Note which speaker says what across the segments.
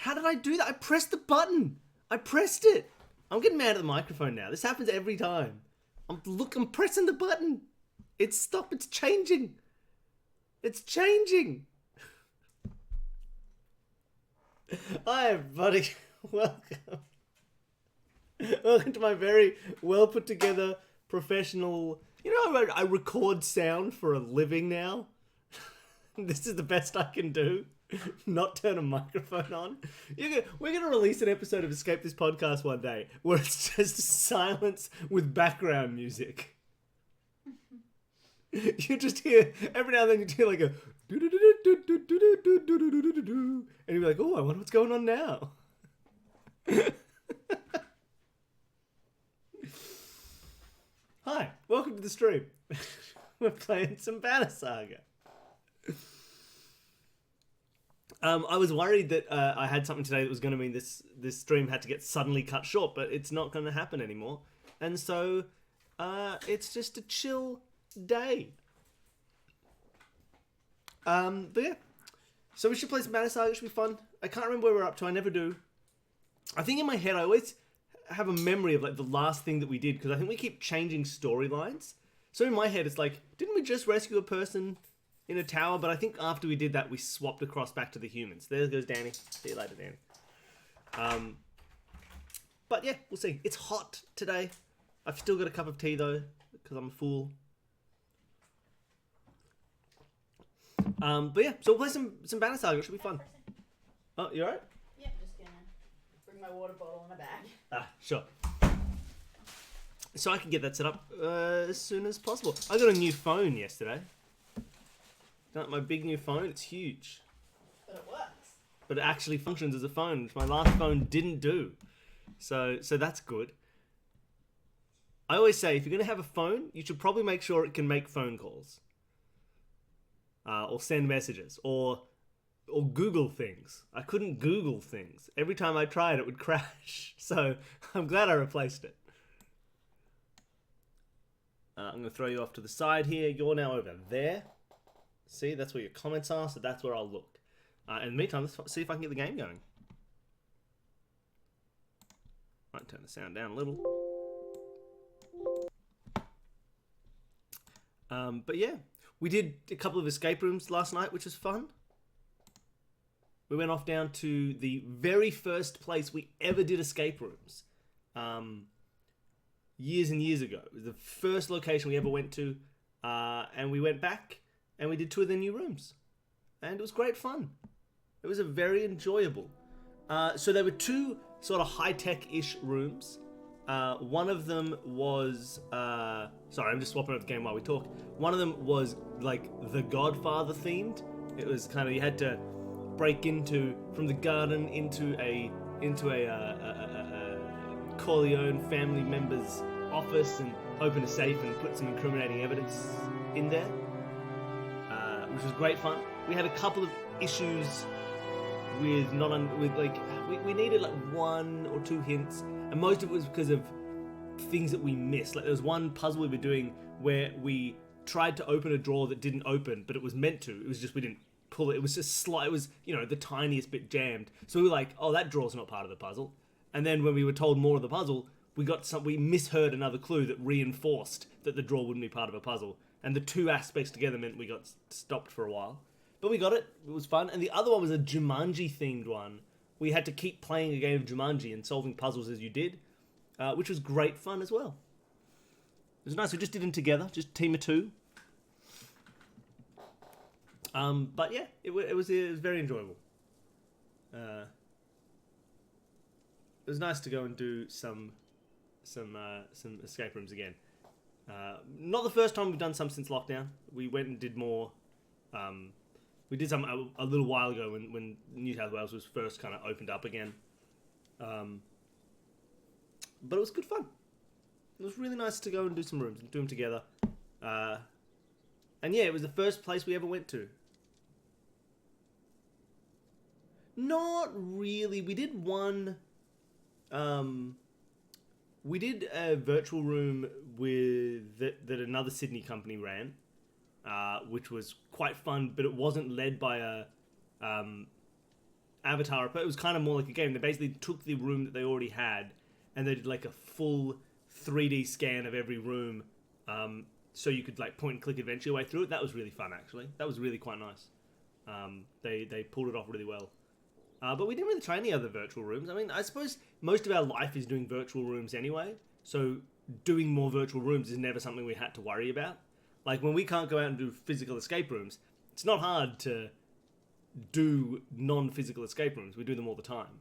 Speaker 1: How did I do that? I pressed the button. I pressed it. I'm getting mad at the microphone now. This happens every time. I'm pressing the button. It's changing. It's changing. Hi, everybody. Welcome. Welcome to my very well put together professional. You know, I record sound for a living now. This is the best I can do. Not turn a microphone on. We're going to release an episode of Escape This Podcast one day where it's just silence with background music. You just hear, every now and then you hear like a and you're like, oh, I wonder what's going on now. Hi, welcome to the stream. We're playing some Banner Saga. I was worried that I had something today that was going to mean this stream had to get suddenly cut short, but it's not going to happen anymore. And so it's just a chill day. But yeah. So we should play some Banner Saga. It should be fun. I can't remember where we're up to. I never do. I think in my head I always have a memory of like the last thing that we did, because I think we keep changing storylines. So in my head it's like, didn't we just rescue a person in a tower? But I think after we did that, we swapped across back to the humans. There goes Danny. See you later, Danny. But yeah, we'll see. It's hot today. I've still got a cup of tea though, because I'm a fool. But yeah, so we'll play some Banner Saga. It should be fun. Oh, you alright?
Speaker 2: Yeah, just gonna bring my water bottle in a bag.
Speaker 1: Ah, sure. So I can get that set up as soon as possible. I got a new phone yesterday. My big new phone, it's huge.
Speaker 2: But it works.
Speaker 1: But it actually functions as a phone, which my last phone didn't do. So that's good. I always say, if you're going to have a phone, you should probably make sure it can make phone calls. Or send messages. Or Google things. I couldn't Google things. Every time I tried, it would crash. So I'm glad I replaced it. I'm going to throw you off to the side here. You're now over there. See, that's where your comments are, so that's where I'll look. In the meantime, let's see if I can get the game going. Might turn the sound down a little. But yeah, we did a couple of escape rooms last night, which was fun. We went off down to the very first place we ever did escape rooms. Years and years ago. It was the first location we ever went to. And we went back and we did 2 of the new rooms. And it was great fun. It was a very enjoyable. So there were 2 sort of high-tech-ish rooms. One of them was... sorry, I'm just swapping out the game while we talk. One of them was like The Godfather themed. It was kind of, you had to break from the garden into a Corleone family member's office and open a safe and put some incriminating evidence in there, which was great fun. We had a couple of issues with we needed like 1 or 2 hints, and most of it was because of things that we missed. Like there was one puzzle we were doing where we tried to open a drawer that didn't open, but it was meant to. It was just we didn't pull it. It was just it was, you know, the tiniest bit jammed. So we were like, oh, that drawer's not part of the puzzle. And then when we were told more of the puzzle, we misheard another clue that reinforced that the drawer wouldn't be part of a puzzle. And the 2 aspects together meant we got stopped for a while. But we got it. It was fun. And the other one was a Jumanji-themed one. We had to keep playing a game of Jumanji and solving puzzles as you did, which was great fun as well. It was nice. We just did them together, just a team of 2. But yeah, it was very enjoyable. It was nice to go and do some escape rooms again. Not the first time we've done some since lockdown. We went and did more. We did some a little while ago when New South Wales was first kind of opened up again. But it was good fun. It was really nice to go and do some rooms and do them together. And yeah, it was the first place we ever went to. Not really. We did one... we did a virtual room that another Sydney company ran, which was quite fun, but it wasn't led by avatar. It was kind of more like a game. They basically took the room that they already had, and they did like a full 3D scan of every room, so you could like point and click adventure your way through it. That was really fun, actually. That was really quite nice. They pulled it off really well. But we didn't really try any other virtual rooms. I mean, I suppose most of our life is doing virtual rooms anyway, so doing more virtual rooms is never something we had to worry about. Like, when we can't go out and do physical escape rooms, it's not hard to do non-physical escape rooms. We do them all the time.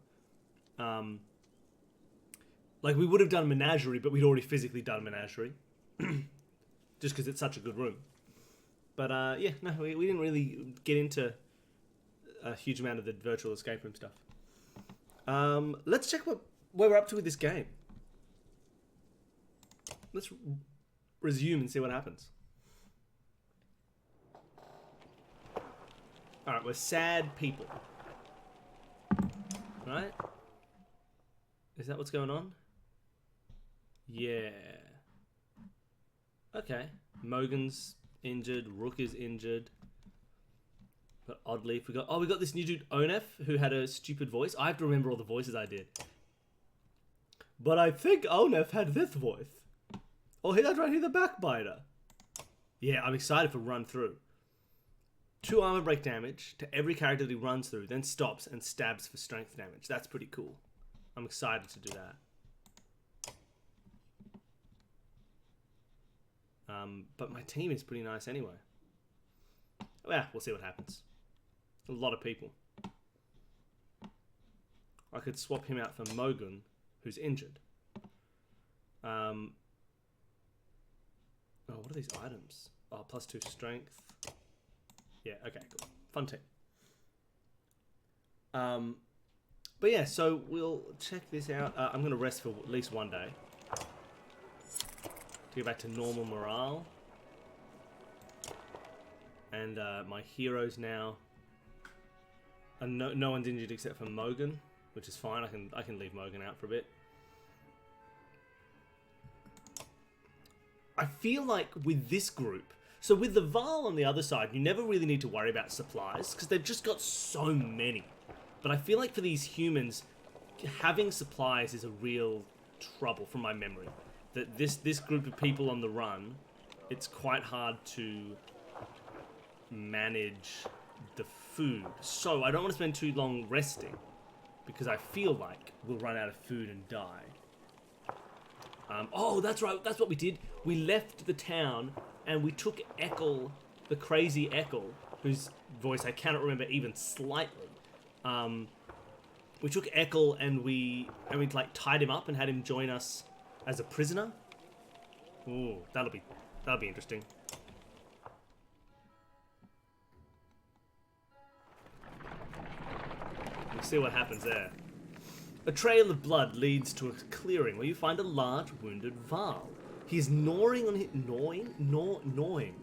Speaker 1: Like, we would have done Menagerie, but we'd already physically done Menagerie. Just because it's such a good room. But, yeah, no, we didn't really get into a huge amount of the virtual escape room stuff. Let's check where we're up to with this game. Let's resume and see what happens. Alright, we're sad people. Right? Is that what's going on? Yeah. Okay. Mogan's injured. Rook is injured. But oddly forgot. Oh, we got this new dude, Onef, who had a stupid voice. I have to remember all the voices I did. But I think Onef had this voice. Oh, that's right here, the Backbiter. Yeah, I'm excited for run through. 2 armor break damage to every character that he runs through, then stops and stabs for strength damage. That's pretty cool. I'm excited to do that. But my team is pretty nice anyway. Well, we'll see what happens. A lot of people. I could swap him out for Mogan, who's injured. Oh, what are these items? Oh, +2 strength. Yeah, okay, cool. Fun team. But yeah, so we'll check this out. I'm going to rest for at least one day. To get back to normal morale. And my heroes now. And no one's injured except for Mogan, which is fine. I can leave Mogan out for a bit. I feel like with this group, so with the Varl on the other side, you never really need to worry about supplies because they've just got so many. But I feel like for these humans, having supplies is a real trouble from my memory. That this group of people on the run, it's quite hard to manage the food. So I don't want to spend too long resting because I feel like we'll run out of food and die. Oh, that's right. That's what we did. We left the town and we took Ekel, the crazy Ekel, whose voice I cannot remember even slightly. We took Ekel and we like tied him up and had him join us as a prisoner. Ooh, that'll be interesting. We'll see what happens there. A trail of blood leads to a clearing where you find a large wounded Varl. He's gnawing on his... Gnawing? Gnawing.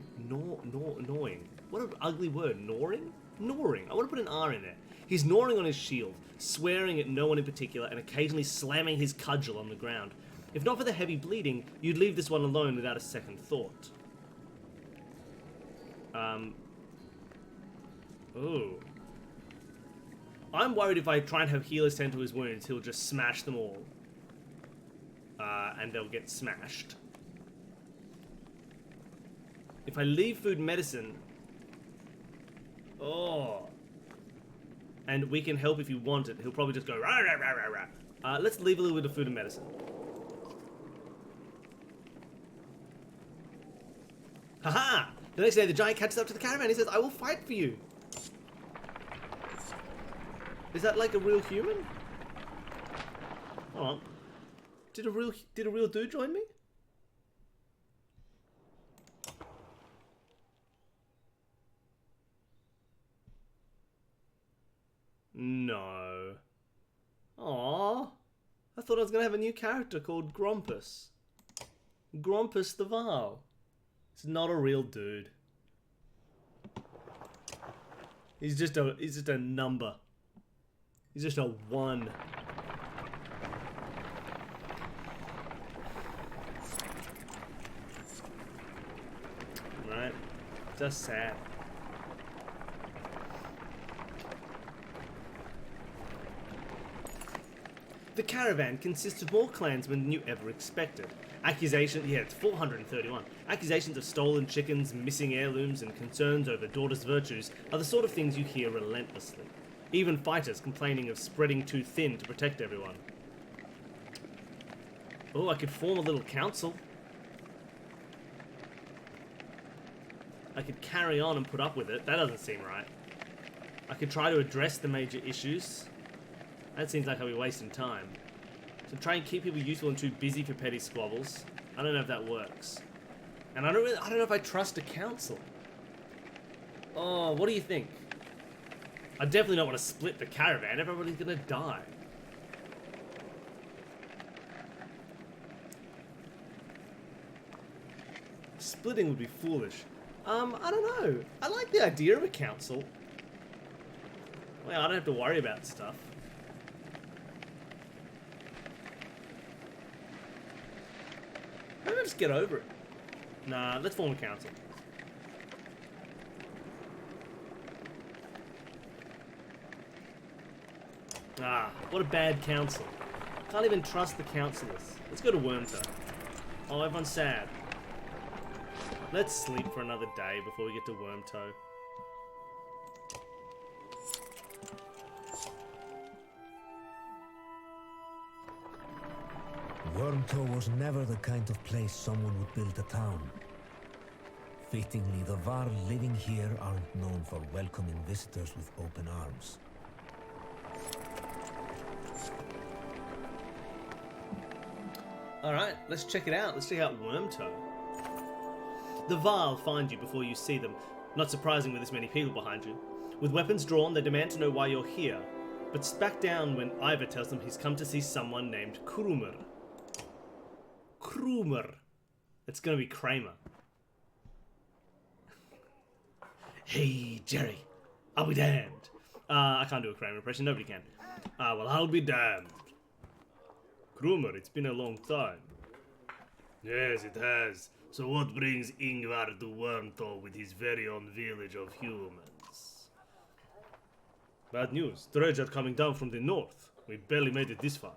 Speaker 1: What an ugly word. Gnawing? Gnawing. I want to put an R in there. He's gnawing on his shield, swearing at no one in particular, and occasionally slamming his cudgel on the ground. If not for the heavy bleeding, you'd leave this one alone without a second thought. Ooh. I'm worried if I try and have healers tend to his wounds, he'll just smash them all. And they'll get smashed. If I leave food and medicine... Oh. And we can help if you want it. He'll probably just go... Rah, rah, rah, rah, rah. Let's leave a little bit of food and medicine. Haha! The next day, the giant catches up to the caravan. He says, I will fight for you. Is that like a real human? Hold on. Did a real dude join me? No. Aww. I thought I was gonna have a new character called Grompus. Grompus the Varl. It's not a real dude. He's just a number. He's just a 1. Right? Just sad. The caravan consists of more clansmen than you ever expected. It's 431. Accusations of stolen chickens, missing heirlooms, and concerns over daughters' virtues are the sort of things you hear relentlessly. Even fighters complaining of spreading too thin to protect everyone. Oh, I could form a little council. I could carry on and put up with it. That doesn't seem right. I could try to address the major issues. That seems like I'll be wasting time. So try and keep people useful and too busy for petty squabbles. I don't know if that works. And I don't know if I trust a council. Oh, what do you think? I definitely don't want to split the caravan. Everybody's gonna die. Splitting would be foolish. I don't know. I like the idea of a council. Well, I don't have to worry about stuff. Maybe I'll just get over it. Nah, let's form a council. Ah, what a bad council. Can't even trust the councillors. Let's go to Wormtoe. Oh, everyone's sad. Let's sleep for another day before we get to Wormtoe.
Speaker 3: Wormtoe was never the kind of place someone would build a town. Fittingly, the Varl living here aren't known for welcoming visitors with open arms.
Speaker 1: Alright, let's check it out. Let's check out Wormtoe. The Varl find you before you see them. Not surprising with this many people behind you. With weapons drawn, they demand to know why you're here, but back down when Ivor tells them he's come to see someone named Krumer. Krumer. It's gonna be Kramer. Hey, Jerry. I'll be damned. I can't do a Kramer impression. Nobody can. Well, I'll be damned. Krumer, it's been a long time. Yes, it has. So what brings Ingvar to Wormtoe with his very own village of humans? Bad news. Dredge are coming down from the north. We barely made it this far.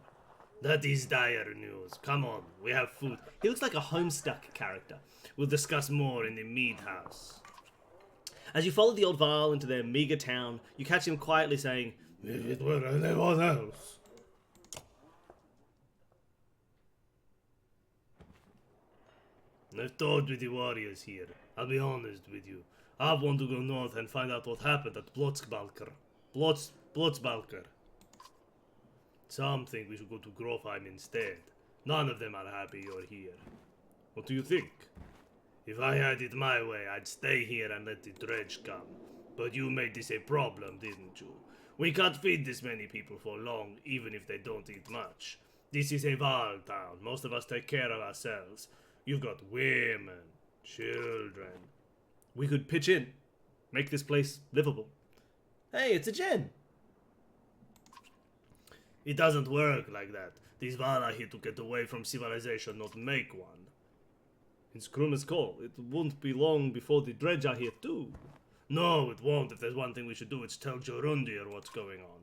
Speaker 1: That is dire news. Come on, we have food. He looks like a Homestuck character. We'll discuss more in the mead house. As you follow the old Varl into their meager town, you catch him quietly saying, "If it were anyone else." I've talked with the warriors here. I'll be honest with you. I want to go north and find out what happened at Blotzbalker. Blotzbalker. Some think we should go to Grofheim instead. None of them are happy you're here. What do you think? If I had it my way, I'd stay here and let the dredge come. But you made this a problem, didn't you? We can't feed this many people for long, even if they don't eat much. This is a Varl town. Most of us take care of ourselves. You've got women, children. We could pitch in, make this place livable. Hey, it's a Jen. It doesn't work like that. These Varl are here to get away from civilization, not make one. It's Krumer's call. It won't be long before the dredge are here too. No, it won't. If there's one thing we should do, it's tell Jorundir what's going on.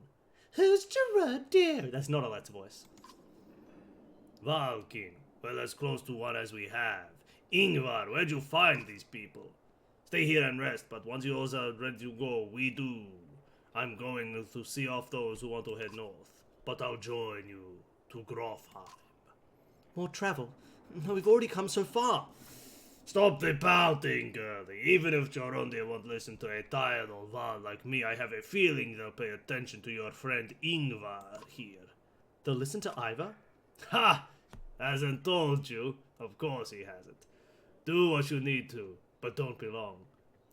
Speaker 1: Who's Jorundir? That's not Alet's voice. Valkin. Well, as close to one as we have. Ingvar, where'd you find these people? Stay here and rest, but once you all are ready to go, we do. I'm going to see off those who want to head north, but I'll join you to Grofheim. More travel? No, we've already come so far. Stop the pouting, girlie. Even if Jorundir won't listen to a tired old Varl like me, I have a feeling they'll pay attention to your friend Ingvar here. They'll listen to Ivor? Ha! Hasn't told you. Of course he hasn't. Do what you need to, but don't be long.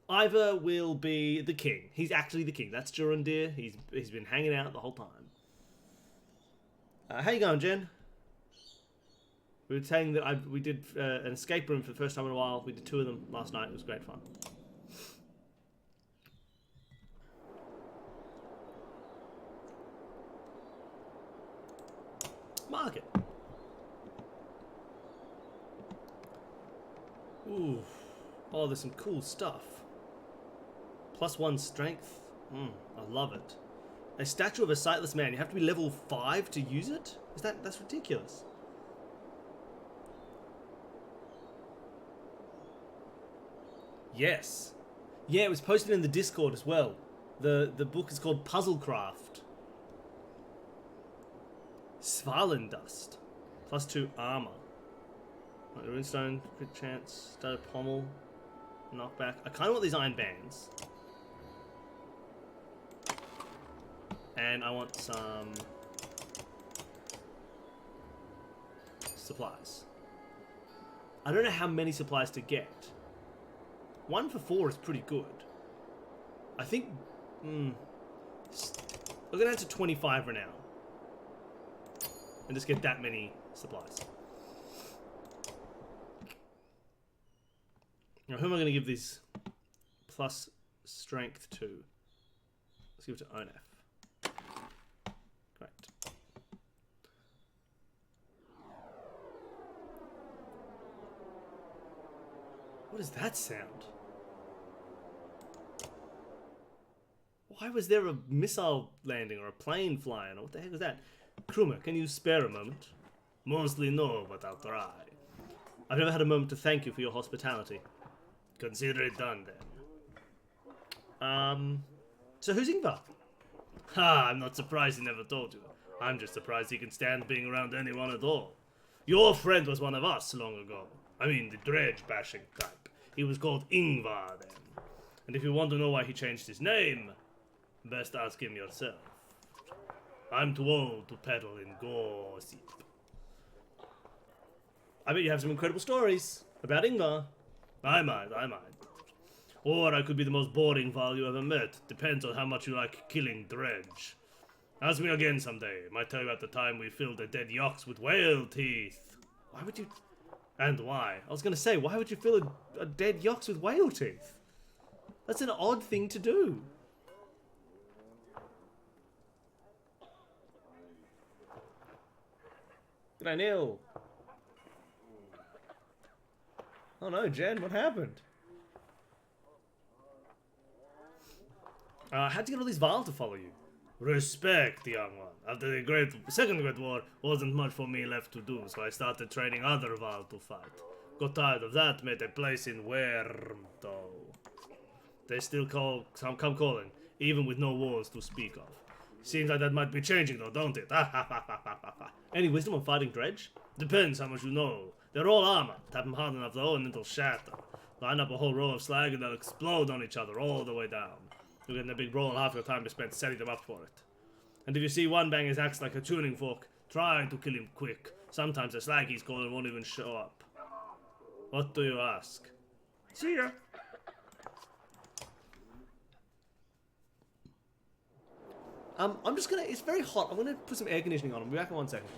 Speaker 1: Ivor will be the king. He's actually the king. That's Jorundir. He's been hanging out the whole time. How you going, Jen? We were saying that we did an escape room for the first time in a while. We did 2 of them last night. It was great fun. Market. Ooh. Oh, there's some cool stuff. +1 strength. I love it. A statue of a sightless man. You have to be level 5 to use it? That's ridiculous. Yes. Yeah, it was posted in the Discord as well. The book is called Puzzlecraft. Svalendust. +2 armor. Runestone, crit chance, started pommel, knockback. I kind of want these iron bands. And I want some supplies. I don't know how many supplies to get. 1 for 4 is pretty good. I think... we're going to head to 25 for now. And just get that many supplies. Now, who am I going to give these plus strength to? Let's give it to Onef. Great. What is that sound? Why was there a missile landing or a plane flying? Or what the heck was that? Krumer, can you spare a moment? Mostly no, but I'll try. I've never had a moment to thank you for your hospitality. Consider it done, then. So who's Ingvar? Ha, I'm not surprised he never told you. I'm just surprised he can stand being around anyone at all. Your friend was one of us long ago. I mean, the dredge-bashing type. He was called Ingvar then. And if you want to know why he changed his name, best ask him yourself. I'm too old to peddle in gossip. I bet you have some incredible stories about Ingvar. I might. Or I could be the most boring Varl you ever met. Depends on how much you like killing dredge. Ask me again someday. Might tell you about the time we filled a dead yox with whale teeth. Why would you... And why? I was going to say, why would you fill a dead yox with whale teeth? That's an odd thing to do. G'day, Neil. Oh no, Jen, what happened? How'd you get all these Varl to follow you? Respect, young one. After the Second Great War, wasn't much for me left to do, so I started training other Varl to fight. Got tired of that, made a place in Wermto. They still come calling, even with no wars to speak of. Seems like that might be changing though, don't it? Any wisdom on fighting dredge? Depends how much you know. They're all armor. Tap them hard enough though and it'll shatter. Line up a whole row of slag and they'll explode on each other all the way down. You'll get in a big roll half your time is spent setting them up for it. And if you see one bang his axe like a tuning fork, try to kill him quick. Sometimes the slag he's calling won't even show up. What do you ask? See ya! I'm just gonna, it's very hot, I'm gonna put some air conditioning on. I'll be back in 1 second.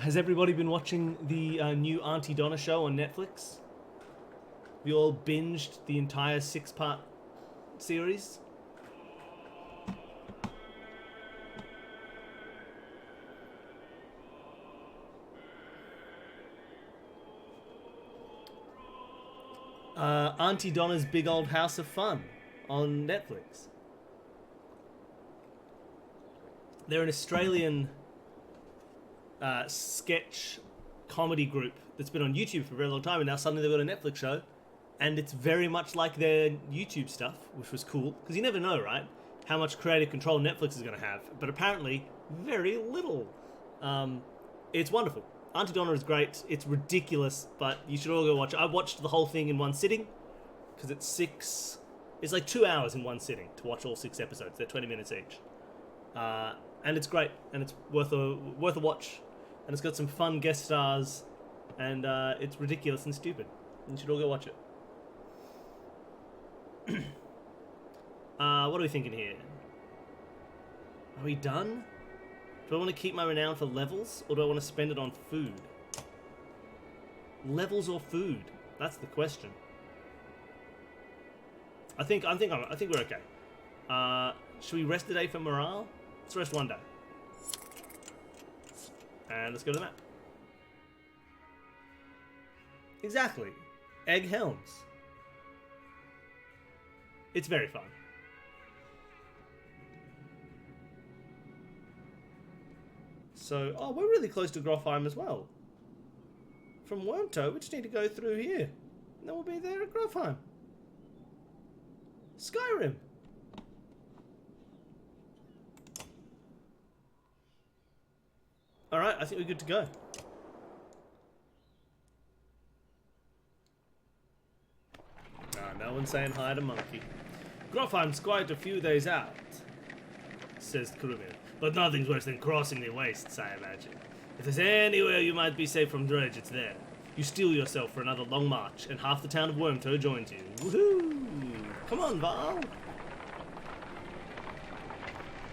Speaker 1: Has everybody been watching the new Auntie Donna show on Netflix? We all binged the entire 6-part series? Auntie Donna's Big Old House of Fun on Netflix. They're an Australian sketch comedy group that's been on YouTube for a very long time, and now suddenly they've got a Netflix show, and it's very much like their YouTube stuff, which was cool, because you never know, right, how much creative control Netflix is going to have, but apparently very little. It's wonderful. Auntie Donna is great. It's ridiculous, but you should all go watch it. I watched the whole thing in one sitting, because it's like 2 hours in one sitting to watch all 6 episodes. They're 20 minutes each. And it's great, and it's worth a watch. And it's got some fun guest stars, and it's ridiculous and stupid. You should all go watch it. What are we thinking here? Are we done? Do I want to keep my renown for levels, or do I want to spend it on food? Levels or food? That's the question. I think we're okay. Should we rest today for morale? Let's rest one day. And let's go to the map. Exactly. Egg Helms. It's very fun. So, oh, we're really close to Grofheim as well. From Wormtoe, we just need to go through here. And then we'll be there at Grofheim. Skyrim. Alright, I think we're good to go. No one's saying hi to Monkey. Grofheim's quite a few days out, says Krumir. But nothing's worse than crossing the wastes, I imagine. If there's anywhere you might be safe from Dredge, it's there. You steel yourself for another long march, and half the town of Wormtoe joins you. Woohoo! Come on, Varl!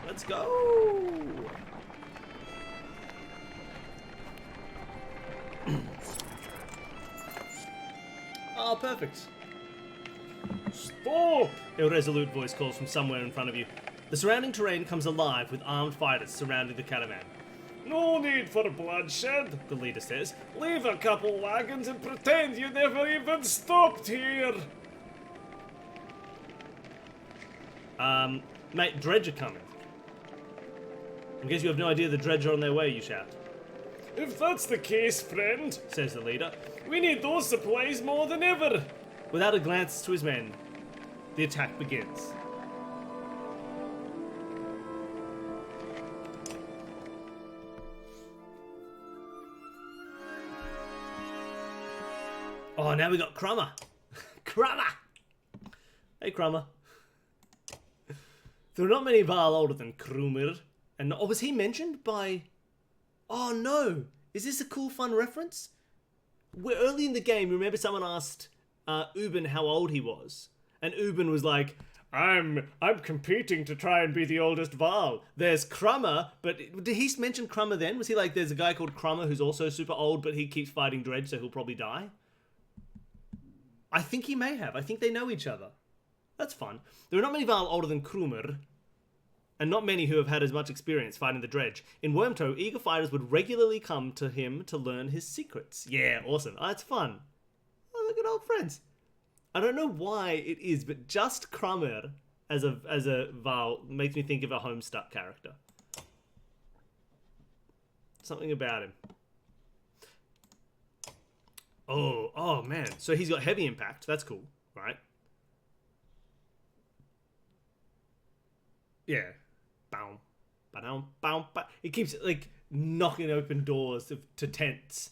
Speaker 1: Let's go! Oh, perfect. Stop! A resolute voice calls from somewhere in front of you. The surrounding terrain comes alive with armed fighters surrounding the caravan. No need for bloodshed, the leader says. Leave a couple wagons and pretend you never even stopped here. Mate, Dredge are coming. In case you have no idea the Dredge are on their way, you shout. If that's the case, friend, says the leader, we need those supplies more than ever. Without a glance to his men, the attack begins. Oh, now we got Crummer. Crummer! Hey, Crummer. There are not many Varl older than Krumir. And oh, was he mentioned by... Oh, no. Is this a cool, fun reference? We're early in the game. Remember someone asked Ubin how old he was? And Ubin was like, I'm competing to try and be the oldest Varl. There's Crummer, but did he mention Crummer then? Was he like, there's a guy called Crummer who's also super old, but he keeps fighting Dredge, so he'll probably die? I think he may have. I think they know each other. That's fun. There are not many Varl older than Krumir, and not many who have had as much experience fighting the Dredge. In Wormtoe, eager fighters would regularly come to him to learn his secrets. Yeah, awesome. Oh, it's fun. Oh, look at old friends. I don't know why it is, but just Krumir as a Varl makes me think of a Homestuck character. Something about him. Oh man. So he's got heavy impact. That's cool, right? Yeah. Bow. Ba-dum, bow, ba. He keeps like knocking open doors to tents,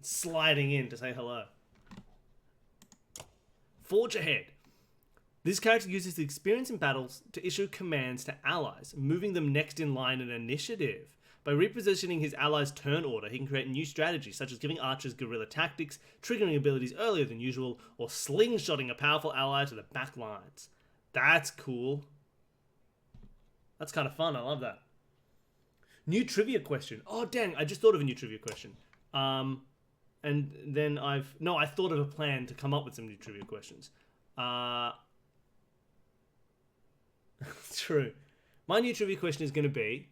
Speaker 1: sliding in to say hello. Forge ahead. This character uses the experience in battles to issue commands to allies, moving them next in line in initiative. By repositioning his allies' turn order, he can create new strategies, such as giving archers guerrilla tactics, triggering abilities earlier than usual, or slingshotting a powerful ally to the back lines. That's cool. That's kind of fun. I love that. New trivia question. Oh, dang. I just thought of a new trivia question. And then I thought of a plan to come up with some new trivia questions. True. My new trivia question is going to be...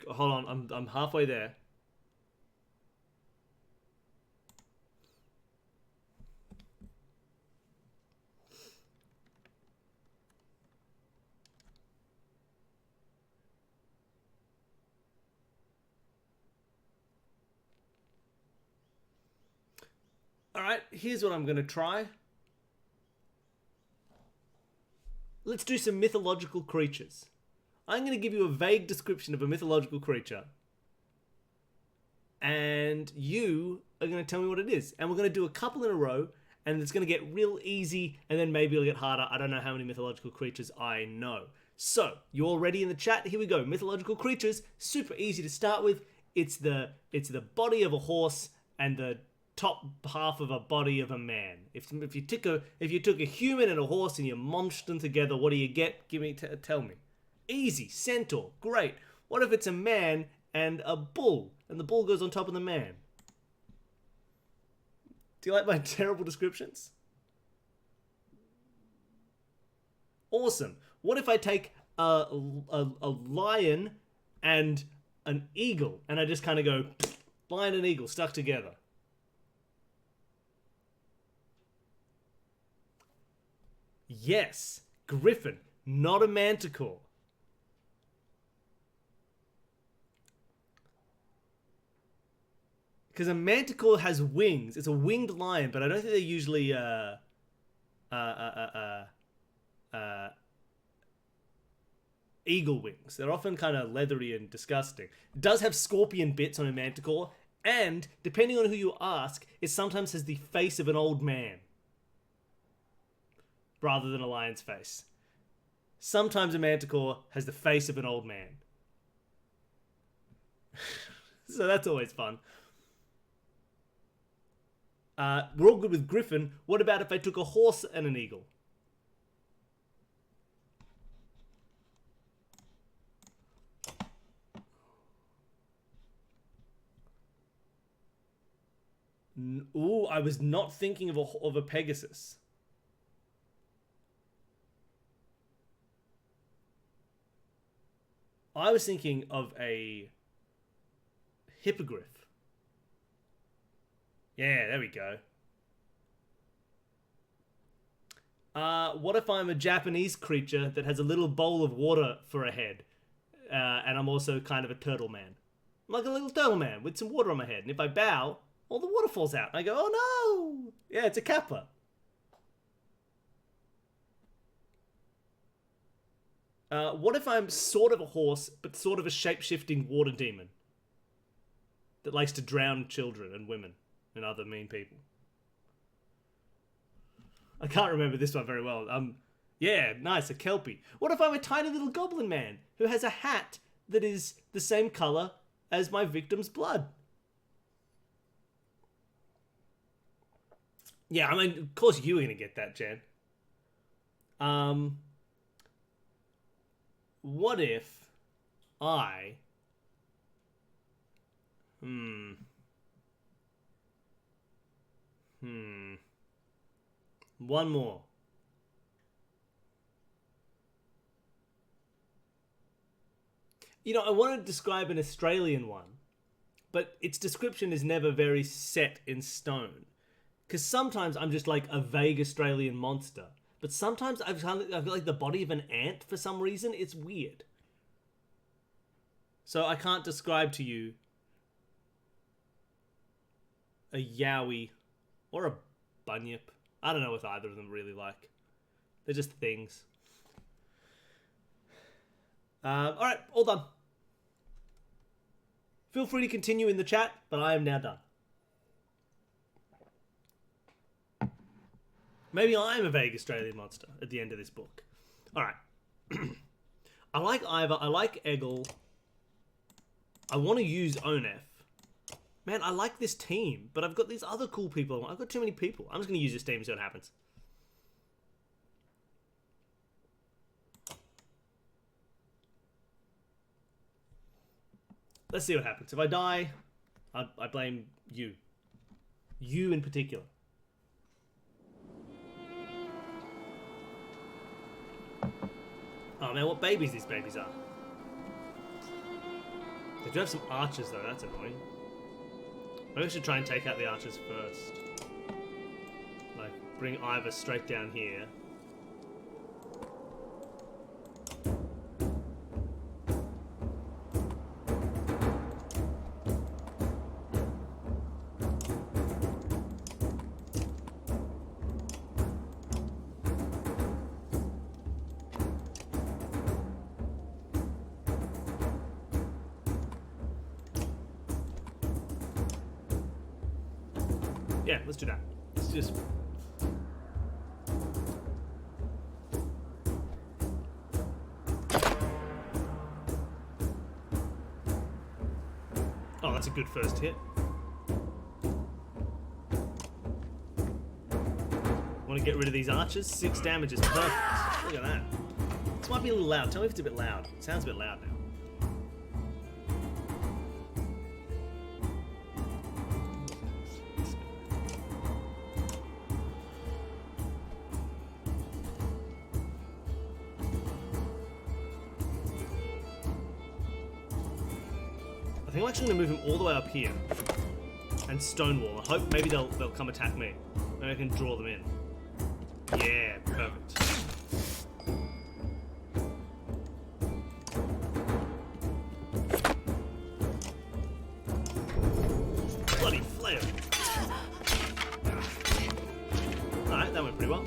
Speaker 1: Hold on, I'm halfway there. Alright, here's what I'm going to try. Let's do some mythological creatures. I'm going to give you a vague description of a mythological creature. And you are going to tell me what it is. And we're going to do a couple in a row. And it's going to get real easy. And then maybe it'll get harder. I don't know how many mythological creatures I know. So, you all ready in the chat? Here we go. Mythological creatures. Super easy to start with. It's the body of a horse and the top half of a body of a man. If you took a human and a horse and you munched them together, what do you get? Tell me. Easy. Centaur. Great. What if it's a man and a bull, and the bull goes on top of the man? Do you like my terrible descriptions? Awesome. What if I take a lion and an eagle, and I just kind of go, lion and eagle stuck together? Yes. Griffin, not a manticore. Because a manticore has wings. It's a winged lion, but I don't think they're usually eagle wings. They're often kind of leathery and disgusting. It does have scorpion bits on a manticore, and depending on who you ask, it sometimes has the face of an old man rather than a lion's face. Sometimes a manticore has the face of an old man. So that's always fun. We're all good with Griffin. What about if I took a horse and an eagle? Ooh, I was not thinking of a Pegasus. I was thinking of a hippogriff. Yeah, there we go. What if I'm a Japanese creature that has a little bowl of water for a head, and I'm also kind of a turtle man? I'm like a little turtle man with some water on my head, and if I bow, all the water falls out. And I go, oh no! Yeah, it's a kappa. What if I'm sort of a horse, but sort of a shape-shifting water demon that likes to drown children and women and other mean people? I can't remember this one very well. Yeah, nice, a kelpie. What if I'm a tiny little goblin man who has a hat that is the same color as my victim's blood? Yeah, I mean, of course you were going to get that, Jan. What if I... One more. You know, I want to describe an Australian one, but its description is never very set in stone. Because sometimes I'm just like a vague Australian monster. But sometimes I've got like the body of an ant for some reason. It's weird. So I can't describe to you a yowie or a bunyip. I don't know what either of them really like. They're just things. Alright, all done. Feel free to continue in the chat, but I am now done. Maybe I'm a vague Australian monster at the end of this book. Alright. I like Iva. I like Eggle. I want to use Onef. Man, I like this team, but I've got these other cool people. I've got too many people. I'm just going to use this team and see what happens. Let's see what happens. If I die, I blame you. You in particular. Oh man, what babies these babies are. They do have some archers though, that's annoying. Maybe I should try and take out the archers first. Like, bring Iva straight down here. Yeah, let's do that. Let's just... Oh, that's a good first hit. Want to get rid of these archers? 6 damage is perfect. Look at that. This might be a little loud. Tell me if it's a bit loud. It sounds a bit loud now. I think I'm actually going to move him all the way up here and stonewall. I hope maybe they'll come attack me. Maybe I can draw them in. Yeah, perfect. Bloody flare. Alright, that went pretty well.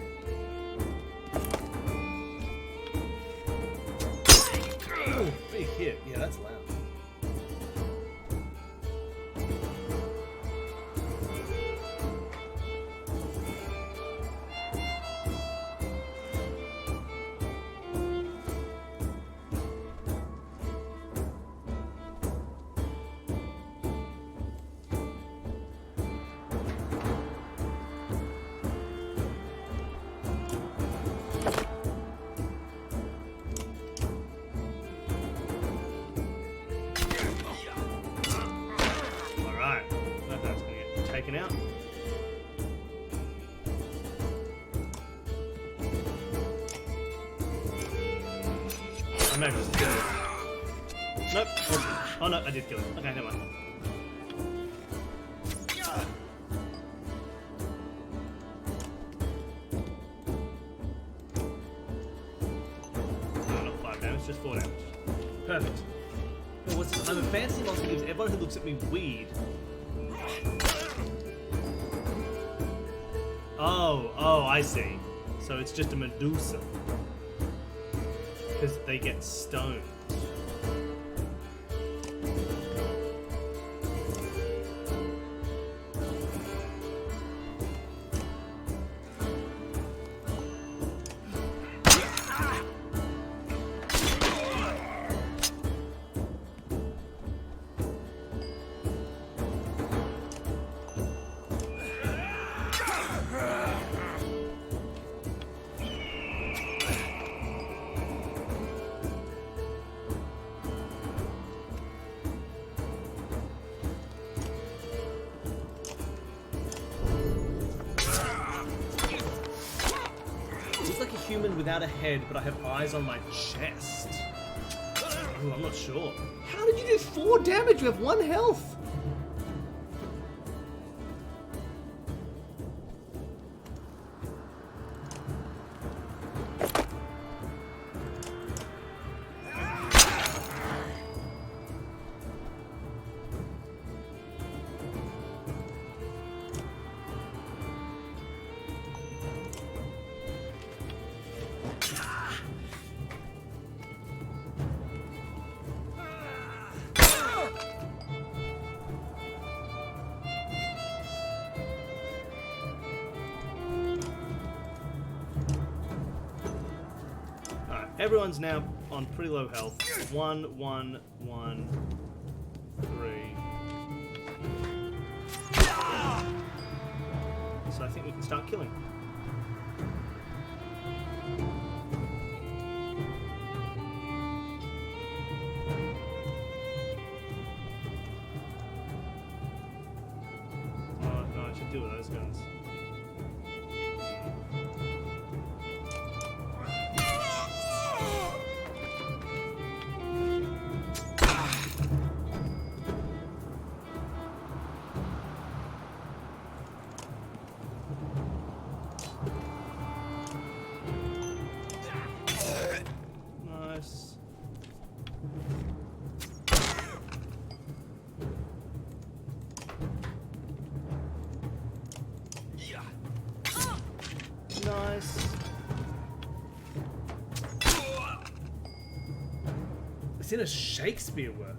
Speaker 1: Ooh, big hit. Yeah, that's loud. Taken out. I may have just killed it. Nope. Oh no, I did kill it. Okay, never mind. No, not 5 damage, just 4 damage. Perfect. Oh, what's this? I'm a fancy monster who gives everyone who looks at me weed. Oh, I see. So it's just a Medusa. Because they get stoned. Human without a head, but I have eyes on my chest. Ooh, I'm not sure. How did you do 4 damage? You have 1 health. Everyone's now on pretty low health. 1, 1, 1, 3. So I think we can start killing. Oh no, I should deal with those guns. Nice. It's in a Shakespeare work.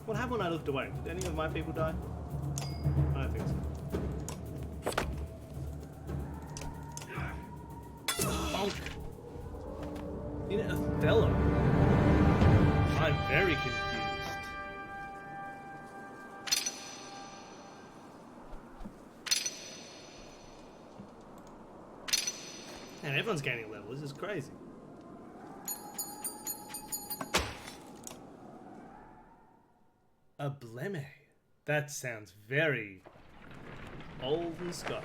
Speaker 1: What happened when I looked away? Did any of my people die? I don't think so. Bonk. In Othello. I'm very confused. And everyone's gaining a level. This is crazy. A bleme. That sounds very old and Scotch.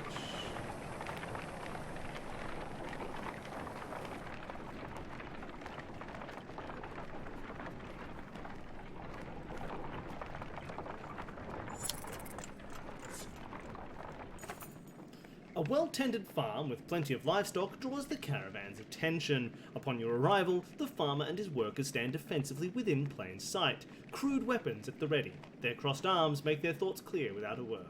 Speaker 1: A well-tended farm with plenty of livestock draws the caravan's attention. Upon your arrival, the farmer and his workers stand defensively within plain sight, crude weapons at the ready. Their crossed arms make their thoughts clear without a word.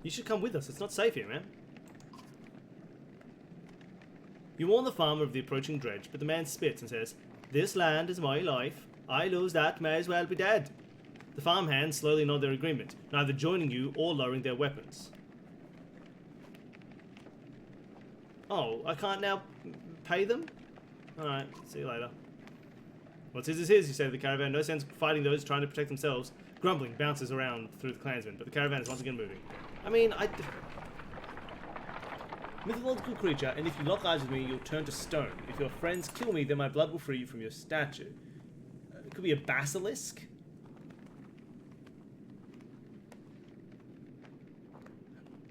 Speaker 1: You should come with us. It's not safe here, man. You warn the farmer of the approaching dredge, but the man spits and says, "This land is my life. I lose that, may as well be dead." The farmhands slowly nod their agreement, neither joining you or lowering their weapons. Oh, I can't now pay them? Alright, see you later. What's his is his, you say to the caravan. No sense fighting those trying to protect themselves. Grumbling bounces around through the clansmen, but the caravan is once again moving. I mean, Mythological creature, and if you lock eyes with me, you'll turn to stone. If your friends kill me, then my blood will free you from your statue. It could be a basilisk?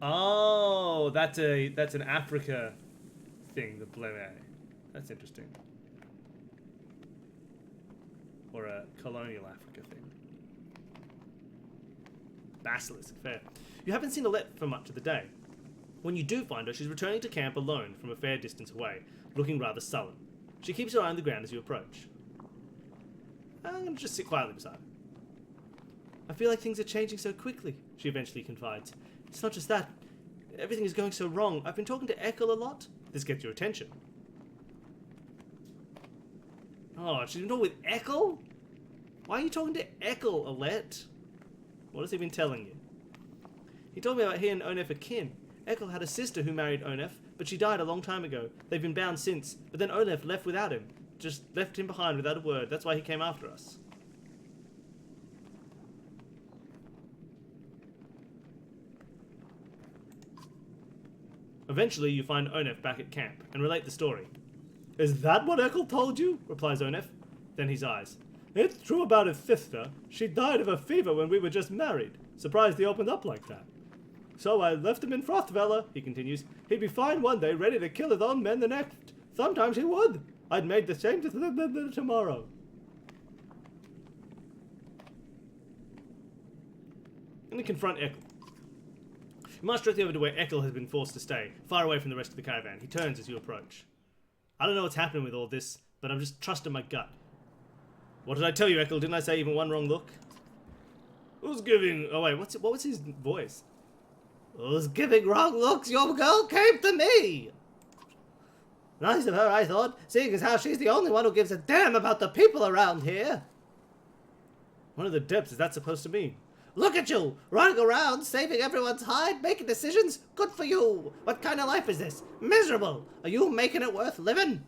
Speaker 1: Oh, that's an Africa thing, the bleme. That's interesting. Or a colonial Africa thing. Basilisk, fair. You haven't seen Alette for much of the day. When you do find her, she's returning to camp alone from a fair distance away, looking rather sullen. She keeps her eye on the ground as you approach. I'm going to just sit quietly beside her. I feel like things are changing so quickly, she eventually confides. It's not just that. Everything is going so wrong. I've been talking to Ekel a lot. This gets your attention. Oh, she's been talking with Ekel? Why are you talking to Ekel, Alette? What has he been telling you? He told me about he and Onef are kin. Ekel had a sister who married Onef, but she died a long time ago. They've been bound since, but then Onef left without him. Just left him behind without a word. That's why he came after us. Eventually, you find Onef back at camp and relate the story. Is that what Ekel told you? Replies Onef. Then he sighs. It's true about his sister. She died of a fever when we were just married. Surprised he opened up like that. So I left him in Frostvalor, he continues. He'd be fine one day, ready to kill his own men the next. Sometimes he would. I'd made the same tomorrow. And you confront Ekel. You march directly over to where Ekel has been forced to stay, far away from the rest of the caravan. He turns as you approach. I don't know what's happening with all this, but I'm just trusting my gut. What did I tell you, Ekel? Didn't I say even one wrong look? Who's giving... Oh wait, what was his voice? Who's giving wrong looks? Your girl came to me! Nice of her, I thought, seeing as how she's the only one who gives a damn about the people around here. One of the depths is that supposed to mean? Look at you, running around, saving everyone's hide, making decisions. Good for you. What kind of life is this? Miserable. Are you making it worth living?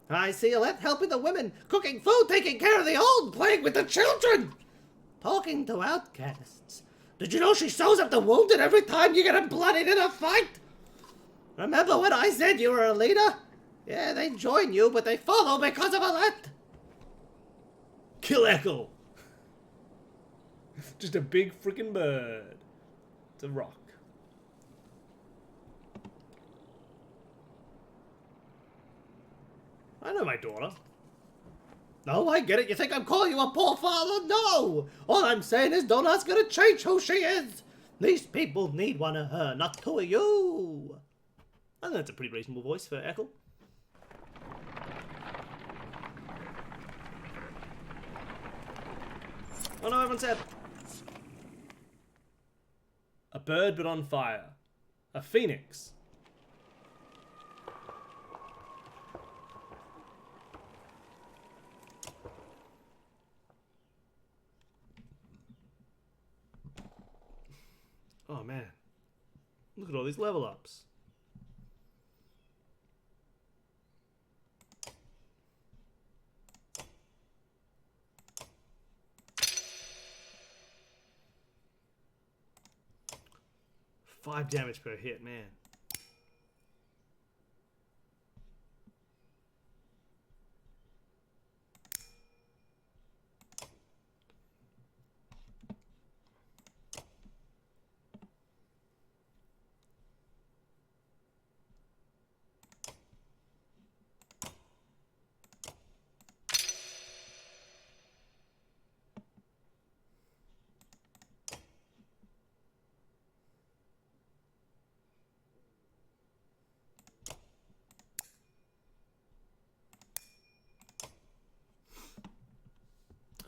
Speaker 1: I see Alette helping the women, cooking food, taking care of the old, playing with the children. Talking to outcasts. Did you know she sews up the wounded every time you get them bloodied in a fight? Remember when I said you were a leader? Yeah, they join you, but they follow because of Alette. Kill Ekel. Just a big freaking bird. It's a rock. I know my daughter. No, I get it. You think I'm calling you a poor father? No! All I'm saying is don't ask her to change who she is. These people need one of her, not two of you. I think that's a pretty reasonable voice for Ekel. Oh no, everyone said. A bird but on fire. A phoenix. Oh man. Look at all these level ups. 5 damage per hit, man.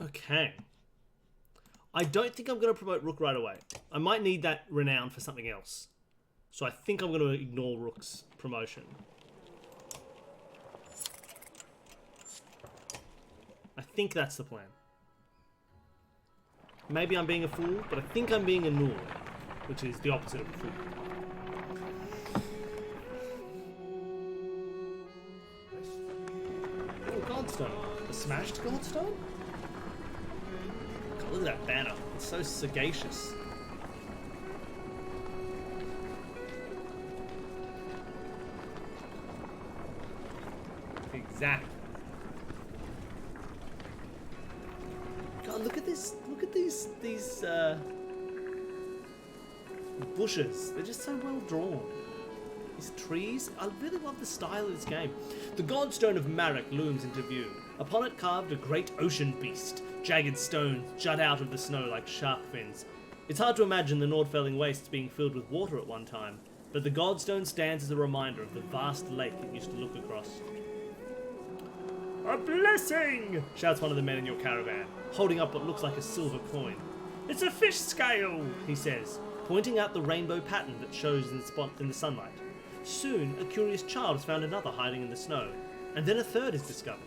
Speaker 1: Okay. I don't think I'm going to promote Rook right away. I might need that renown for something else. So I think I'm going to ignore Rook's promotion. I think that's the plan. Maybe I'm being a fool, but I think I'm being a Noor, which is the opposite of a fool. Oh, Godstone. A smashed Godstone? God, look at that banner. It's so sagacious. Exactly. God, look at this. Look at these bushes. They're just so well drawn. These trees. I really love the style of this game. The Godstone of Marek looms into view. Upon it carved a great ocean beast. Jagged stones jut out of the snow like shark fins. It's hard to imagine the Nordfelling wastes being filled with water at one time, but the Godstone stands as a reminder of the vast lake it used to look across. A blessing! Shouts one of the men in your caravan, holding up what looks like a silver coin. It's a fish scale, he says, pointing out the rainbow pattern that shows in the sunlight. Soon, a curious child has found another hiding in the snow, and then a third is discovered.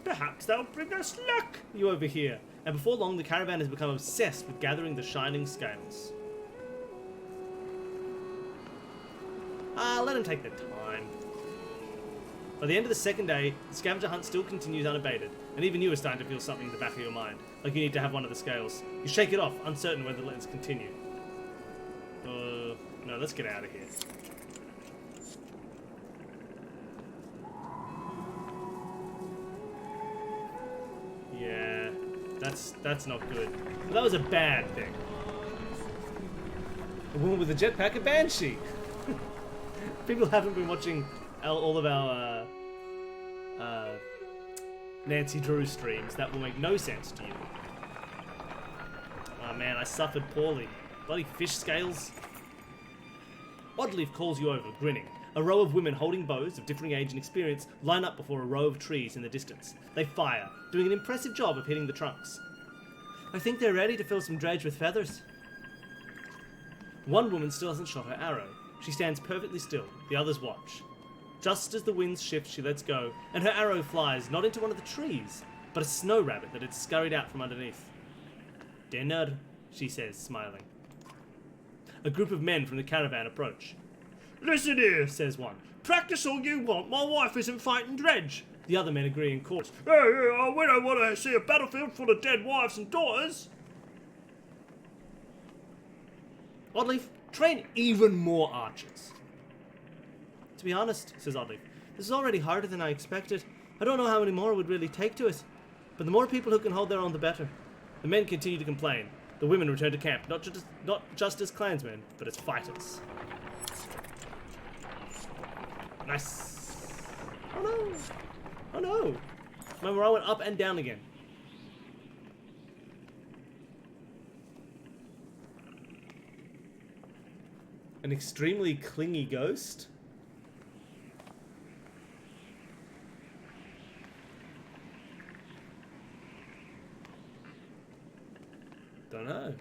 Speaker 1: Perhaps they'll bring us luck, you overhear, and before long the caravan has become obsessed with gathering the shining scales. Let him take their time. By the end of the second day, the scavenger hunt still continues unabated, and even you are starting to feel something in the back of your mind, like you need to have one of the scales. You shake it off, uncertain whether let's continue. No, let's get out of here. Yeah, that's not good. But that was a bad thing. A woman with a jetpack, a banshee. People haven't been watching all of our Nancy Drew streams. That will make no sense to you. Oh man, I suffered poorly. Bloody fish scales. Oddleaf calls you over, grinning. A row of women holding bows of differing age and experience line up before a row of trees in the distance. They fire, doing an impressive job of hitting the trunks. I think they're ready to fill some dredge with feathers. One woman still hasn't shot her arrow. She stands perfectly still. The others watch. Just as the winds shift, she lets go, and her arrow flies not into one of the trees, but a snow rabbit that had scurried out from underneath. Dinner, she says, smiling. A group of men from the caravan approach. Listen here, says one. Practice all you want. My wife isn't fighting dredge. The other men agree in chorus. Hey, we don't want to see a battlefield full of dead wives and daughters. Oddleaf, train even more archers. To be honest, says Oddleaf, this is already harder than I expected. I don't know how many more it would really take to it. But the more people who can hold their own, the better. The men continue to complain. The women return to camp, not just as clansmen, but as fighters. Nice. Oh no. Oh no. My morale went up and down again. An extremely clingy ghost? Don't know.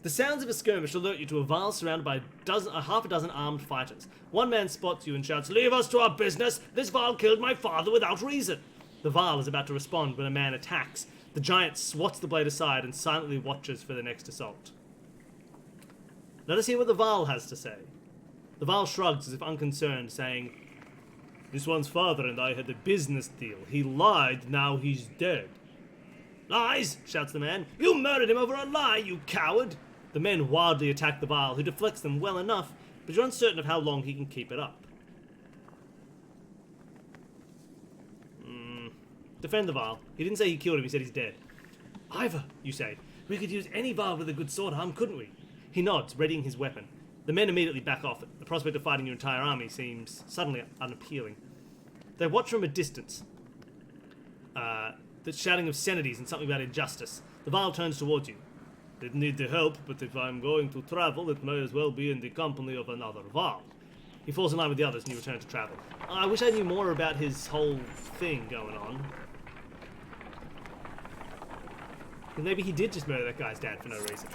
Speaker 1: The sounds of a skirmish alert you to a Varl surrounded by half a dozen armed fighters. One man spots you and shouts, "Leave us to our business! This Varl killed my father without reason!" The Varl is about to respond when a man attacks. The giant swats the blade aside and silently watches for the next assault. Let us hear what the Varl has to say. The Varl shrugs as if unconcerned, saying, "This one's father and I had a business deal. He lied, now he's dead." "Lies!" shouts the man. "You murdered him over a lie, you coward!" The men wildly attack the Varl, who deflects them well enough, but you're uncertain of how long he can keep it up. Defend the Varl. He didn't say he killed him, he said he's dead. Ivor, you say. We could use any Varl with a good sword arm, couldn't we? He nods, readying his weapon. The men immediately back off. The prospect of fighting your entire army seems suddenly unappealing. They watch from a distance. The shouting obscenities and something about injustice. The Varl turns towards you. Didn't need the help, but if I'm going to travel, it may as well be in the company of another Varl. He falls in line with the others and you return to travel. I wish I knew more about his whole thing going on. Maybe he did just murder that guy's dad for no reason.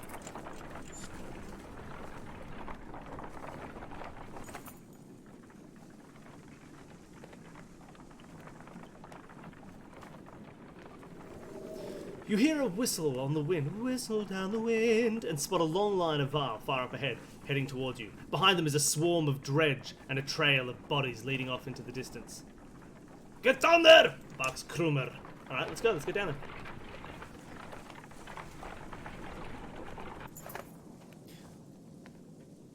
Speaker 1: You hear a whistle on the wind, whistle down the wind, and spot a long line of Varl far up ahead, heading towards you. Behind them is a swarm of dredge and a trail of bodies leading off into the distance. Get down there, barks Krumer. Alright, let's go, let's get down there.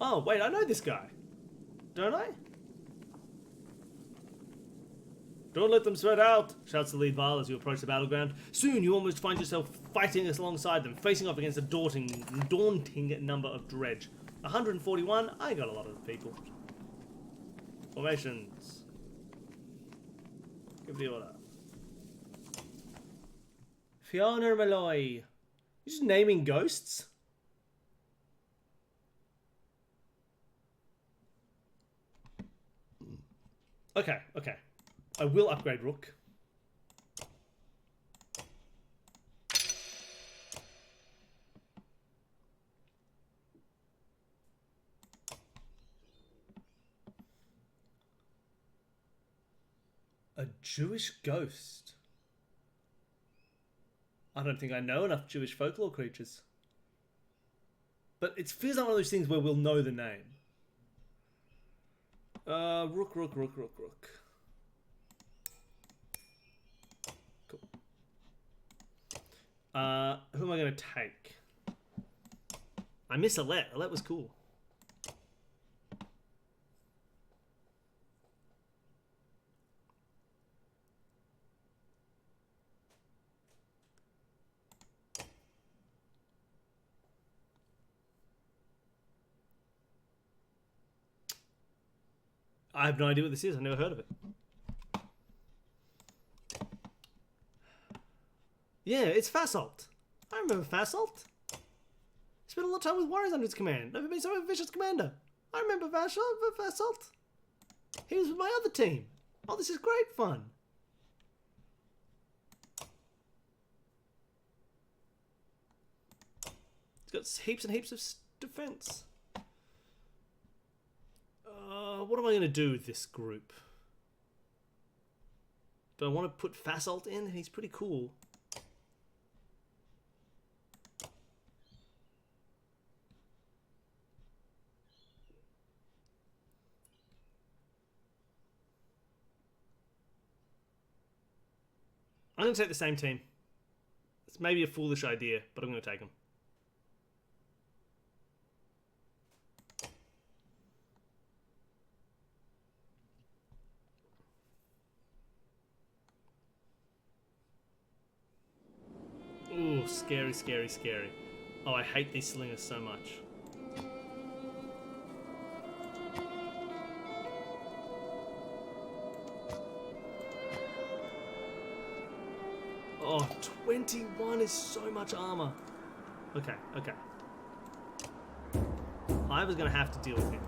Speaker 1: Oh, wait, I know this guy. Don't I? Don't let them spread out, shouts the lead Varl as you approach the battleground. Soon you almost find yourself fighting alongside them, facing off against a daunting number of dredge. 141, I got a lot of people. Formations. Give the order. Fiona Malloy. You just naming ghosts? Okay, okay. I will upgrade Rook. A Jewish ghost. I don't think I know enough Jewish folklore creatures. But it feels like one of those things where we'll know the name. Rook. Cool. Who am I going to take? I miss Alette. Alette was cool. I have no idea what this is. I've never heard of it. Yeah, it's Fasalt. I remember Fasalt. Spent a lot of time with warriors under his command. Never been so vicious commander. I remember Fasalt. He was with my other team. Oh, this is great fun. It's got heaps and heaps of defense. What am I going to do with this group? Do I want to put Fasalt in? He's pretty cool. I'm going to take the same team. It's maybe a foolish idea, but I'm going to take them. Ooh, scary, scary, scary. Oh, I hate these slingers so much. Oh, 21 is so much armor. Okay, okay. I was going to have to deal with him.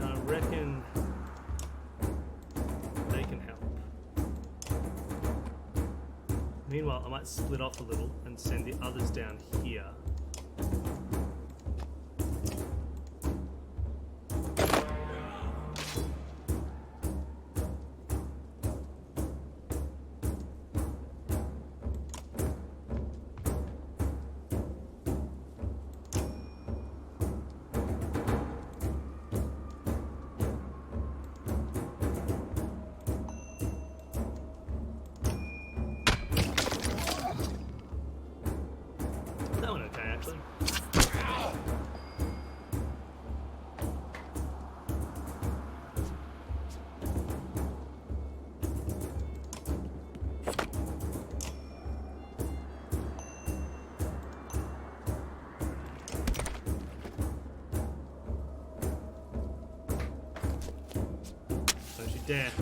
Speaker 1: I reckon they can help. Meanwhile, I might split off a little and send the others down here. Damn.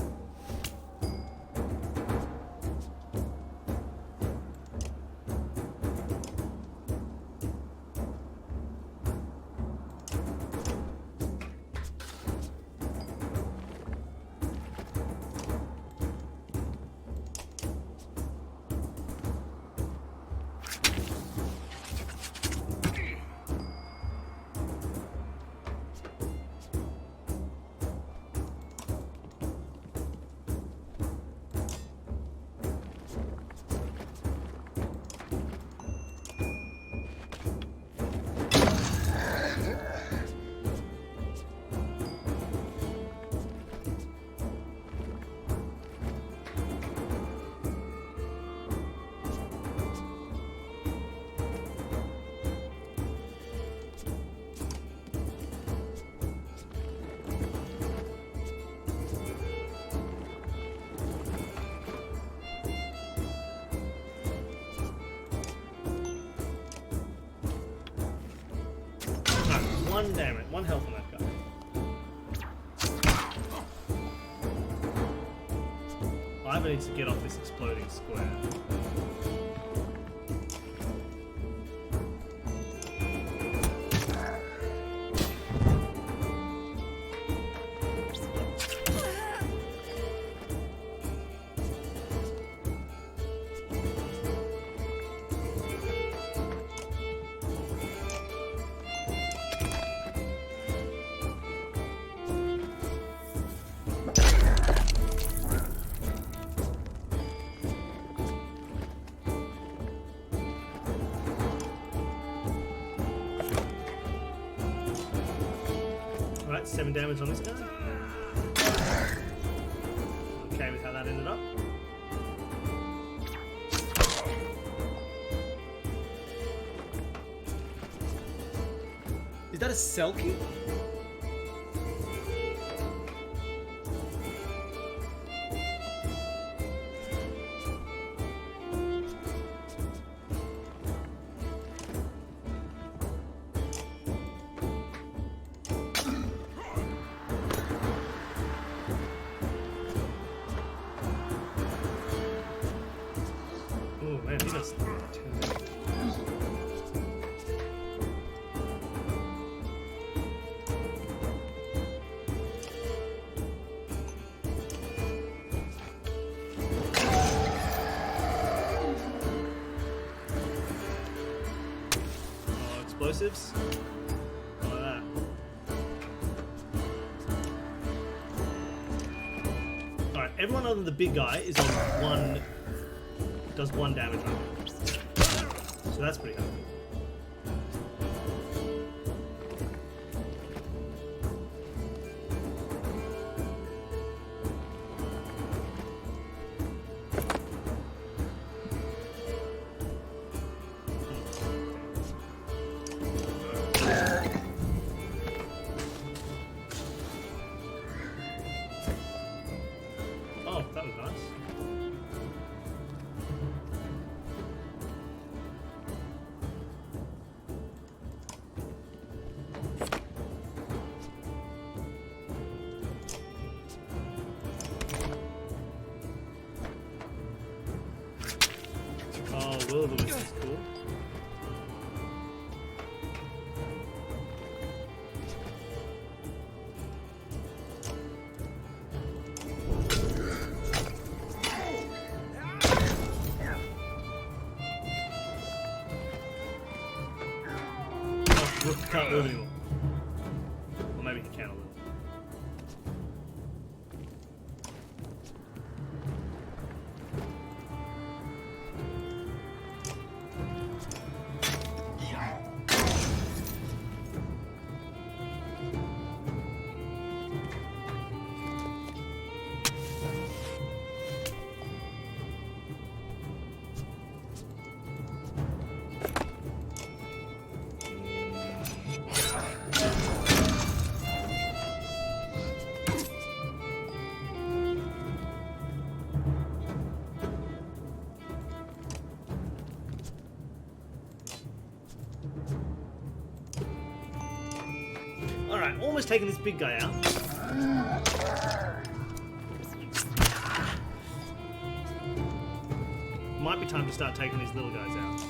Speaker 1: One damage, one health on that guy. Ivan needs to get off this exploding square. Alright, 7 damage on this guy. Okay with how that ended up. Is that a Selkie? Oh man, he does 10 damage. Oh, explosives? Like that. Alright, everyone other than the big guy is on one. Does 1 damage on him. So that's pretty good. Oh, that was nice. Oh, Will of the Wisp is cool. Oh, Will can't move anymore. Or maybe he can a little. Alright, almost taking this big guy out. might be time to start taking these little guys out.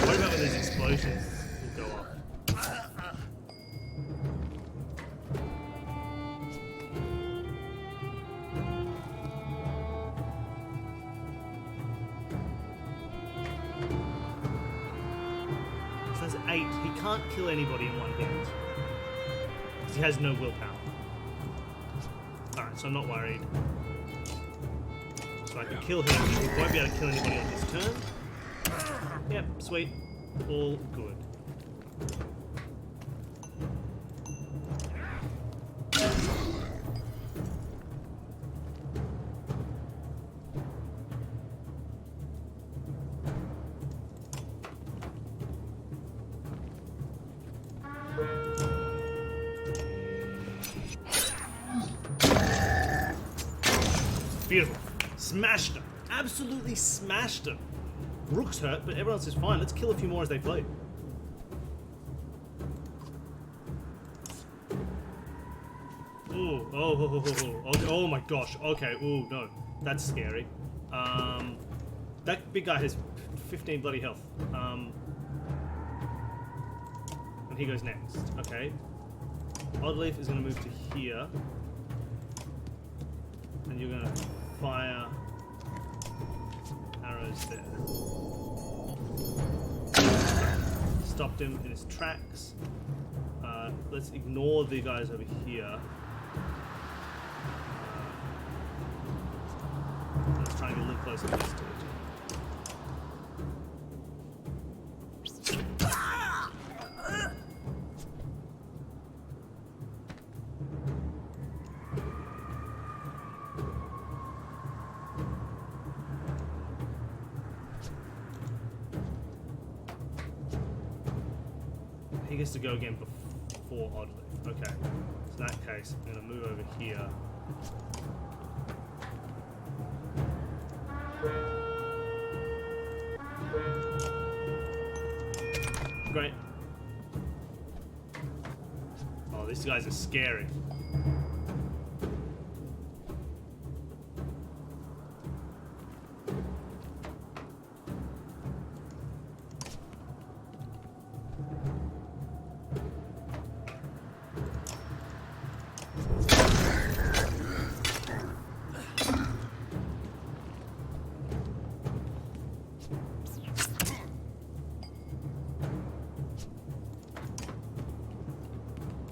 Speaker 1: What about when these explosions will go off? So that's 8. He can't kill anybody in one hit. Because he has no willpower. Alright, so I'm not worried. So I can kill him. He won't be able to kill anybody on his turn. Yep, sweet. All good. Beautiful. Smashed him. Absolutely smashed him. Rook's hurt, but everyone else is fine. Let's kill a few more as they play. Ooh, oh my gosh. Okay, ooh, no. That's scary. That big guy has 15 bloody health. And he goes next. Okay. Oddleaf is going to move to here. And you're going to fire arrows there. Stopped him in his tracks. Let's ignore the guys over here. Let's try and get a little closer to this dude. He gets to go again before Oddleaf. Okay. So in that case, I'm going to move over here. Great. Oh, these guys are scary.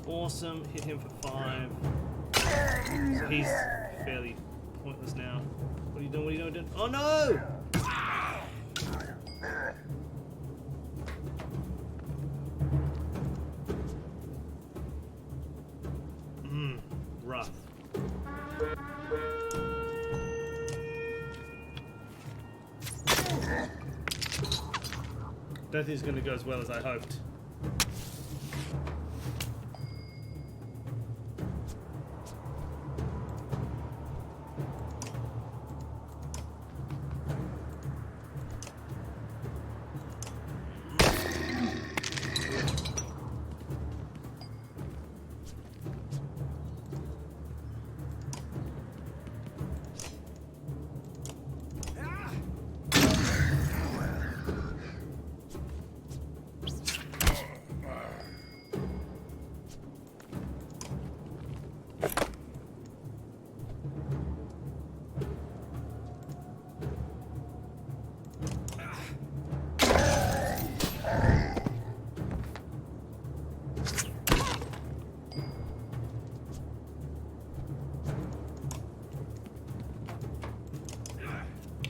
Speaker 1: Awesome, hit him for 5. So he's fairly pointless now. What are you doing? What are you doing? Oh no! Rough. Don't think it's going to go as well as I hoped.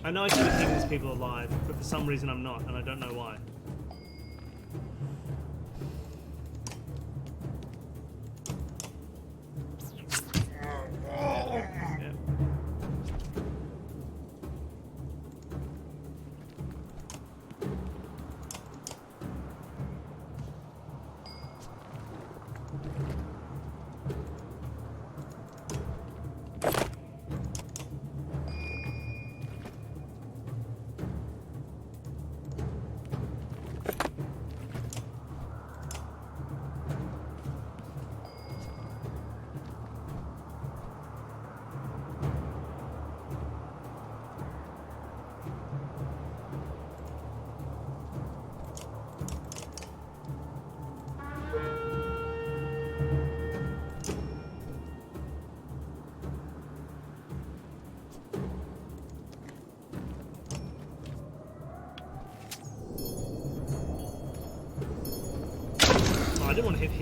Speaker 1: I know I should be keeping these people alive, but for some reason I'm not, and I don't know why. Yeah.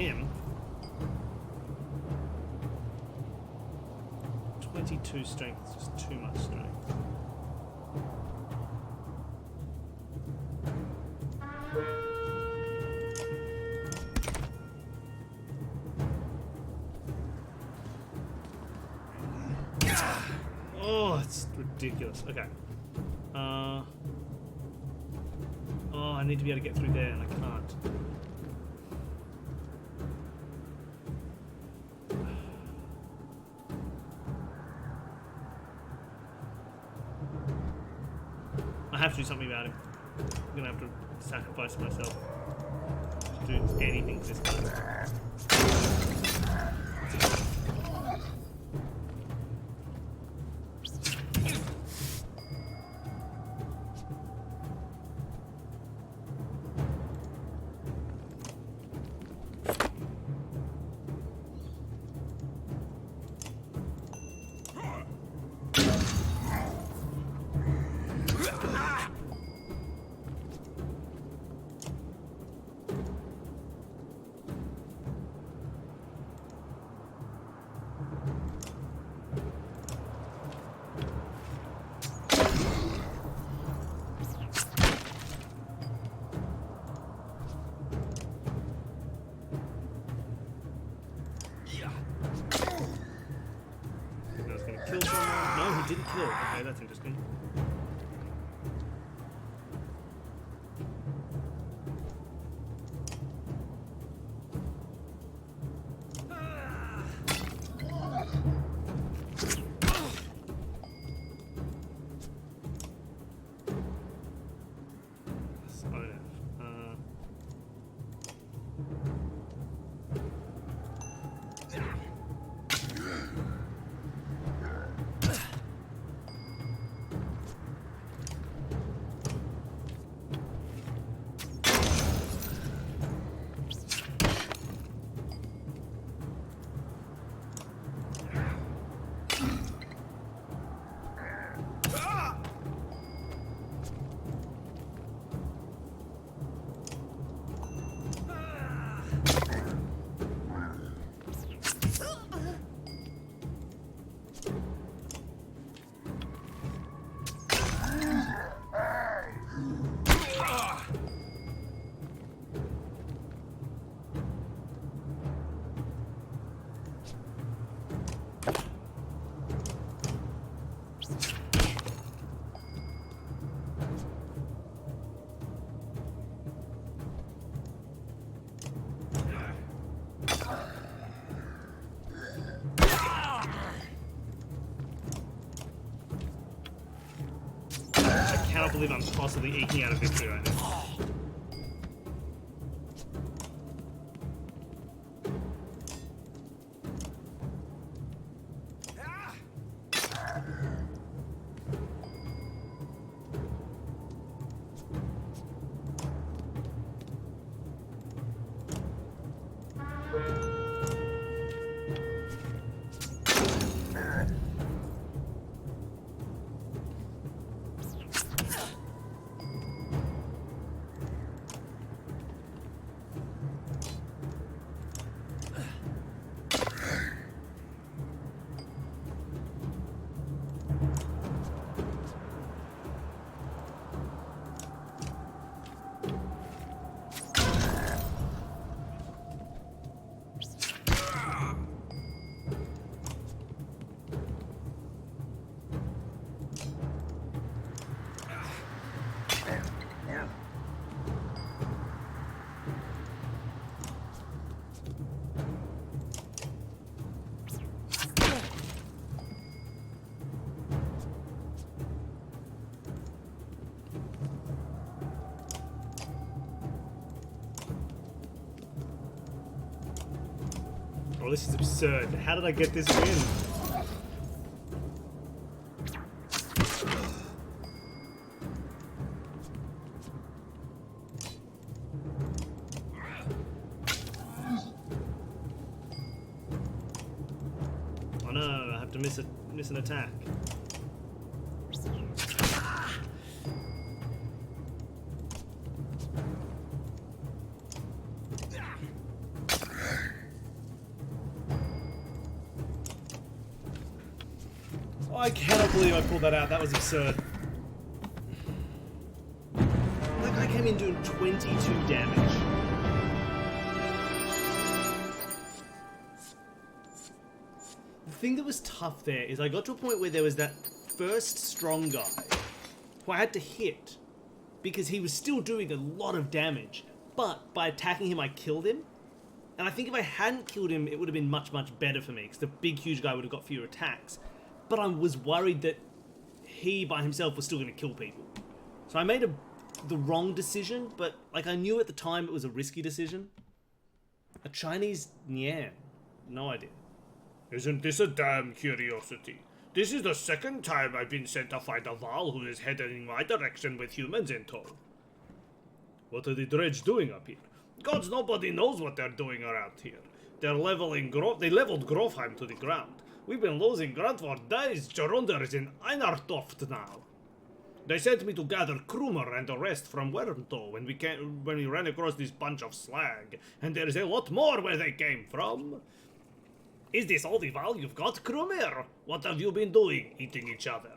Speaker 1: him. 22 strength is just too much strength. Oh, it's ridiculous. Okay. Oh, I need to be able to get through there, and I can't. I have to do something about him. I'm gonna have to sacrifice myself to do anything this time. Didn't kill. Okay, that's interesting. I cannot believe I'm possibly eking out a victory right now. Oh, this is absurd. How did I get this win? Oh no, I have to miss an attack. Oh, I cannot believe I pulled that out. That was absurd. That guy came in doing 22 damage. The thing that was tough there is I got to a point where there was that first strong guy who I had to hit because he was still doing a lot of damage, but by attacking him I killed him. And I think if I hadn't killed him it would have been much, much better for me because the big huge guy would have got fewer attacks. But I was worried that he by himself was still going to kill people. So I made the wrong decision, but like I knew at the time it was a risky decision. A Chinese Nian, no idea.
Speaker 4: Isn't this a damn curiosity? This is the second time I've been sent to fight a Varl who is headed in my direction with humans in tow. What are the dredge doing up here? Gods, nobody knows what they're doing around here. They're leveling they leveled Grofheim to the ground. We've been losing ground for days. Gerunder is in Einartoft now. They sent me to gather Krumer and the rest from Wormtow when we ran across this bunch of slag, and there's a lot more where they came from. Is this all the Val you've got, Krumer? What have you been doing, eating each other?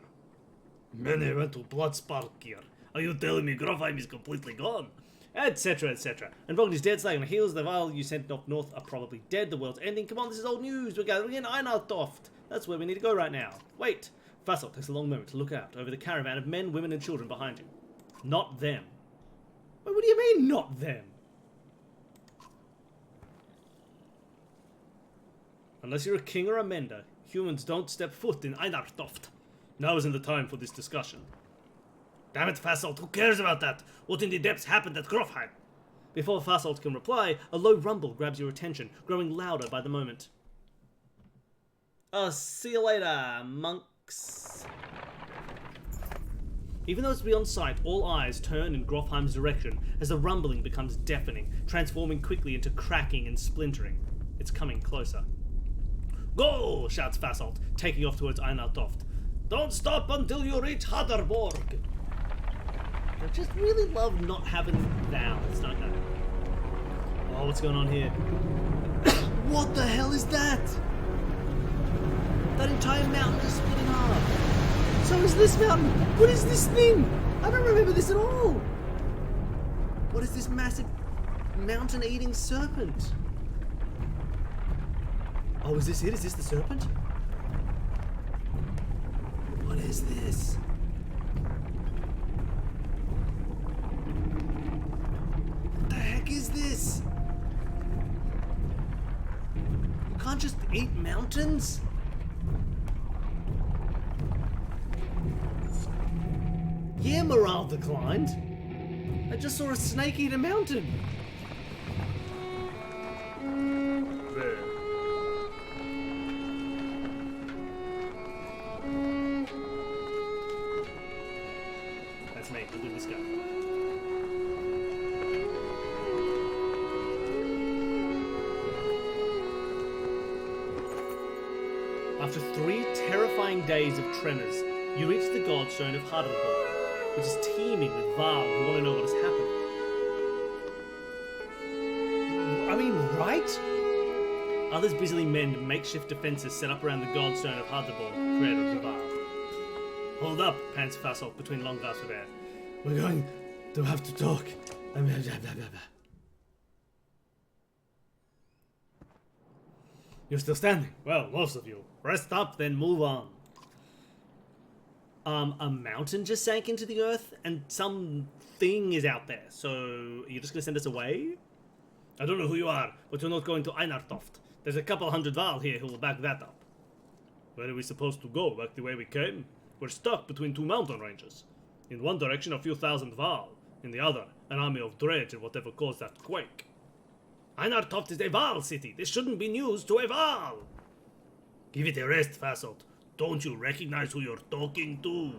Speaker 4: Many went to Bloodspark here. Are you telling me Grofheim is completely gone? Etc, etc. And Vogn's dead, staying on the heels. The Val you sent off north are probably dead. The world's ending. Come on, this is old news. We're gathering in Einartoft. That's where we need to go right now. Wait. Fassel takes a long moment to look out over the caravan of men, women, and children behind you. Not them. Wait, what do you mean, not them? Unless you're a king or a mender, humans don't step foot in Einartoft. Now isn't the time for this discussion. Damn it, Fassault, who cares about that? What in the depths happened at Grofheim? Before Fassault can reply, a low rumble grabs your attention, growing louder by the moment. See you later, monks. Even though it's beyond sight, all eyes turn in Grofheim's direction as the rumbling becomes deafening, transforming quickly into cracking and splintering. It's coming closer. Go! Shouts Fassault, taking off towards Einartoft. Don't stop until you reach Haderborg! I just really love not having vowels, don't they? Oh, what's going on here? What the hell is that? That entire mountain is split in half. So is this mountain. What is this thing? I don't remember this at all. What is this massive mountain-eating serpent? Oh, is this it? Is this the serpent? What is this? What the heck is this? You can't just eat mountains? Yeah, morale declined. I just saw a snake eat a mountain. There.
Speaker 1: That's me. Look at this guy. After 3 terrifying days of tremors, you reach the Godstone of Haderborg, which is teeming with Varl who want to know what has happened. I mean, right? Others busily mend makeshift defences set up around the Godstone of Haderborg, creator of the Varl. Hold up, pants Fassault between long gasps of air. We're going to have to talk. You're still standing. Well, most of you. Rest up, then move on. A mountain just sank into the earth, and something is out there. So, you're just gonna send us away? I don't know who you are, but you're not going to Einartoft. There's a couple hundred Varl here who will back that up. Where are we supposed to go? Back the way we came? We're stuck between 2 mountain ranges. In one direction, a few thousand Varl. In the other, an army of dredge and whatever caused that quake. Einartoft is a Varl city. This shouldn't be news to a Varl. Give it a rest, Fassault. Don't you recognize who you're talking to?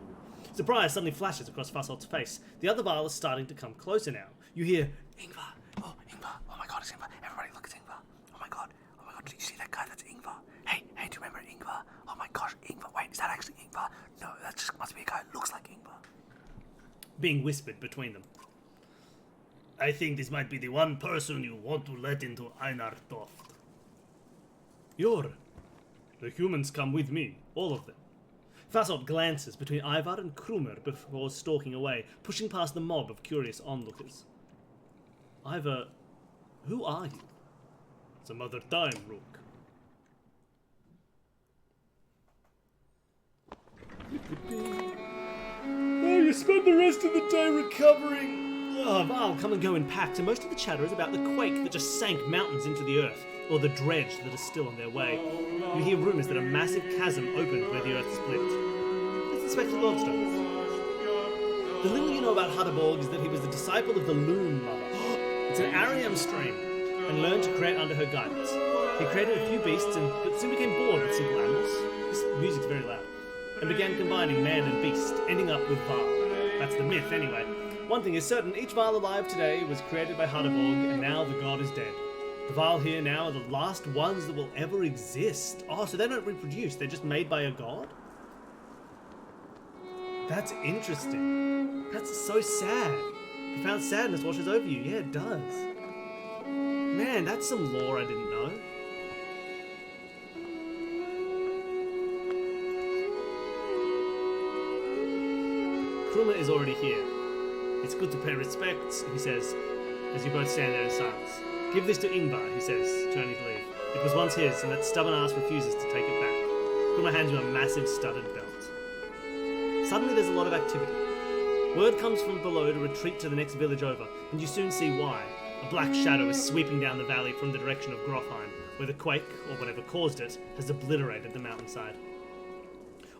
Speaker 1: Surprise suddenly flashes across Fassault's face. The other Varl is starting to come closer now. You hear, Ingvar. Oh, Ingvar. Oh my god, it's Ingvar. Everybody look, it's Ingvar. Oh my god. Oh my god, did you see that guy? That's Ingvar. Hey, do you remember Ingvar? Oh my gosh, Ingvar. Wait, is that actually Ingvar? No, that just must be a guy who looks like Ingvar. Being whispered between them. I think this might be the one person you want to let into Einartoft. The humans come with me, all of them. Fasolt glances between Ivar and Krumer before stalking away, pushing past the mob of curious onlookers. Ivar, who are you?
Speaker 4: Some other time, Rook.
Speaker 1: Oh, you spend the rest of the day recovering. Oh, Varl come and go in packs, and most of the chatter is about the quake that just sank mountains into the earth, or the dredge that is still on their way. You hear rumours that a massive chasm opened where the earth split. Let's inspect the Godstone. The little you know about Hutterborg is that he was the disciple of the Loon Mother. It's an Ariam stream, and learned to create under her guidance. He created a few beasts and soon became bored with simple animals. This music's very loud. And began combining man and beast, ending up with Varl. That's the myth, anyway. One thing is certain, each Varl alive today was created by Hutterborg, and now the god is dead. The Varl here now are the last ones that will ever exist. Oh, so they don't reproduce, they're just made by a god? That's interesting. That's so sad. Profound sadness washes over you. Yeah, it does. Man, that's some lore I didn't know. Kruma is already here. It's good to pay respects, he says, as you both stand there in silence. Give this to Ingvar, he says, turning to leave. It was once his, and that stubborn ass refuses to take it back. Kruma hands you a massive studded belt. Suddenly there's a lot of activity. Word comes from below to retreat to the next village over, and you soon see why. A black shadow is sweeping down the valley from the direction of Grofheim, where the quake, or whatever caused it, has obliterated the mountainside.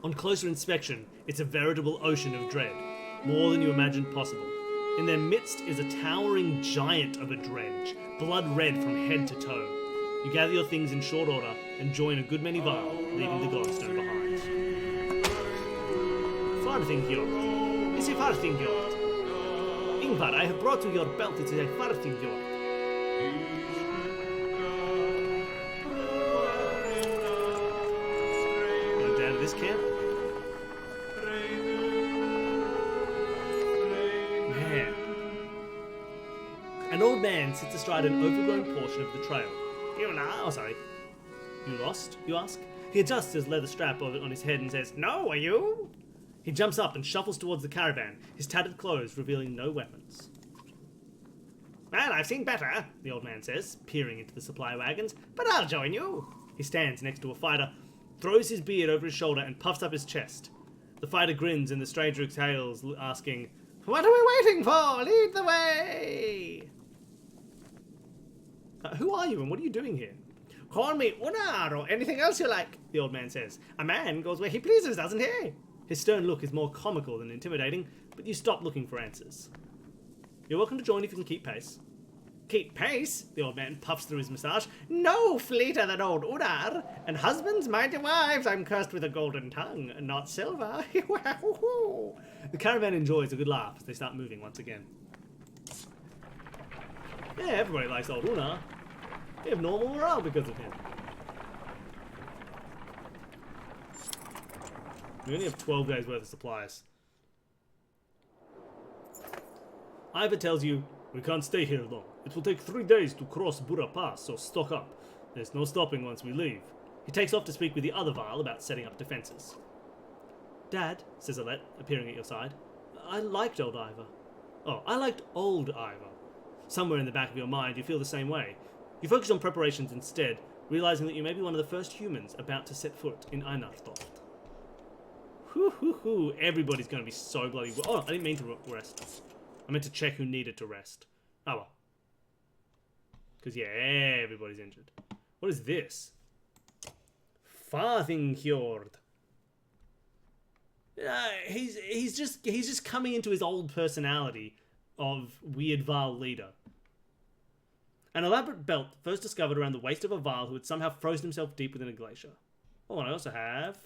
Speaker 1: On closer inspection, it's a veritable ocean of dread, more than you imagined possible. In their midst is a towering giant of a dredge, blood red from head to toe. You gather your things in short order and join a good many Varl, leaving the Godstone behind. Farthingfjord. It's a Farthingfjord. Ingvar, I have brought you your belt. It's a Farthingfjord. Go down to this camp. Man. An old man sits astride an overgrown portion of the trail. You lost, you ask? He adjusts his leather strap on his head and says, No, are you? He jumps up and shuffles towards the caravan, his tattered clothes revealing no weapons. Well, I've seen better, the old man says, peering into the supply wagons, but I'll join you. He stands next to a fighter, throws his beard over his shoulder and puffs up his chest. The fighter grins and the stranger exhales, asking, What are we waiting for? Lead the way! Who are you and what are you doing here? Call me Unar or anything else you like, the old man says. A man goes where he pleases, doesn't he? His stern look is more comical than intimidating, but you stop looking for answers. You're welcome to join if you can keep pace. Keep pace? The old man puffs through his moustache. No fleeter than old Unar, and husbands, mighty wives, I'm cursed with a golden tongue, and not silver. The caravan enjoys a good laugh as they start moving once again. Yeah, everybody likes old Unar. They have normal morale because of him. We only have 12 days worth of supplies. Ivar tells you, we can't stay here long. It will take 3 days to cross Burra Pass, so stock up. There's no stopping once we leave. He takes off to speak with the other Varl about setting up defences. Dad, says Alette, appearing at your side, I liked old Ivar. Oh, I liked old Ivar. Somewhere in the back of your mind you feel the same way. You focus on preparations instead, realising that you may be one of the first humans about to set foot in Einartoft. Whoo, everybody's going to be so bloody... Oh, I didn't mean to rest. I meant to check who needed to rest. Oh well. Because, yeah, everybody's injured. What is this? Farthingfjord. He's just coming into his old personality of weird Varl leader. An elaborate belt first discovered around the waist of a Varl who had somehow frozen himself deep within a glacier. Oh, and I also have...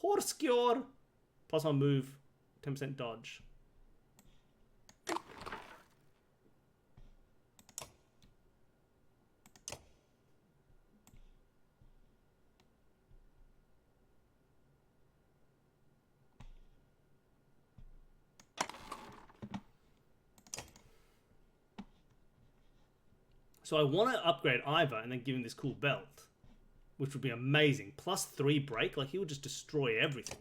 Speaker 1: Horskjord. Plus I'll move 10% dodge. So I want to upgrade Ivar and then give him this cool belt, which would be amazing. Plus 3 break, like he would just destroy everything.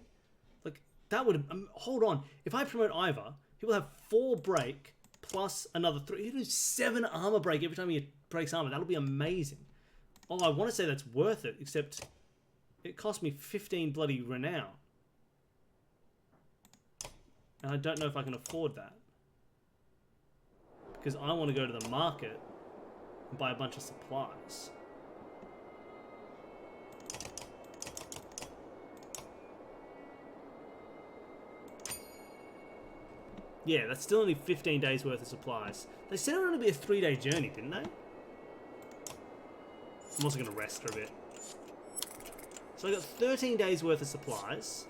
Speaker 1: That would... hold on. If I promote Ivar, he will have 4 break plus another 3. He'll do 7 armor break every time he breaks armor. That'll be amazing. Oh, I want to say that's worth it, except it cost me 15 bloody renown. And I don't know if I can afford that. Because I want to go to the market and buy a bunch of supplies. Yeah, that's still only 15 days worth of supplies. They said it would only be a 3-day journey, didn't they? I'm also going to rest for a bit. So I got 13 days worth of supplies.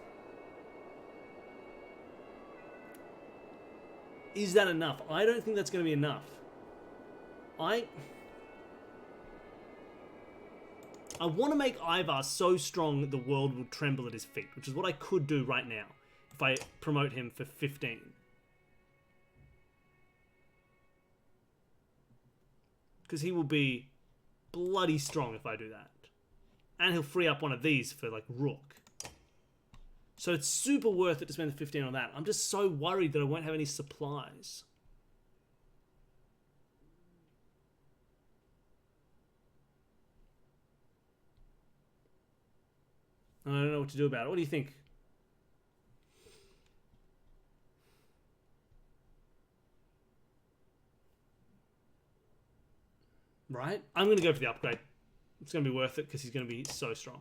Speaker 1: Is that enough? I don't think that's going to be enough. I want to make Ivar so strong the world will tremble at his feet, which is what I could do right now if I promote him for 15. Because he will be bloody strong if I do that. And he'll free up one of these for, like, Rook. So it's super worth it to spend the 15 on that. I'm just so worried that I won't have any supplies. I don't know what to do about it. What do you think? Right? I'm going to go for the upgrade. It's going to be worth it because he's going to be so strong.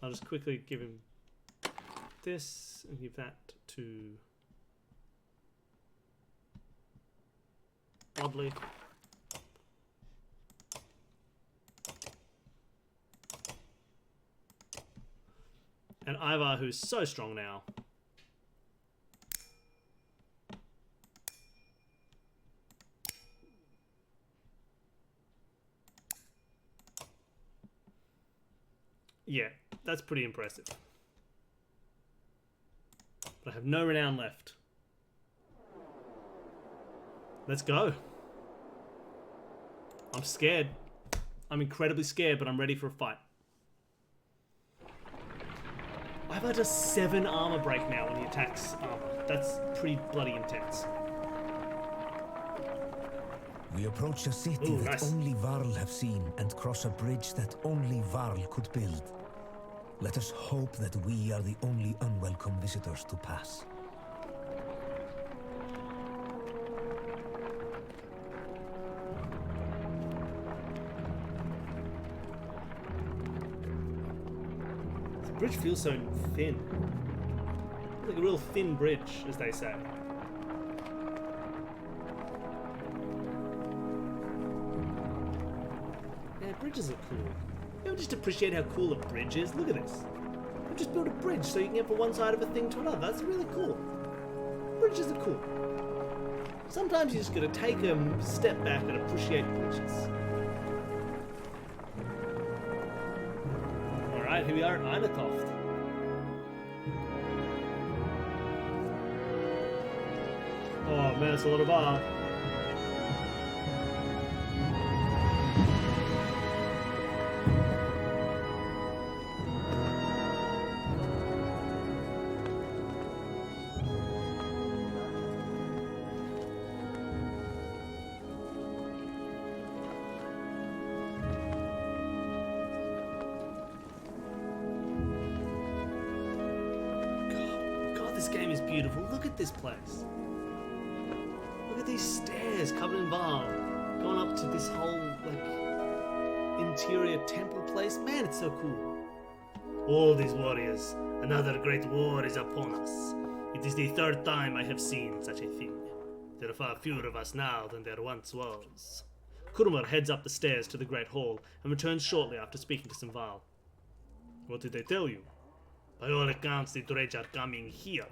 Speaker 1: I'll just quickly give him this and give that to Oddly. And Ivar, who's so strong now. Yeah, that's pretty impressive. But I have no renown left. Let's go. I'm scared. I'm incredibly scared, but I'm ready for a fight. Ivar does 7 armor break now when he attacks armor. That's pretty bloody intense.
Speaker 3: We approach a city
Speaker 1: Ooh,
Speaker 3: that
Speaker 1: nice.
Speaker 3: only Varl have seen and cross a bridge that only Varl could build. Let us hope that we are the only unwelcome visitors to pass.
Speaker 1: This bridge feels so thin. It's like a real thin bridge, as they say. Yeah, bridges are cool. You ever just appreciate how cool a bridge is? Look at this. I've just built a bridge so you can get from one side of a thing to another. That's really cool. Bridges are cool. Sometimes you just gotta take a step back and appreciate bridges. Alright, here we are at Einatoft. Oh man, it's a lot of bar. God, this game is beautiful. Look at this place. Look at these stairs covered in Varl, going up to this whole, like, interior temple place. Man, it's so cool. All these warriors, another great war is upon us. It is the 3rd time I have seen such a thing. There are far fewer of us now than there once was. Kurumar heads up the stairs to the great hall and returns shortly after speaking to some Varl. What did they tell you? By all accounts, the Dredge are coming here.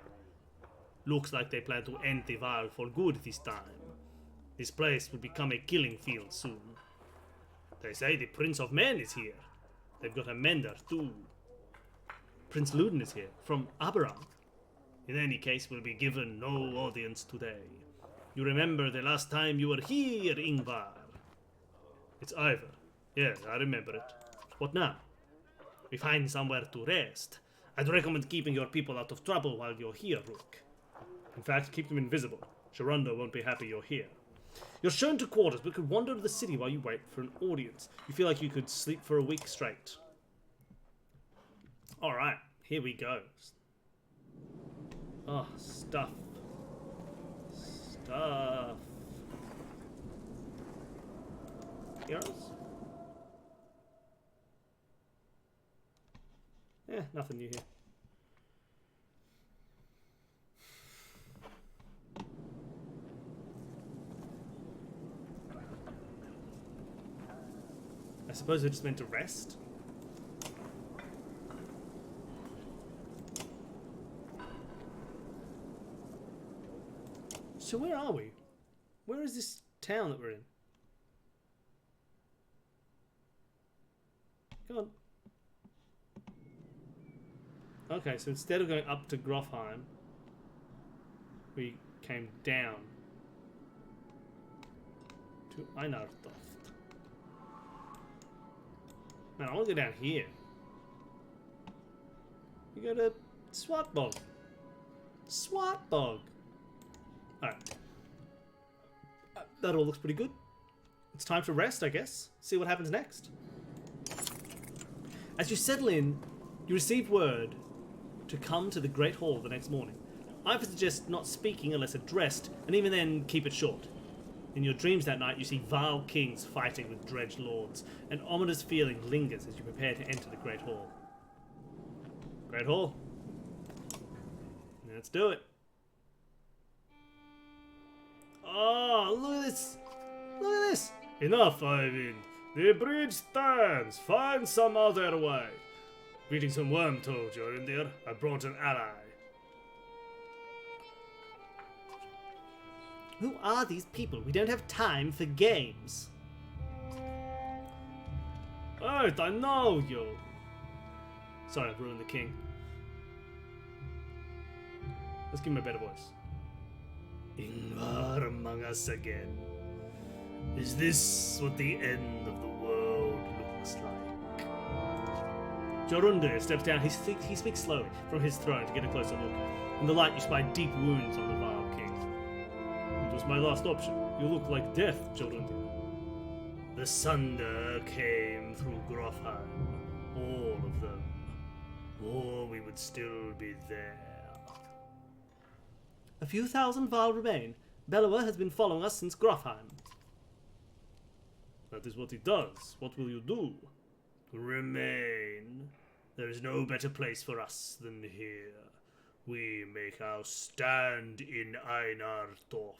Speaker 1: Looks like they plan to end the Varl for good this time. This place will become a killing field soon. They say the Prince of Men is here. They've got a mender too. Prince Luden is here, from Aberon. In any case, we'll be given no audience today. You remember the last time you were here, Ingvar? It's Ivar. Yes, I remember it.
Speaker 4: What now? We find somewhere to rest. I'd recommend keeping your people out of trouble while you're here, Rook. In fact, keep them invisible. Sharonda won't be happy you're here. You're shown to quarters, but could wander to the city while you wait for an audience. You feel like you could sleep for a week straight. Alright, here we go. Oh, stuff. Stuff. Heroes? Yeah, nothing new here. I suppose they're just meant to rest. So where are we? Where is this town that we're in? Come on. Okay, so instead of going up to Grofheim, we came down to Einartoft. Man, I want to go down here. We go to Swatbog. Swatbog. Alright. That all looks pretty good. It's time to rest, I guess. See what happens next. As you settle in, you receive word to come to the Great Hall the next morning. I would suggest not speaking unless addressed, and even then, keep it short. In your dreams that night, you see Varl kings fighting with dredge lords. An ominous feeling lingers as you prepare to enter the Great Hall. Great Hall. Let's do it. Oh, look at this. Look at this. Enough, Ivan. The bridge stands. Find some other way. Greetings from Wormtoad, you're in there. I brought an ally. Who are these people? We don't have time for games. Right, I know you. Sorry, I've ruined the king. Let's give him a better voice. Ingvar among us again. Is this what the end of the world looks like? Jorundir steps down. He speaks slowly from his throne to get a closer look. In the light, you spy deep wounds on the Varl king. It was my last option. You look like death, Jorundir. The Sunder came through Grofheim. All of them. Or we would still be there. A few thousand Varl remain. Bellower has been following us since Grofheim. That is what he does. What will you do? Remain. There is no better place for us than here. We make our stand in Einartoft.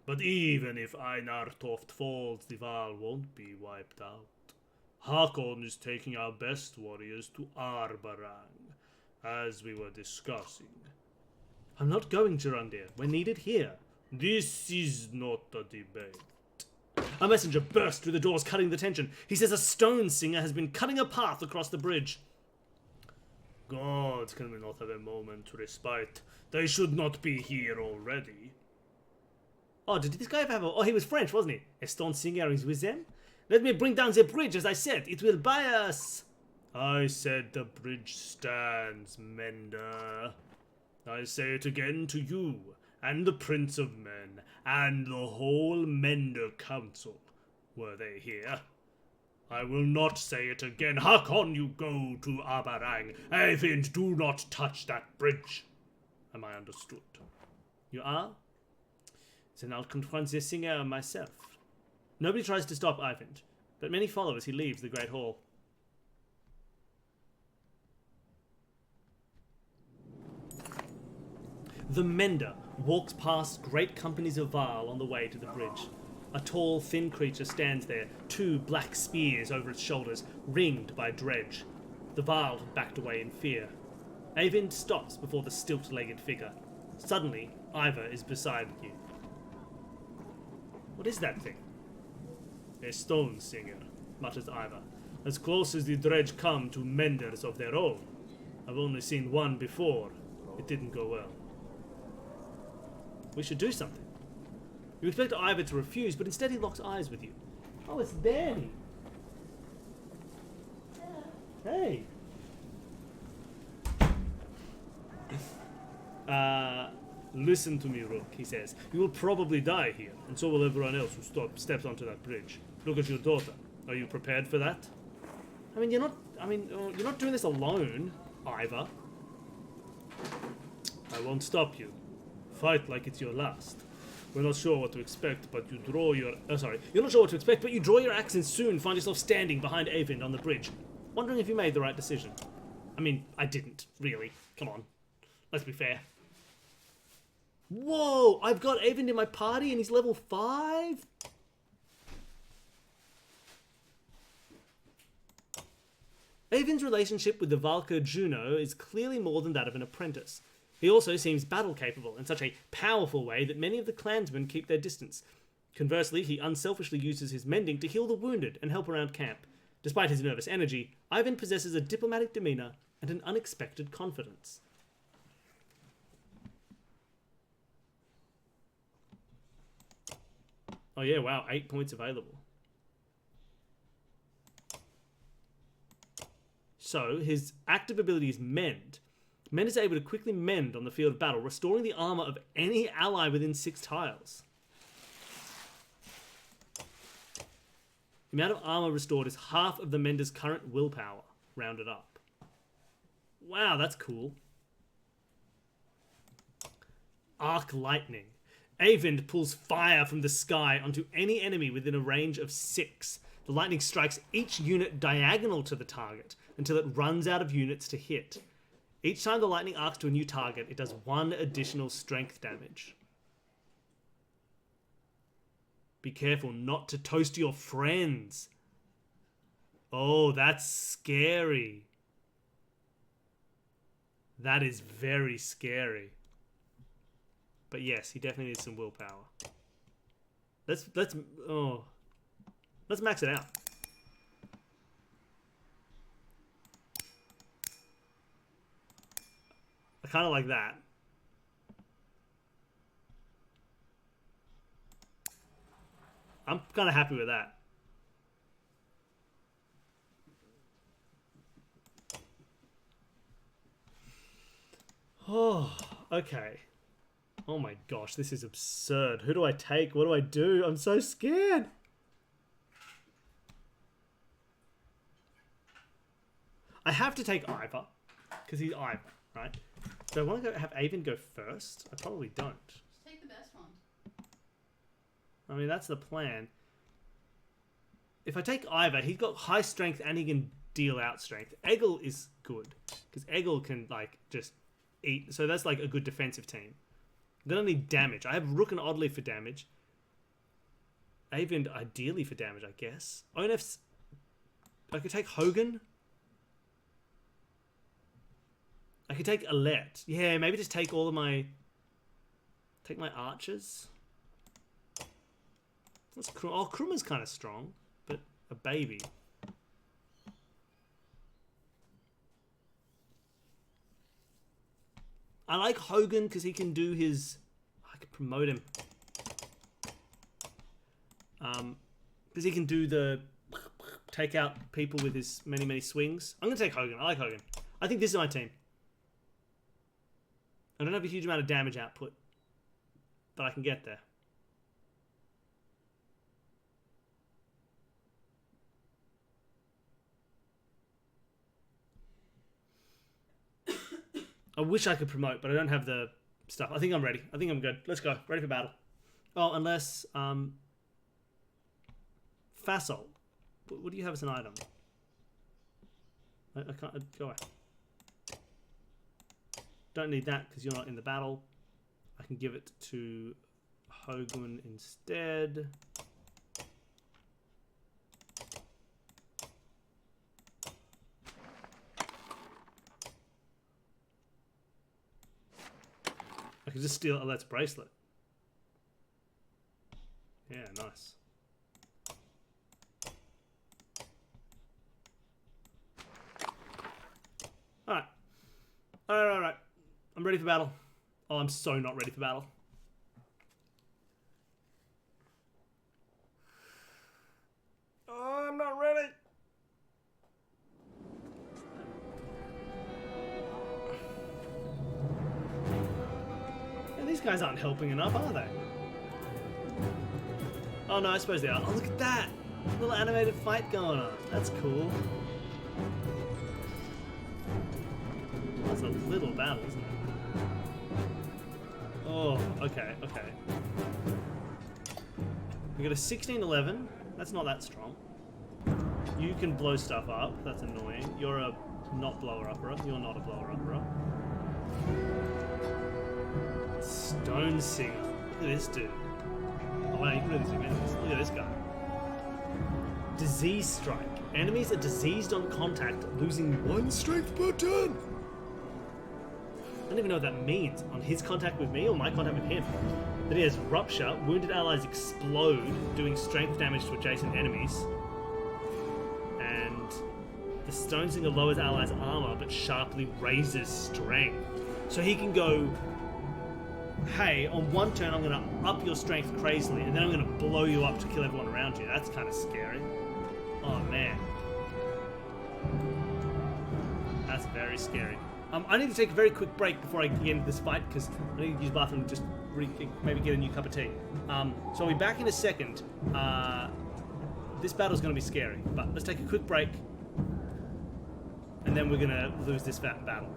Speaker 4: But even if Einartoft falls, the Varl won't be wiped out. Hakon is taking our best warriors to Arbarang, as we were discussing. I'm not going, Jorundir. We're needed here. This is not a debate. A messenger burst through the doors, cutting the tension. He says a stone singer has been cutting a path across the bridge. Gods, can we not have a moment to respite? They should not be here already. Oh, did this guy ever have a... Oh, he was French, wasn't he? A stone singer is with them? Let me bring down the bridge, as I said. It will buy us. I said the bridge stands, Mender. I say it again to you, and the Prince of Men, and the whole Mender Council, were they here. I will not say it again. Hakon, you go to Arbarang. Eyvind, do not touch that bridge. Am I understood? You are? Then I'll confront the singer myself. Nobody tries to stop Eyvind, but many follow as he leaves the Great Hall. The Mender walks past great companies of Varl on the way to the bridge. A tall, thin creature stands there, two black spears over its shoulders, ringed by dredge. The Varl had backed away in fear. Eyvind stops before the stilt-legged figure. Suddenly, Ivar is beside you. What is that thing? A stone singer, mutters Ivar. As close as the dredge come to menders of their own. I've only seen one before. It didn't go well. We should do something. You expect Ivar to refuse, but instead he locks eyes with you. Oh, it's Danny.
Speaker 1: Hey. Listen to me, Rook, he says. You will probably die here, and so will everyone else who steps onto that bridge. Look at your daughter. Are you prepared for that? I mean, you're not doing this alone, Ivor. I won't stop you. Fight like it's your last. We're not sure what to expect, but you draw your... You're not sure what to expect, but you draw your axe and soon find yourself standing behind Eyvind on the bridge. Wondering if you made the right decision. I mean, I didn't, really. Come on. Let's be fair. Whoa! I've got Eyvind in my party and he's level 5? Eyvind's relationship with the Valkyr Juno is clearly more than that of an apprentice. He also seems battle-capable in such a powerful way that many of the clansmen keep their distance. Conversely, he unselfishly uses his mending to heal the wounded and help around camp. Despite his nervous energy, Eyvind possesses a diplomatic demeanour and an unexpected confidence. Oh yeah, wow, 8 points available. So, his active ability is Mend. Mend is able to quickly mend on the field of battle, restoring the armor of any ally within 6 tiles. The amount of armor restored is half of the mender's current willpower, rounded up. Wow, that's cool. Arc Lightning. Eyvind pulls fire from the sky onto any enemy within a range of 6. The lightning strikes each unit diagonal to the target until it runs out of units to hit. Each time the lightning arcs to a new target, it does 1 additional strength damage. Be careful not to toast your friends. Oh, that's scary. That is very scary. But yes, he definitely needs some willpower. Let's max it out. I kind of like that. I'm kind of happy with that. Oh, okay. Oh my gosh, this is absurd. Who do I take? What do I do? I'm so scared. I have to take Ivor, because he's Ivor, right? So I want to have Eyvind go first. I probably don't.
Speaker 2: Just take the best one.
Speaker 1: I mean, that's the plan. If I take Ivor, he's got high strength and he can deal out strength. Egil is good, because Egil can, like, just eat. So that's, like, a good defensive team. Then I need damage. I have Rook and Oddly for damage. Eyvind ideally for damage, I guess. Onef's... I could take Hogan. I could take Alette. Yeah, maybe just take all of my... Take my archers. What's oh, Kruma's kind of strong, but a baby. I like Hogan because he can do his... I could promote him. Because he can do the... Take out people with his many swings. I'm going to take Hogan. I like Hogan. I think this is my team. I don't have a huge amount of damage output, but I can get there. I wish I could promote, but I don't have the stuff. I think I'm ready. I think I'm good. Let's go. Ready for battle. Oh, unless... Fasol. What do you have as an item? I can't... Go away. Don't need that because you're not in the battle. I can give it to Hogun instead. I can just steal Alette's bracelet. Yeah, nice. Alright. Alright. I'm ready for battle. Oh, I'm so not ready for battle. Oh, I'm not ready. guys aren't helping enough, are they? Oh no, I suppose they are. Oh, look at that! Little animated fight going on. That's cool. That's a little battle, isn't it? Oh, okay, okay. We got a 16-11. That's not that strong. You can blow stuff up. That's annoying. You're a not blower-upper. You're not a blower-upper. Stone Singer. Look at this dude. Oh wow, you can really zoom in. Look at this guy. Disease Strike. Enemies are diseased on contact, losing 1 strength per turn. I don't even know what that means. On his contact with me or my contact with him. Then he has Rupture. Wounded allies explode, doing strength damage to adjacent enemies. And the Stone Singer lowers allies' armor, but sharply raises strength. So he can go, hey, on 1 turn I'm going to up your strength crazily, and then I'm going to blow you up to kill everyone around you. That's kind of scary. Oh man. That's very scary. I need to take a very quick break before I get into this fight, because I need to use the bathroom and just maybe get a new cup of tea. So I'll be back in a second. This battle's going to be scary, but let's take a quick break, and then we're going to lose this battle.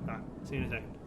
Speaker 1: Alright, see you in a second.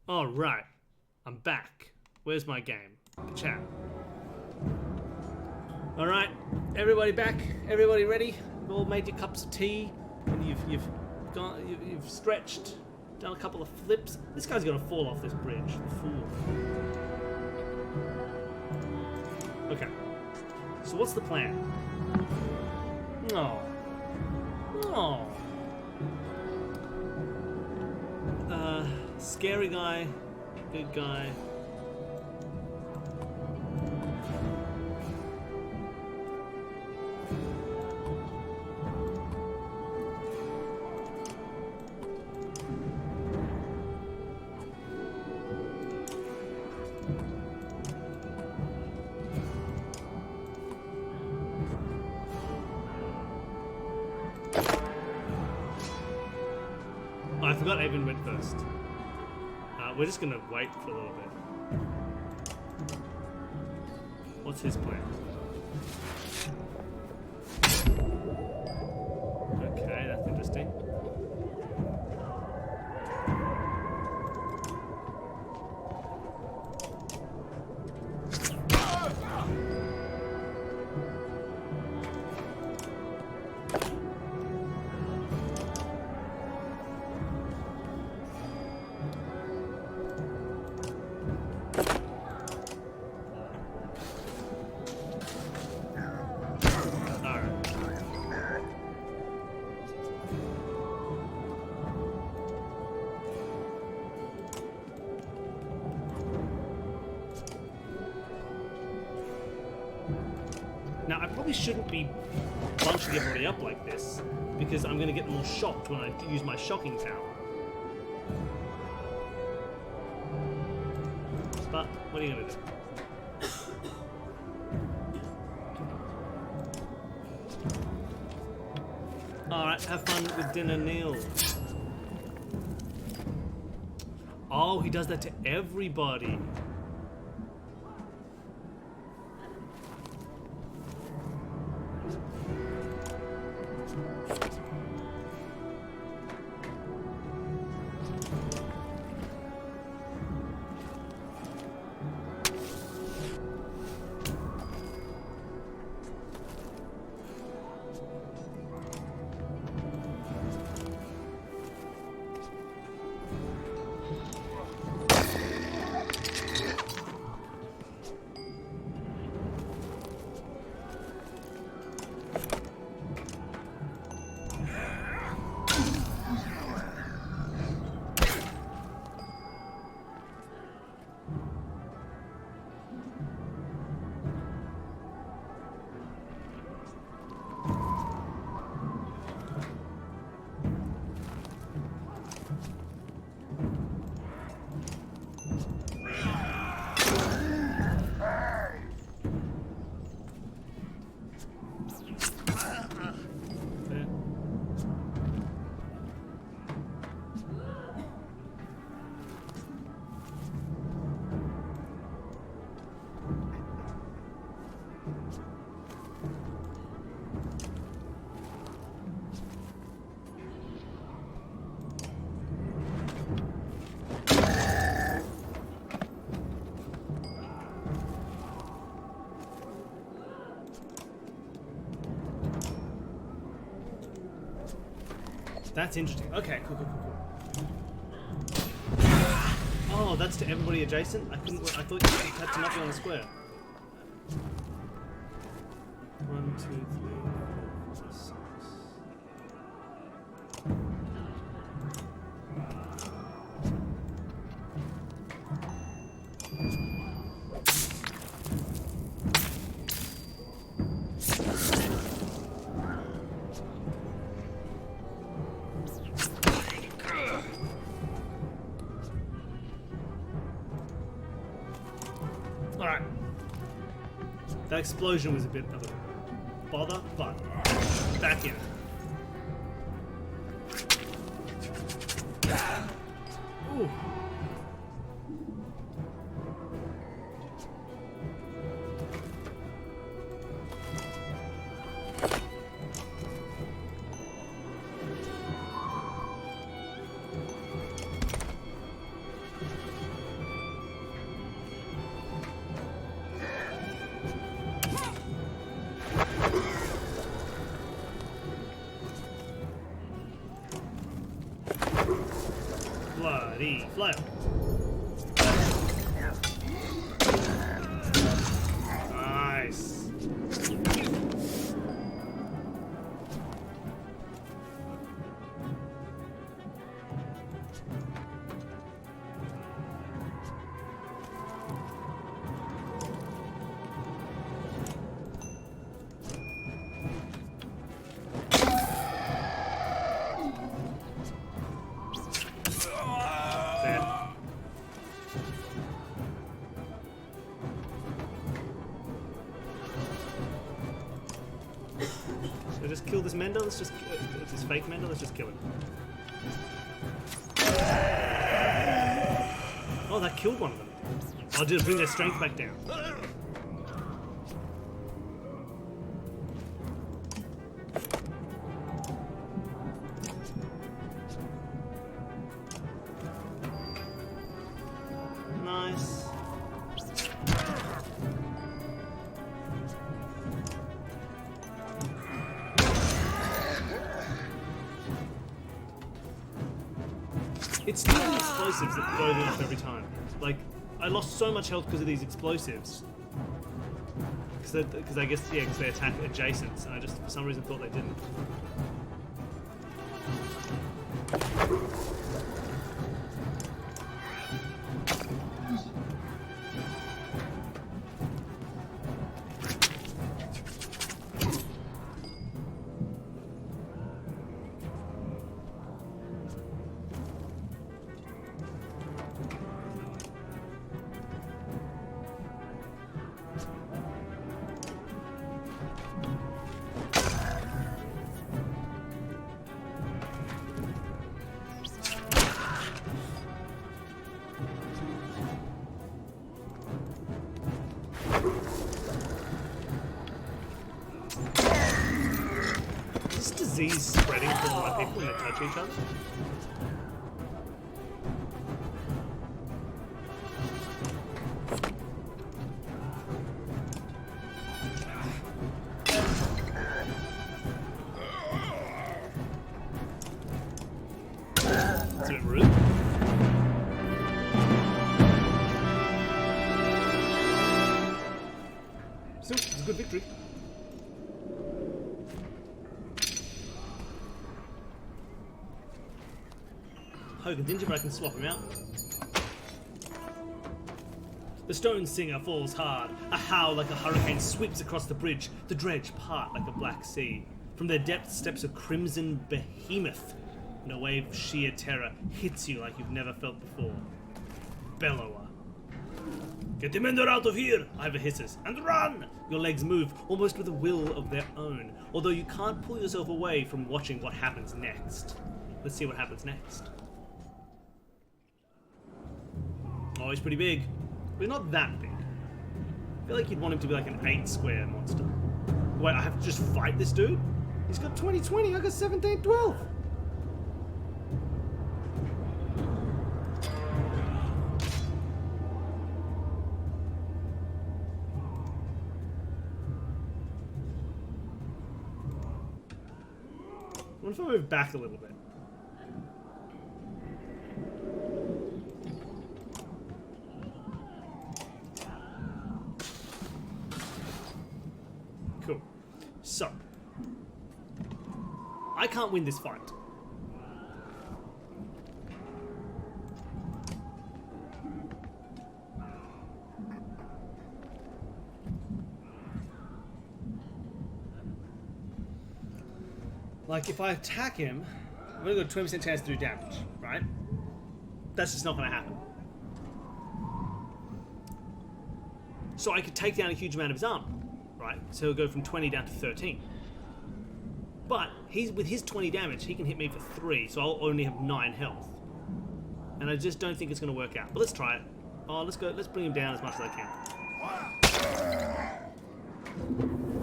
Speaker 1: All right, I'm back. Where's my game? The chat. All right, everybody back. Everybody ready? You've all made your cups of tea, and you've stretched, done a couple of flips. This guy's gonna fall off this bridge. The fool. Okay. So what's the plan? Oh. Oh. Scary guy, good guy. Oh, I forgot Avon went first. We're just gonna wait for a little bit. What's his plan? Okay, that's interesting. Now, I probably shouldn't be bunching everybody up like this, because I'm going to get them all shocked when I use my shocking tower. But, what are you going to do? Alright, have fun with dinner, Neil. Oh, he does that to everybody. That's interesting. Okay, cool. Oh, that's to everybody adjacent? I thought you had to not be on the square. 1, 2, 3, 4, 5, 6. Alright. That explosion was a bit of a bother, but back in. Ooh.
Speaker 4: Ready, fly up. Nice. Just kill this Mender. Let's just it's this fake Mender. Let's just kill him. Oh, that killed one of them. I'll just bring their strength back down. Nice. It's still the explosives that throw them off every time. Like, I lost so much health because of these explosives. Because I guess, yeah, because they attack adjacents, and I just, for some reason, thought they didn't. Is this disease spreading from my people when they touch each other? It's a bit rude. Still, it's a good victory. Hogan Ginger, but I can swap him out. The stone singer falls hard. A howl like a hurricane sweeps across the bridge. The dredge part like a black sea. From their depths steps a crimson behemoth, and a wave of sheer terror hits you like you've never felt before. Bellower. Get the Mender out of here, Ivor hisses, and run! Your legs move, almost with a will of their own, although you can't pull yourself away from watching what happens next. Let's see what happens next. Oh, he's pretty big. But he's not that big. I feel like you'd want him to be like an 8-square monster. Wait, I have to just fight this dude? He's got 20-20, I got 17-12. What if I move back a little bit? Cool. So, I can't win this fight. Like, if I attack him, I'm gonna got a 20% chance to do damage, right? That's just not gonna happen. So I could take down a huge amount of his armor, right? So he'll go from 20 down to 13. But with his 20 damage, he can hit me for 3, so I'll only have 9 health. And I just don't think it's gonna work out. But let's try it. Oh, let's bring him down as much as I can.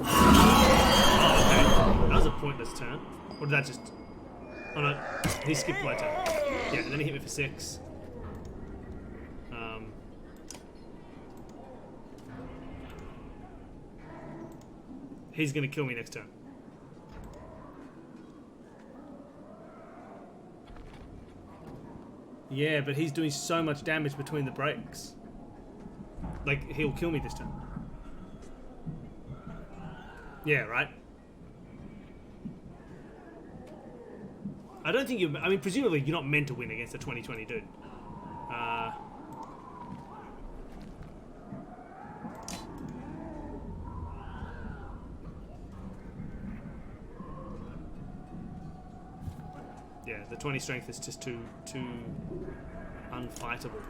Speaker 4: Oh, okay. That was a pointless turn. Or did that just... Oh no, he skipped my turn. Yeah, and then he hit me for 6. He's gonna kill me next turn.
Speaker 1: Yeah, but he's doing so much damage between the breaks. Like, he'll kill me this turn. Yeah, right? I don't think I mean, presumably you're not meant to win against a 2020 dude. Yeah, the 20 strength is just too unfightable.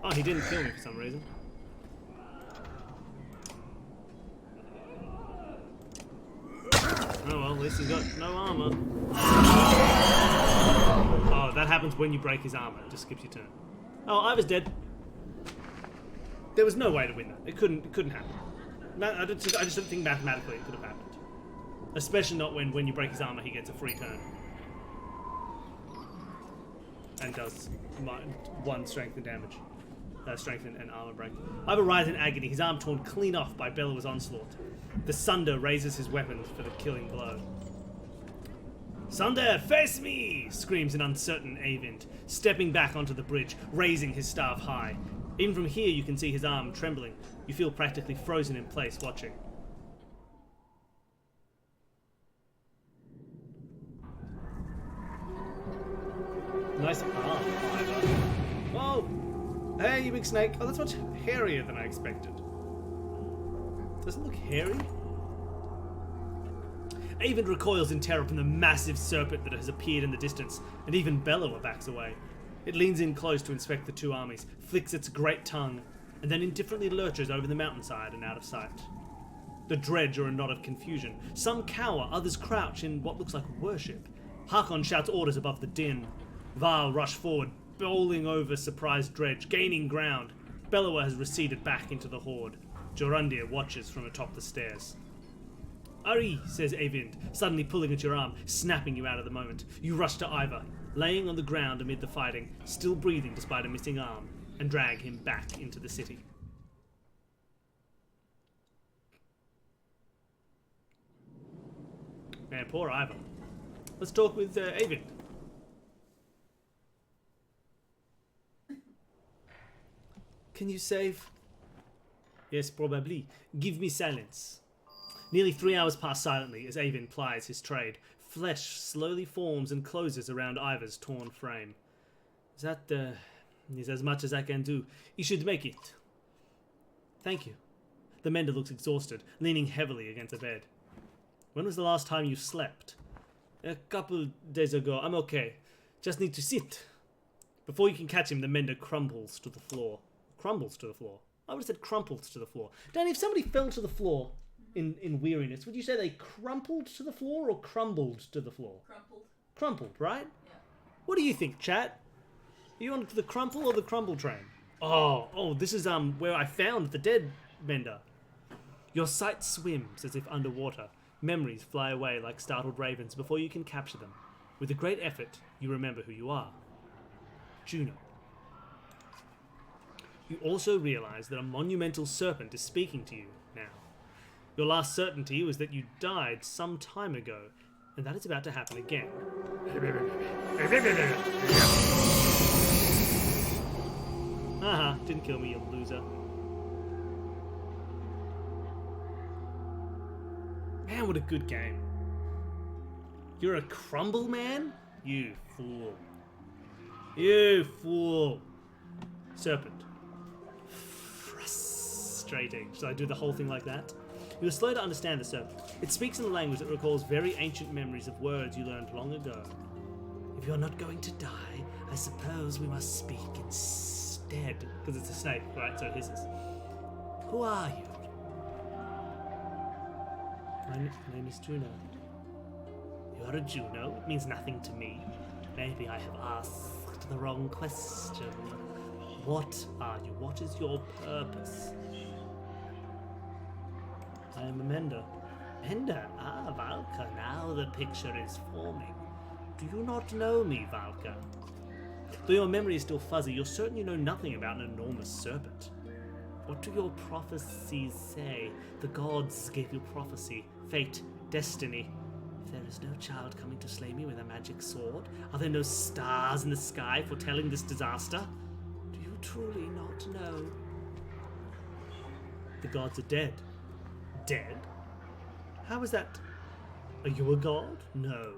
Speaker 1: Oh, he didn't kill me for some reason. Oh well, at least he's got no armor. Oh, that happens when you break his armor. It just skips your turn. Oh, Ivar's dead. There was no way to win that. It couldn't happen. I just don't think mathematically it could have happened. Especially not when you break his armor, he gets a free turn. And does 1 strength and damage. Strength and armor break. Ivar writhes in agony, his arm torn clean off by Bellower's onslaught. The Sunder raises his weapon for the killing blow. Sunder, face me! Screams an uncertain Eyvind, stepping back onto the bridge, raising his staff high. Even from here you can see his arm trembling. You feel practically frozen in place watching. Nice arm, Ivar. Whoa! Hey, you big snake. Oh, that's much hairier than I expected. Doesn't it look hairy? Eyvind recoils in terror from the massive serpent that has appeared in the distance, and even Bellower backs away. It leans in close to inspect the two armies, flicks its great tongue, and then indifferently lurches over the mountainside and out of sight. The dredge are a knot of confusion. Some cower, others crouch in what looks like worship. Hakon shouts orders above the din. Varl rush forward, bowling over surprised dredge, gaining ground. Bellower has receded back into the horde. Jorundir watches from atop the stairs. Ari, says Eyvind, suddenly pulling at your arm, snapping you out of the moment. You rush to Ivar, laying on the ground amid the fighting, still breathing despite a missing arm, and drag him back into the city. Man, poor Ivar. Let's talk with Eyvind. Can you save? Yes, probably. Give me silence. Nearly 3 hours pass silently as Eyvind plies his trade. Flesh slowly forms and closes around Ivar's torn frame. That is as much as I can do. You should make it. Thank you. The mender looks exhausted, leaning heavily against a bed. When was the last time you slept? A couple days ago. I'm okay. Just need to sit. Before you can catch him, the mender crumbles to the floor. Crumbles to the floor. I would have said crumples to the floor. Danny, if somebody fell to the floor in weariness, would you say they crumpled to the floor or crumbled to the floor?
Speaker 2: Crumpled.
Speaker 1: Crumpled, right?
Speaker 2: Yeah.
Speaker 1: What do you think, chat? Are you on the crumple or the crumble train? Oh, this is where I found the dead mender. Your sight swims as if underwater. Memories fly away like startled ravens before you can capture them. With a great effort, you remember who you are. Juno. You also realize that a monumental serpent is speaking to you now. Your last certainty was that you died some time ago, and that is about to happen again. Haha, didn't kill me, you loser. Man, what a good game. You're a crumble man? You fool. You fool. Serpent. Frustrating. Should I do the whole thing like that? You are slow to understand the serpent. It speaks in a language that recalls very ancient memories of words you learned long ago. If you're not going to die, I suppose we must speak instead. Because it's a snake, right? So it hisses. Who are you? My name is Juno. You are a Juno? It means nothing to me. Maybe I have asked the wrong question. What are you? What is your purpose? I am a mender. Mender? Ah, Valka, now the picture is forming. Do you not know me, Valka? Though your memory is still fuzzy, you're certain you know nothing about an enormous serpent. What do your prophecies say? The gods gave you prophecy, fate, destiny. If there is no child coming to slay me with a magic sword, are there no stars in the sky foretelling this disaster? Do you truly not know? The gods are dead. Dead? How is that? Are you a god? No.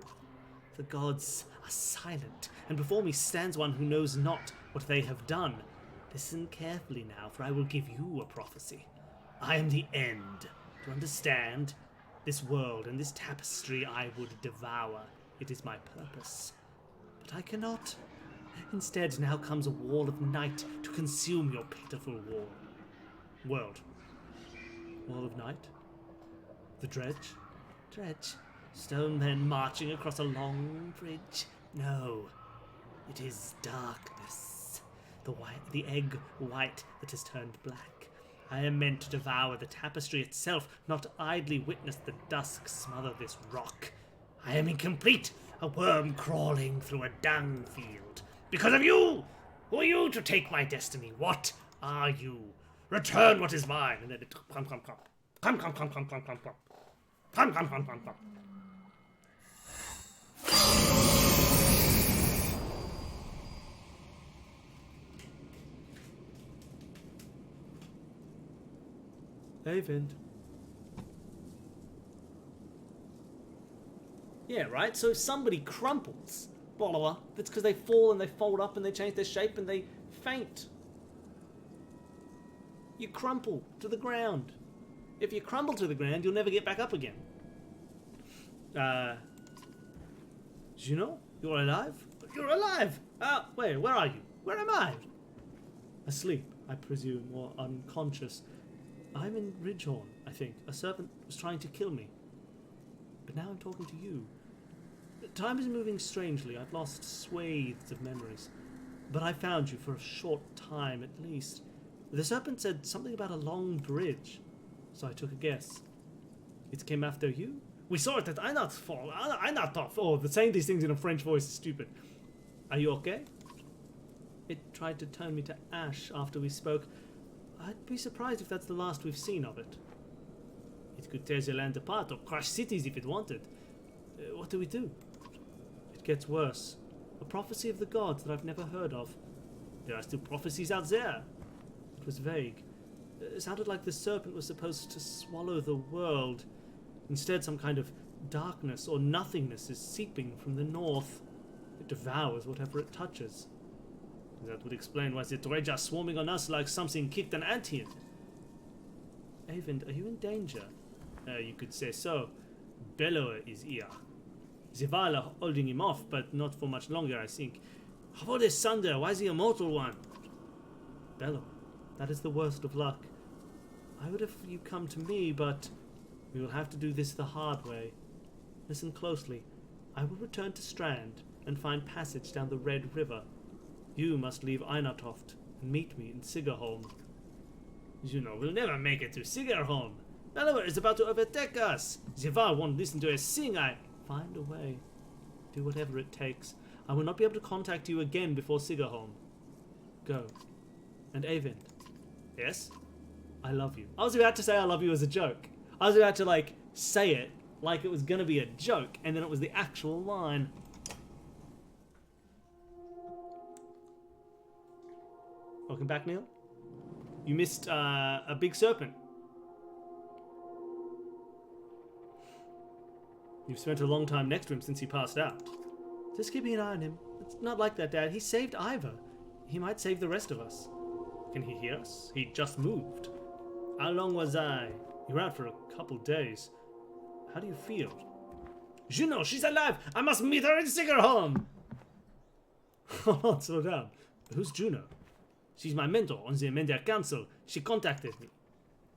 Speaker 1: The gods are silent, and before me stands one who knows not what they have done. Listen carefully now, for I will give you a prophecy. I am the end. To understand this world and this tapestry I would devour. It is my purpose. But I cannot. Instead, now comes a wall of night to consume your pitiful world. Wall of night? The dredge? Dredge? Stone men marching across a long bridge? No. It is darkness. The egg white that has turned black. I am meant to devour the tapestry itself, not idly witness the dusk smother this rock. I am incomplete, a worm crawling through a dung field. Because of you! Who are you to take my destiny? What are you? Return what is mine! And then it come. Eyvind. Yeah, right? So if somebody crumples, blah, blah, blah, that's because they fall and they fold up and they change their shape and they faint. You crumple to the ground. If you crumble to the ground, you'll never get back up again. Juno? You're alive? You're alive! Wait, where are you? Where am I? Asleep, I presume, or unconscious. I'm in Ridgehorn, I think. A serpent was trying to kill me. But now I'm talking to you. Time is moving strangely. I've lost swathes of memories. But I found you for a short time at least. The serpent said something about a long bridge. So I took a guess. It came after you? We saw it at Einarthfall. Oh, saying these things in a French voice is stupid. Are you okay? It tried to turn me to ash after we spoke. I'd be surprised if that's the last we've seen of it. It could tear the land apart or crush cities if it wanted. What do we do? It gets worse. A prophecy of the gods that I've never heard of. There are still prophecies out there. It was vague. It sounded like the serpent was supposed to swallow the world. Instead, some kind of darkness or nothingness is seeping from the north. It devours whatever it touches. That would explain why the dredge are swarming on us like something kicked an anthill. Eyvind, are you in danger? You could say so. Bellower is here. The Varl are holding him off, but not for much longer, I think. How about the Sunder? Why the immortal one? Bellower, that is the worst of luck. I would have you come to me, but we will have to do this the hard way. Listen closely. I will return to Strand and find passage down the Red River. You must leave Einartoft and meet me in Sigerholm. You know, we'll never make it to Sigerholm. Bellower is about to overtake us. The Varl won't listen to a sing. Find a way. Do whatever it takes. I will not be able to contact you again before Sigerholm. Go. And Eyvind. Yes? I love you. I was about to say I love you as a joke. I was about to, say it like it was going to be a joke, and then it was the actual line. Welcome back, Neil. You missed a big serpent. You've spent a long time next to him since he passed out. Just keeping an eye on him. It's not like that, Dad. He saved Ivor. He might save the rest of us. Can he hear us? He just moved. How long was I? You were out for a couple days. How do you feel? Juno, she's alive! I must meet her in Sigerholm! Hold on, slow down. Who's Juno? She's my mentor on the Mender Council. She contacted me.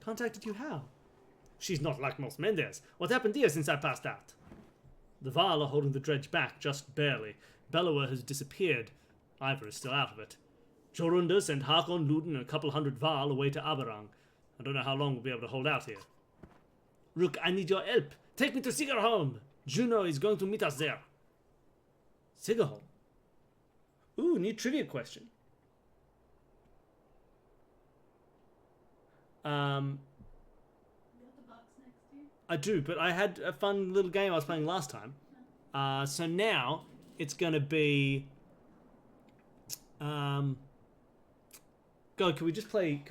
Speaker 1: Contacted you how? She's not like most Menders. What happened here since I passed out? The Varl are holding the dredge back, just barely. Bellower has disappeared. Ivor is still out of it. Jorunda sent Hakon, Luden, and a couple hundred Varl away to Aberang. I don't know how long we'll be able to hold out here. Rook, I need your help. Take me to Sigerholm. Juno is going to meet us there. Sigerholm? Ooh, neat trivia question.
Speaker 2: You got the box next to you?
Speaker 1: I do, but I had a fun little game I was playing last time. So now it's going to be. God, can we just play?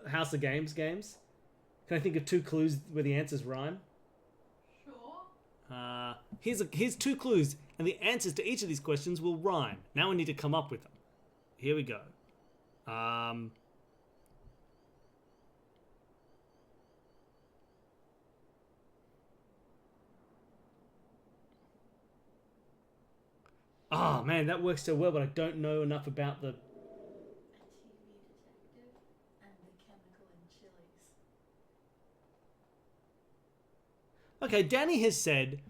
Speaker 1: House of Games games? Can I think of 2 clues where the answers rhyme?
Speaker 2: Sure.
Speaker 1: Here's 2 clues, and the answers to each of these questions will rhyme. Now we need to come up with them. Here we go. Oh man, that works so well, but I don't know enough about the.
Speaker 2: A TV detective and the chemical in chilies.
Speaker 1: Okay, Danny has said,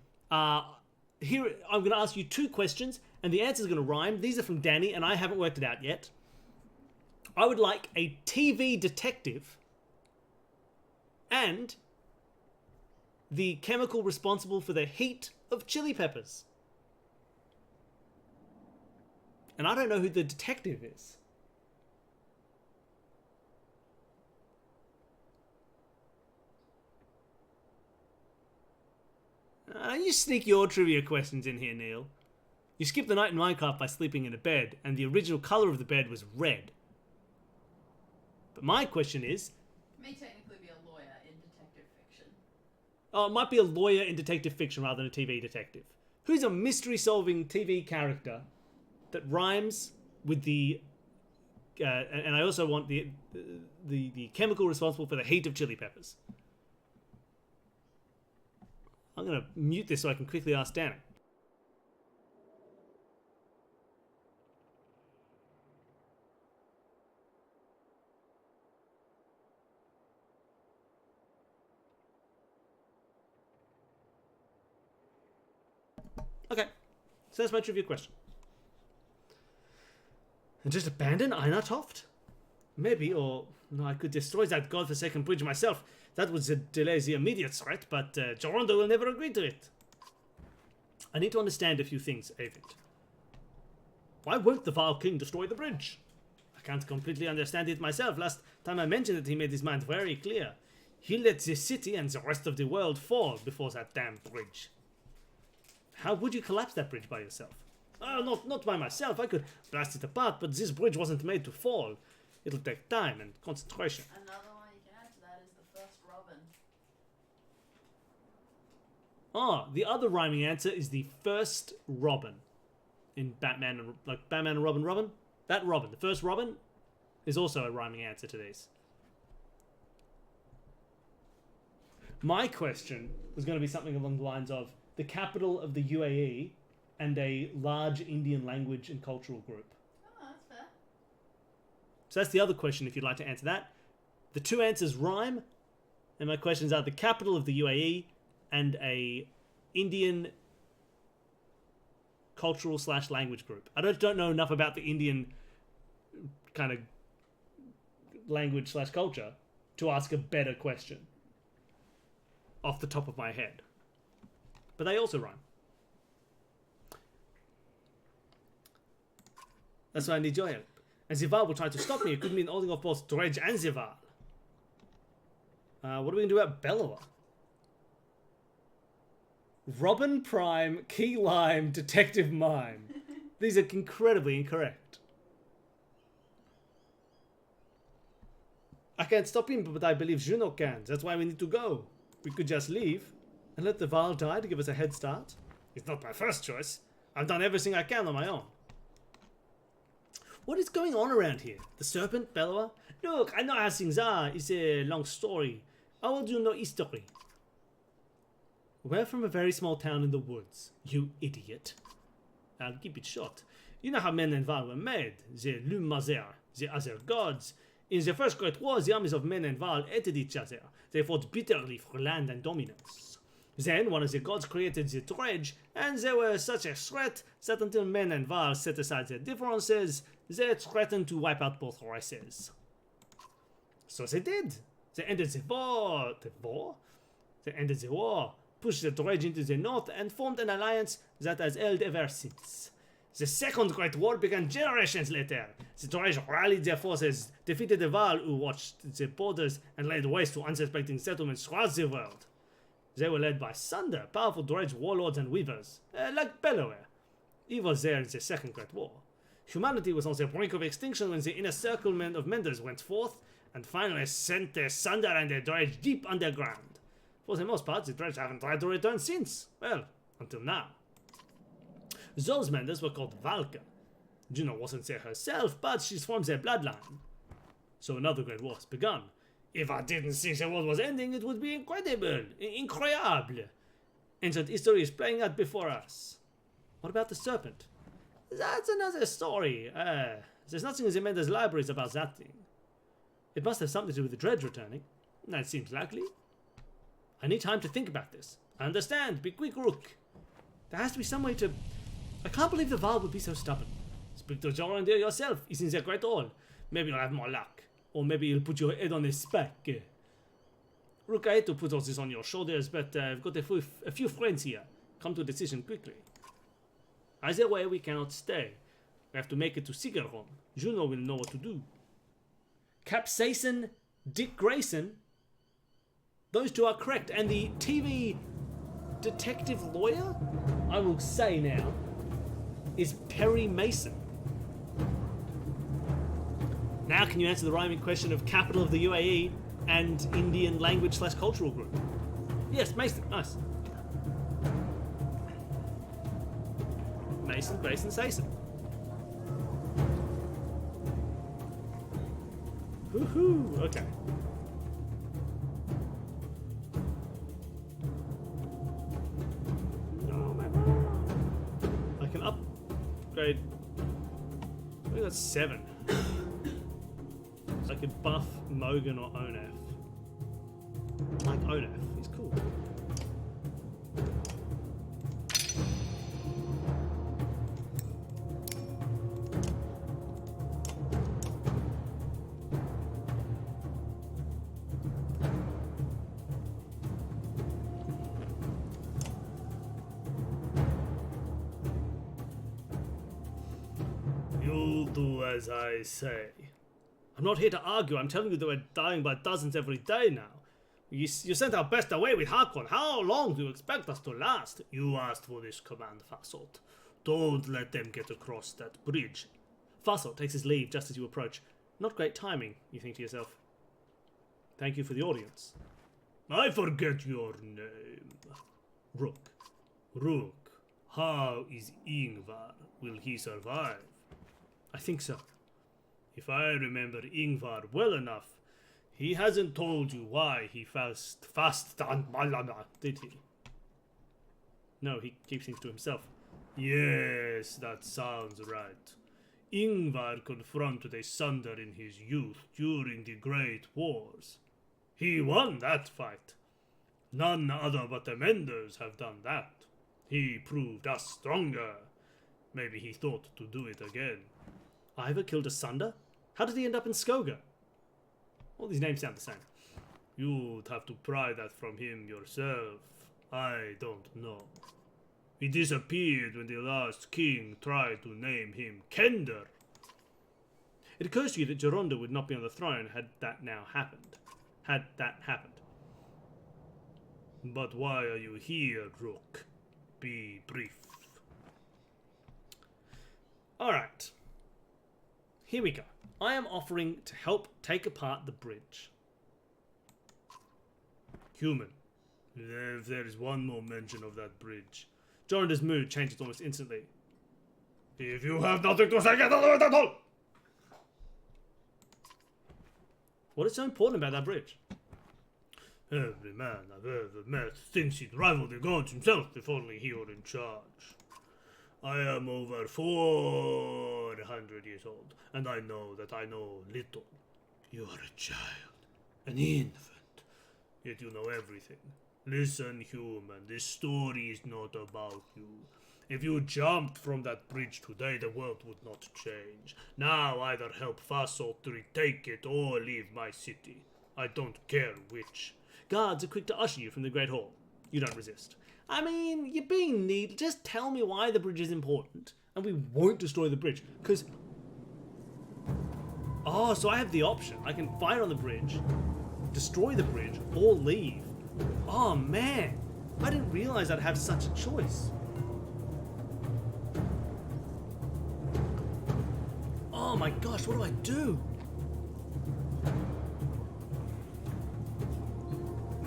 Speaker 1: here I'm going to ask you 2 questions, and the answers are going to rhyme. These are from Danny, and I haven't worked it out yet. I would like a TV detective and the chemical responsible for the heat of chili peppers. And I don't know who the detective is. You sneak your trivia questions in here, Neil. You skipped the night in Minecraft by sleeping in a bed, and the original colour of the bed was red. But my question is...
Speaker 2: May technically be a lawyer in detective fiction.
Speaker 1: Oh, it might be a lawyer in detective fiction rather than a TV detective. Who's a mystery-solving TV character that rhymes with the... and I also want the chemical responsible for the heat of chili peppers. I'm going to mute this so I can quickly ask Danny. Okay, so that's my trivia question. And just abandon Einartoft? Maybe, or no, I could destroy that godforsaken bridge myself. That would delay the immediate threat, but Geronda will never agree to it. I need to understand a few things, Avid. Why won't the Varl King destroy the bridge? I can't completely understand it myself. Last time I mentioned it, he made his mind very clear. He let the city and the rest of the world fall before that damn bridge. How would you collapse that bridge by yourself? Oh, not by myself. I could blast it apart, but this bridge wasn't made to fall. It'll take time and concentration.
Speaker 2: Another one you can add to that is the first Robin.
Speaker 1: Ah, the other rhyming answer is the first Robin in Batman and Batman and Robin. That Robin, the first Robin, is also a rhyming answer to these. My question was going to be something along the lines of the capital of the UAE and a large Indian language and cultural group.
Speaker 2: Oh, that's fair.
Speaker 1: So that's the other question if you'd like to answer that. The 2 answers rhyme, and my questions are the capital of the UAE and a Indian cultural / language group. I don't know enough about the Indian kind of language / culture to ask a better question off the top of my head. But they also rhyme. That's why I need your help. And the Varl will try to stop me. It could mean holding off both Dredge and the Varl. What are we going to do about Bellower? Robin Prime, Key Lime, Detective Mime. These are incredibly incorrect. I can't stop him, but I believe Juno can. That's why we need to go. We could just leave and let the Varl die to give us a head start. It's not my first choice. I've done everything I can on my own. What is going on around here? The serpent, Bellower? Look, I know how things are. It's a long story. I will do no history. We're from a very small town in the woods, you idiot. I'll keep it short. You know how men and Varl were made. The Lumazer, the other gods. In the First Great War, the armies of men and Varl hated each other. They fought bitterly for land and dominance. Then one of the gods created the Dredge, and they were such a threat that until men and Varl set aside their differences, they threatened to wipe out both races. So they did. They ended the war. They ended the war, pushed the Dredge into the north, and formed an alliance that has held ever since.
Speaker 4: The Second Great War began generations later. The Droids rallied their forces, defeated the Varl who watched the borders, and laid waste to unsuspecting settlements across the world. They were led by Sunder, powerful Droids, warlords, and weavers, like Bellower. He was there in the Second Great War. Humanity was on the brink of extinction when the inner circle of Menders went forth and finally sent their Sunder and their Droids deep underground. For the most part, the Droids haven't tried to return since. Well, until now. Those Menders were called Valka. Juno wasn't there herself, but she's from their bloodline. So another great war has begun. If I didn't think the world was ending, it would be incredible. Incroyable. Ancient history is playing out before us. What about the serpent? That's another story. There's nothing in the Menders' libraries about that thing. It must have something to do with the Dreads returning. That seems likely. I need time to think about this. I understand. Be quick, Rook. There has to be some way to... I can't believe the Varl would be so stubborn. Speak to Jorandir yourself. He's in the Great Hall. Maybe you'll have more luck. Or maybe he'll put your head on his back. Rook, I hate to put all this on your shoulders, but I've got a few friends here. Come to a decision quickly. Either way, we cannot stay. We have to make it to Sigerholm. Juno will know what to do. Capsaicin, Dick Grayson. Those two are correct. And the TV detective lawyer, I will say now, is Perry Mason. Now can you answer the rhyming question of capital of the UAE and Indian language / cultural group? Yes, Mason. Nice. Mason, Grayson, Sayson. Woohoo! Okay. Oh my god. I can upgrade. I think that's 7. I could buff Mogan or Onef. I like Onef, he's cool. You'll do as I say. I'm not here to argue, I'm telling you that we're dying by dozens every day now. You sent our best away with Hakon. How long do you expect us to last? You asked for this command, Fasolt. Don't let them get across that bridge. Fasolt takes his leave just as you approach. Not great timing, you think to yourself. Thank you for the audience. I forget your name. Rook. Rook. How is Ingvar? Will he survive? I think so. If I remember Ingvar well enough, he hasn't told you why he fast on Malana, did he? No, he keeps things to himself. Yes, that sounds right. Ingvar confronted a Sunder in his youth during the Great Wars. He won that fight. None other but the Menders have done that. He proved us stronger. Maybe he thought to do it again. Ivar killed a Sunder? How did he end up in Skoga? All these names sound the same. You'd have to pry that from him yourself. I don't know. He disappeared when the last king tried to name him Kender. It occurs to you that Geronda would not be on the throne had that happened. But why are you here, Rook? Be brief. Alright. Here we go. I am offering to help take apart the bridge. Human. If there is one more mention of that bridge. Joranda's mood changes almost instantly. If you have nothing to say, get out of it at all! What is so important about that bridge? Every man I've ever met thinks he'd rival the gods himself if only he were in charge. I am over 400 years old, and I know that I know little. You are a child, an infant, yet you know everything. Listen, human, this story is not about you. If you jumped from that bridge today, the world would not change. Now either help Fasolt to retake it or leave my city. I don't care which. Guards are quick to usher you from the Great Hall. You don't resist. I mean, you're being neat. Just tell me why the bridge is important.
Speaker 1: and we won't destroy the bridge because. Oh, so I have the option. I can fight on the bridge, destroy the bridge, or leave. Oh man, I didn't realize I'd have such a choice. Oh my gosh, what do I do?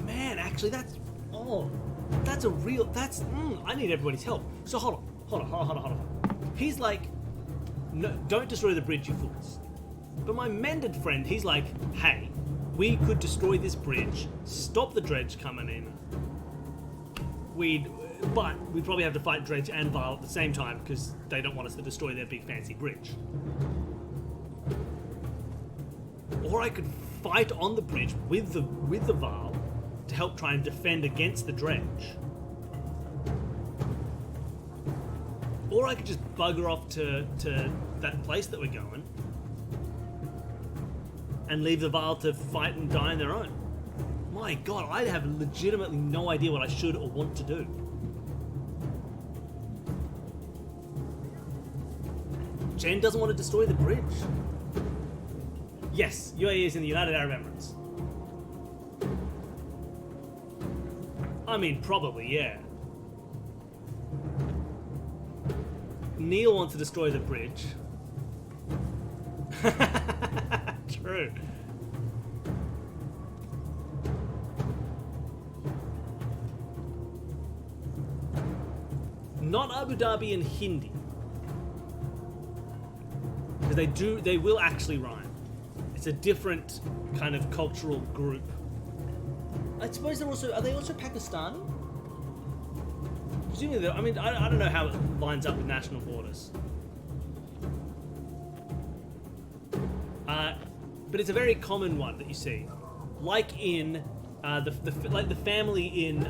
Speaker 1: Man, actually that's a real, I need everybody's help. So hold on. He's like, no, don't destroy the bridge, you fools. But my mended friend, he's like, hey, we could destroy this bridge, stop the dredge coming in. But we'd probably have to fight Dredge and Varl at the same time because they don't want us to destroy their big fancy bridge. Or I could fight on the bridge with the Varl to help try and defend against the dredge. Or I could just bugger off to that place that we're going and leave the Varl to fight and die on their own. My god, I have legitimately no idea what I should or want to do. Jen doesn't want to destroy the bridge. Yes, UAE is in the United Arab Emirates. I mean, probably, yeah. Neil wants to destroy the bridge. True. Not Abu Dhabi and Hindi. Because they will actually rhyme. It's a different kind of cultural group. I suppose are they also Pakistani? Presumably, I mean, I don't know how it lines up with national borders. But it's a very common one that you see. Like in, the family in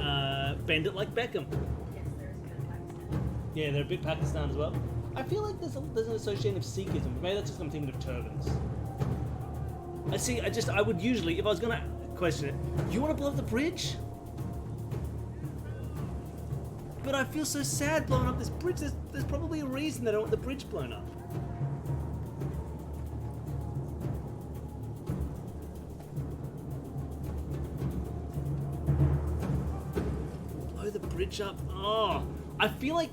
Speaker 1: Bend It Like Beckham.
Speaker 2: Yes, there's a bit of Pakistan.
Speaker 1: Yeah, they're a bit Pakistan as well. I feel like there's an association of Sikhism. Maybe that's just I'm thinking of turbans. I would usually, if I was going to question it, you want to blow up the bridge? But I feel so sad blowing up this bridge. There's probably a reason they don't want the bridge blown up. Blow the bridge up. Oh, I feel like...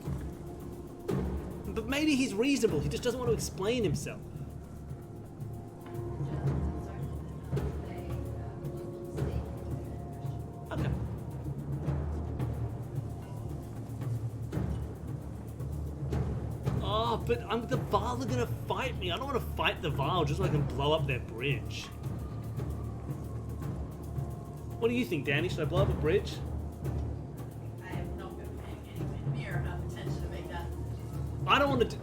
Speaker 1: But maybe he's reasonable. He just doesn't want to explain himself. Okay. Oh, but the Varl are gonna fight me. I don't want to fight the Varl just so I can blow up their bridge. What do you think, Danny? Should I blow up a bridge?
Speaker 2: I have not been paying anywhere near enough attention to make that.
Speaker 1: I don't want to.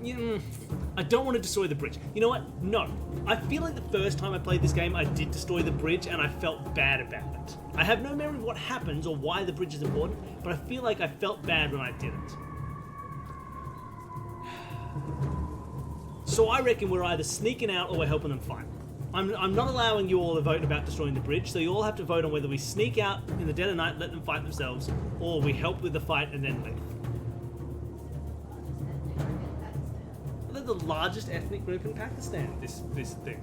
Speaker 1: I don't want to destroy the bridge. You know what? No. I feel like the first time I played this game, I did destroy the bridge, and I felt bad about it. I have no memory of what happens or why the bridge is important, but I feel like I felt bad when I did it. So I reckon we're either sneaking out or we're helping them fight. I'm not allowing you all to vote about destroying the bridge, so you all have to vote on whether we sneak out in the dead of night, let them fight themselves, or we help with the fight and then leave. They're the largest ethnic group in Pakistan, this thing.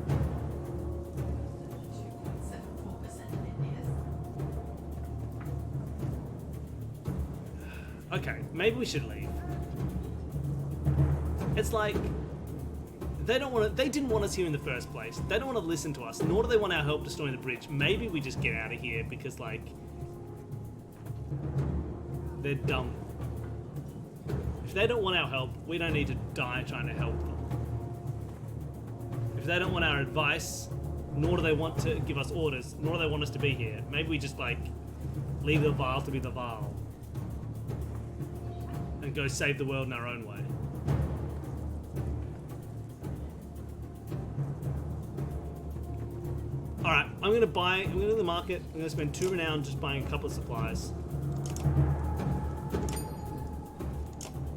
Speaker 2: 2.74% in India.
Speaker 1: Okay, maybe we should leave. It's like they didn't want us here in the first place. They don't want to listen to us, nor do they want our help destroying the bridge. Maybe we just get out of here because like they're dumb. If they don't want our help, we don't need to die trying to help them. If they don't want our advice, nor do they want to give us orders, nor do they want us to be here, maybe we just like leave the Varl to be the Varl and go save the world in our own way. Alright, I'm going to go to the market, I'm going to spend 2 renown just buying a couple of supplies.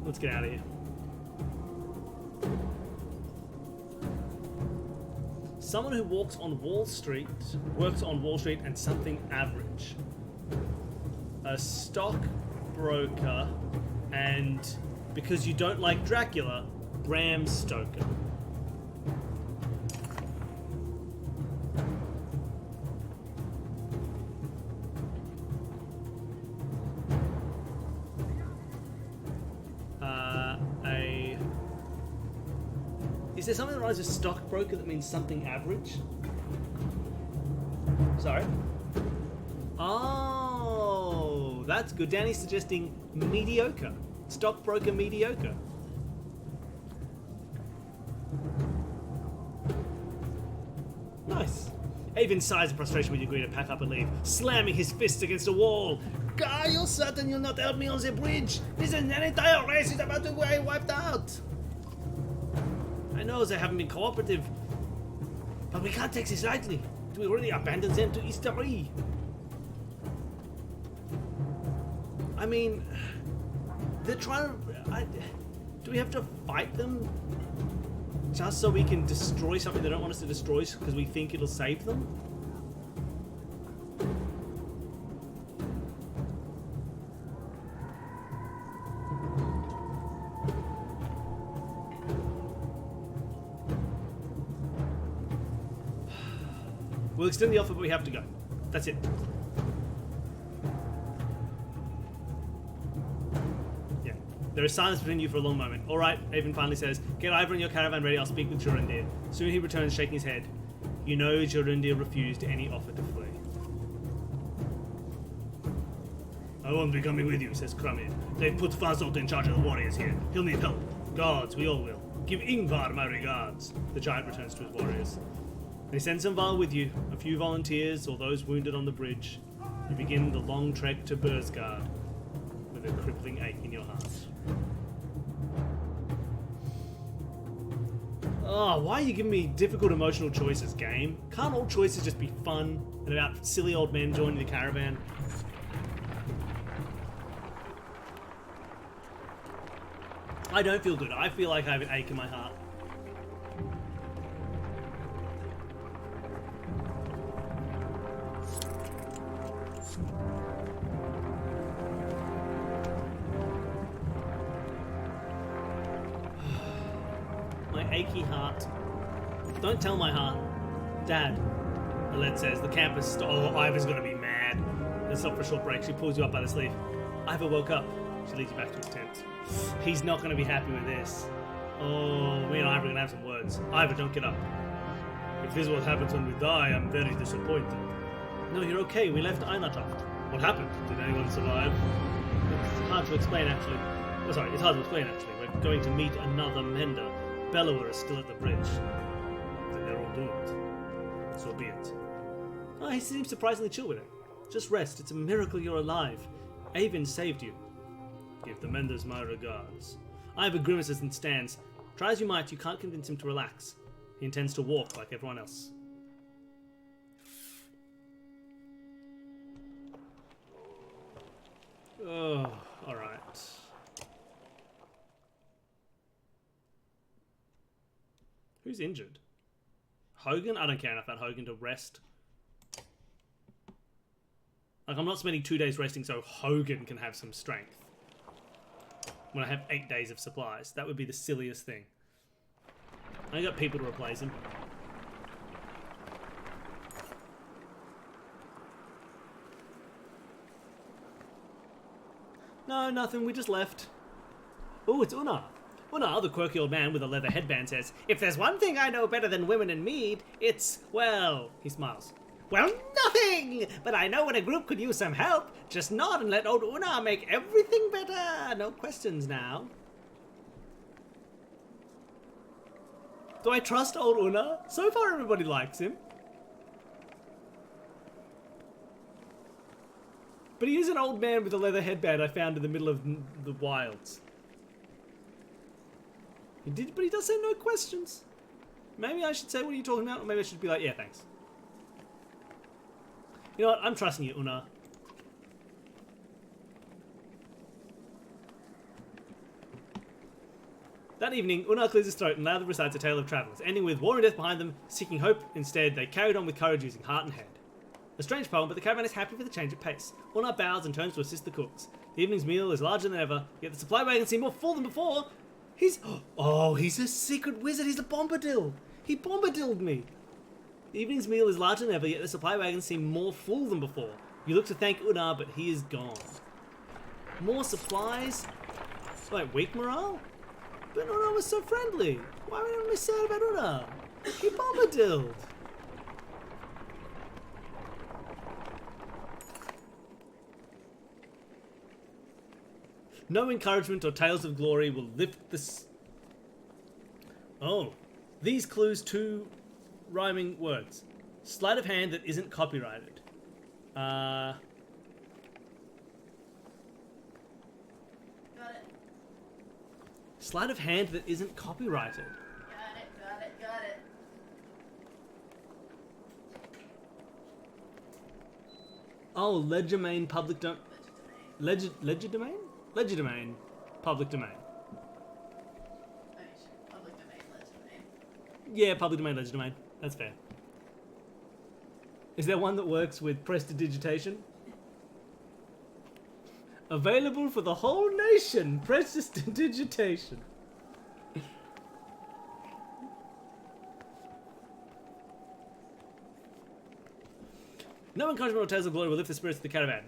Speaker 1: Let's get out of here. Someone who works on Wall Street and something average. A stockbroker and Because you don't like Dracula, Bram Stoker. Is there something that rhymes with stockbroker that means something average? Sorry? Oh, that's good. Danny's suggesting mediocre. Stockbroker mediocre. Nice. Avon sighs in frustration when you agree to pack up and leave, slamming his fists against a wall. Are you certain you'll not help me on the bridge? This an entire race is about to be wiped out. I know they haven't been cooperative, but we can't take this lightly. We already abandoned them to history. I mean, they're trying to... do we have to fight them just so we can destroy something they don't want us to destroy because we think it'll save them? We'll extend the offer, but we have to go. That's it. Yeah. There is silence between you for a long moment. Alright, Avon finally says, get Ivor and your caravan ready, I'll speak with Jorundir. Soon he returns, shaking his head. You know Jorundir refused any offer to flee. I won't be coming with you, says Crumir. They've put Fazolt in charge of the warriors here. He'll need help. Guards, we all will. Give Ingvar my regards. The giant returns to his warriors. They send some Varl with you, a few volunteers or those wounded on the bridge. You begin the long trek to Bursgard with a crippling ache in your heart. Oh, why are you giving me difficult emotional choices, game? Can't all choices just be fun and about silly old men joining the caravan? I don't feel good. I feel like I have an ache in my heart. Achy heart. Don't tell my heart. Dad, Alette says. The campus. Oh, Ivor's gonna be mad. They stop for a short break. She pulls you up by the sleeve. Ivor woke up. She leads you back to his tent. He's not gonna be happy with this. Oh, me and Ivor are gonna have some words. Ivor, don't get up. If this is what happens when we die, I'm very disappointed. No, you're okay. We left Einatoft. What happened? Did anyone survive? It's hard to explain, actually. Oh, sorry, it's hard to explain, actually. We're going to meet another Mender. Bellower is still at the bridge. Then they're all doomed. So be it. Oh, he seems surprisingly chill with it. Just rest. It's a miracle you're alive. Avon saved you. Give the Menders my regards. Ivor grimaces and stands. Try as you might, you can't convince him to relax. He intends to walk like everyone else. Oh, alright. Who's injured? Hogan? I don't care enough about Hogan to rest. Like, I'm not spending 2 days resting so Hogan can have some strength. When I have 8 days of supplies. That would be the silliest thing. I got people to replace him. No, nothing. We just left. Oh, it's Una. Una, the quirky old man with a leather headband, says, if there's one thing I know better than women and mead, it's, well, he smiles. Well, nothing! But I know when a group could use some help. Just nod and let old Una make everything better. No questions now. Do I trust old Una? So far everybody likes him. But he is an old man with a leather headband I found in the middle of the wilds. But he does say no questions. Maybe I should say, what are you talking about? Or maybe I should be like, yeah, thanks. You know what? I'm trusting you, Una. That evening, Una clears his throat and loudly recites a tale of travellers, ending with war and death behind them, seeking hope. Instead, they carried on with courage using heart and head. A strange poem, but the caravan is happy for the change of pace. Una bows and turns to assist the cooks. The evening's meal is larger than ever, yet the supply wagons seem more full than before. He's a secret wizard. He's a bombadil. He bombadilled me. The evening's meal is larger than ever, yet the supply wagons seem more full than before. You look to thank Una, but he is gone. More supplies? Like weak morale? But Una was so friendly. Why would I be sad about Una? He bombadilled. No encouragement or tales of glory will lift this. Oh, these clues two rhyming words. Sleight of hand that isn't copyrighted.
Speaker 2: Got it.
Speaker 1: Sleight of hand that isn't copyrighted.
Speaker 2: Got it.
Speaker 1: Oh, legerdemain public domain. Legerdemain? Legerdemain public domain.
Speaker 2: Public domain, legerdemain.
Speaker 1: Yeah, public domain, legerdemain. That's fair. Is there one that works with prestidigitation? Available for the whole nation. Prestidigitation. No encouragement or tales of glory will lift the spirits of the caravan.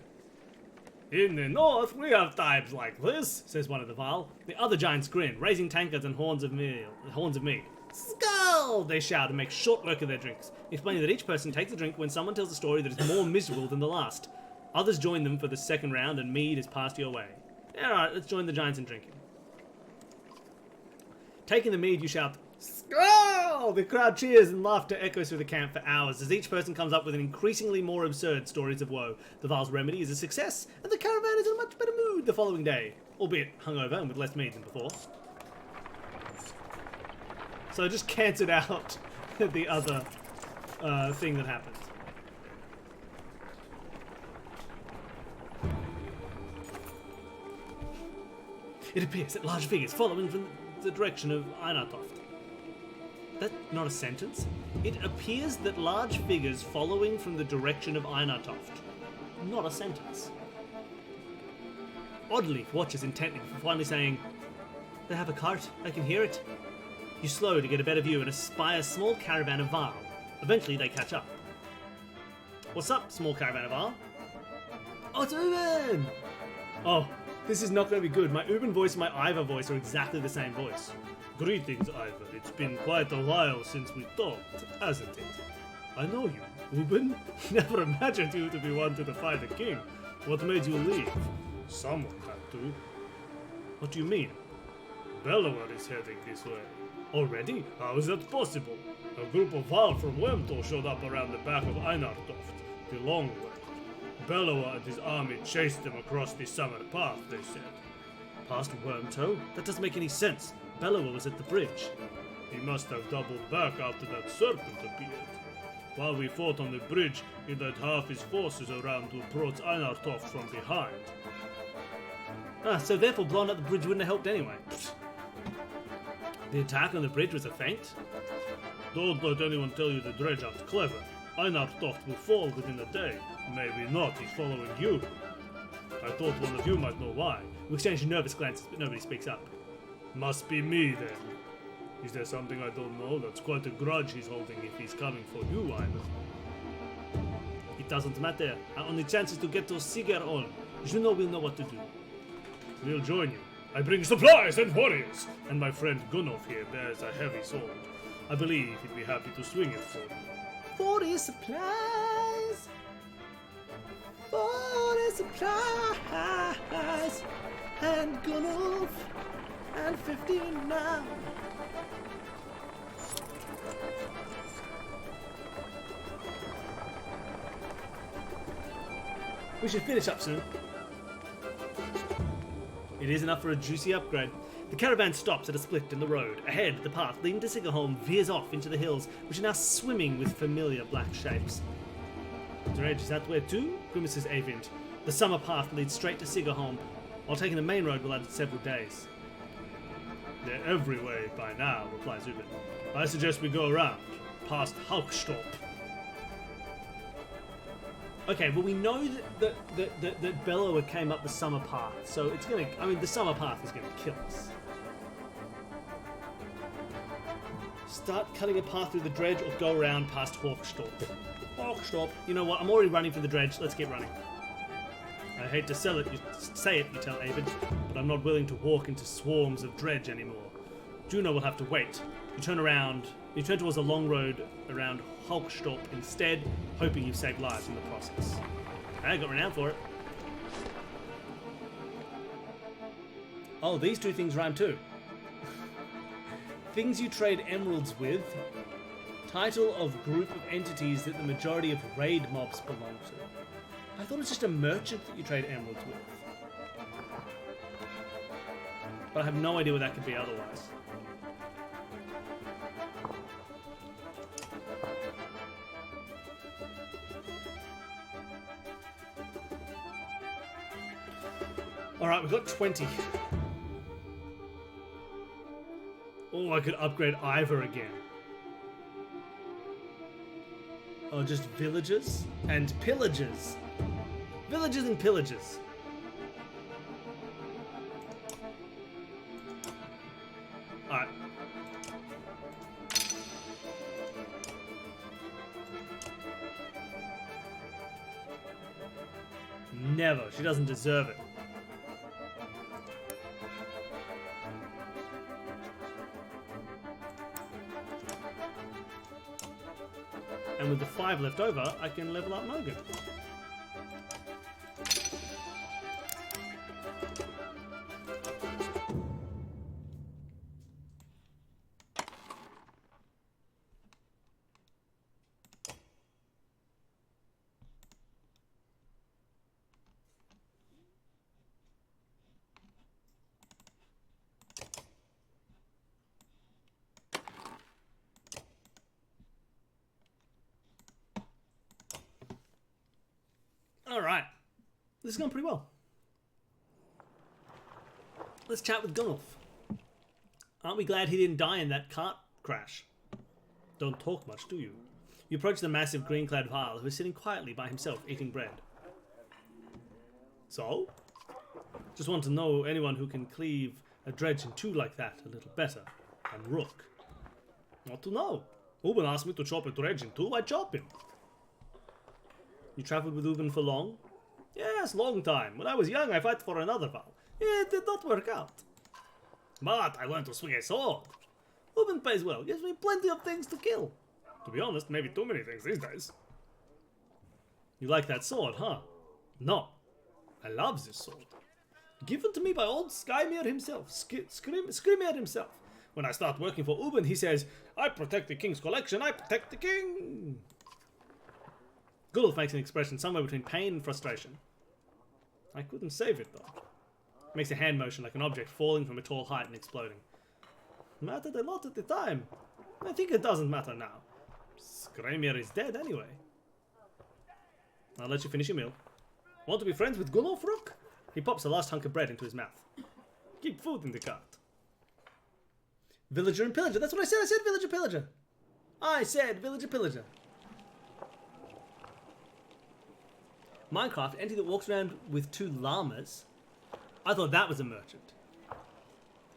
Speaker 1: In the north, we have times like this, says one of the Varl. The other giants grin, raising tankards and horns of meat. Skull! They shout and make short work of their drinks, explaining that each person takes a drink when someone tells a story that is more miserable than the last. Others join them for the second round, and mead is passed your way. Alright, let's join the giants in drinking. Taking the mead, you shout, Skull! The crowd cheers and laughter echoes through the camp for hours as each person comes up with an increasingly more absurd stories of woe. The Varl's remedy is a success, and the caravan is in a much better mood the following day, albeit hungover and with less mead than before. So just cancelled out the other thing that happened. It appears that large figures following from the direction of Einartoft. That's not a sentence. It appears that large figures following from the direction of Einartoft. Not a sentence. Oddleif watches intently before finally saying, They have a cart. I can hear it. You slow to get a better view and espy a small caravan of Varl. Eventually they catch up. What's up, small caravan of Varl? Oh, it's Uben! Oh, this is not going to be good. My Uben voice and my Ivor voice are exactly the same voice.
Speaker 4: Greetings, Ivor. It's been quite a while since we talked, hasn't it? I know you, Uben. Never imagined you to be one to defy the king. What made you leave? Someone had to. What do you mean? Bellower is heading this way. Already? How is that possible? A group of Varl from Wemto showed up around the back of Einartoft, the long way. Bellower and his army chased them across the summer path, they said.
Speaker 1: Past Wormtoe? That doesn't make any sense. Bellower was at the bridge.
Speaker 4: He must have doubled back after that serpent appeared. While we fought on the bridge, he led half his forces around to approach Einartoft from behind.
Speaker 1: Ah, so therefore blowing up the bridge wouldn't have helped anyway. The attack on the bridge was a feint?
Speaker 4: Don't let anyone tell you the dredge aren't clever. Einartoft will fall within a day. Maybe not, he's following you. I thought one of you might know why.
Speaker 1: We exchange nervous glances, but nobody speaks up.
Speaker 4: Must be me, then. Is there something I don't know? That's quite a grudge he's holding if he's coming for you, Ivor.
Speaker 1: It doesn't matter. Our only chance is to get to Sigarholm. Juno will know what to do.
Speaker 4: We'll join you. I bring supplies and warriors, and my friend Gunnulf here bears a heavy sword. I believe he'd be happy to swing it for you.
Speaker 1: 40 supplies! 40 supplies! And Gunnulf! And 15 now! We should finish up soon. It is enough for a juicy upgrade. The caravan stops at a split in the road. Ahead, the path leading to Sigarholm veers off into the hills, which are now swimming with familiar black shapes. Dredge, is that where too? Grimaces Avind. The summer path leads straight to Sigarholm, while taking the main road will add several days.
Speaker 4: They're every way by now, replies Ubin. I suggest we go around, past Haukstop.
Speaker 1: Okay, well we know that Bellower came up the summer path, so it's gonna. I mean, the summer path is gonna kill us. Start cutting a path through the dredge, or go around past Hawkstorp. Hawkstorp. You know what? I'm already running for the dredge. Let's get running. I hate to say it, you tell Avid, but I'm not willing to walk into swarms of dredge anymore. Juno will have to wait. You turn around. You turn towards a long road around Hawkstorp instead, hoping you've saved lives in the process. I got renowned for it. Oh, these two things rhyme too. Things you trade emeralds with. Title of group of entities that the majority of raid mobs belong to. I thought it was just a merchant that you trade emeralds with. But I have no idea what that could be otherwise. Alright, we've got 20. Oh, I could upgrade Ivor again. Oh, just villagers and pillagers. Villagers and pillagers. Alright. Never. She doesn't deserve it. And with the 5 left over, I can level up Mogan. Alright. This is going pretty well. Let's chat with Gunnulf. Aren't we glad he didn't die in that cart crash? Don't talk much, do you? You approach the massive green-clad Varl, who is sitting quietly by himself, eating bread. So? Just want to know anyone who can cleave a dredge in two like that a little better. And Rook. Not to know. Uben asked me to chop a dredge in two, I chop him. You travelled with Uben for long? Yes, long time. When I was young, I fought for another Val. It did not work out. But I learned to swing a sword. Uben pays well, gives me plenty of things to kill. To be honest, maybe too many things these days. You like that sword, huh? No. I love this sword. Given to me by old Skymir himself. Skrimir himself. When I start working for Uben, he says, I protect the king's collection, I protect the king. Gunnulf makes an expression somewhere between pain and frustration. I couldn't save it, though. Makes a hand motion like an object falling from a tall height and exploding. Mattered a lot at the time. I think it doesn't matter now. Skrimir is dead anyway. I'll let you finish your meal. Want to be friends with Gunnulf, Rook? He pops the last hunk of bread into his mouth. Keep food in the cart. Villager and pillager. That's what I said. I said villager pillager. I said villager pillager. Minecraft, entity that walks around with 2 llamas. I thought that was a merchant.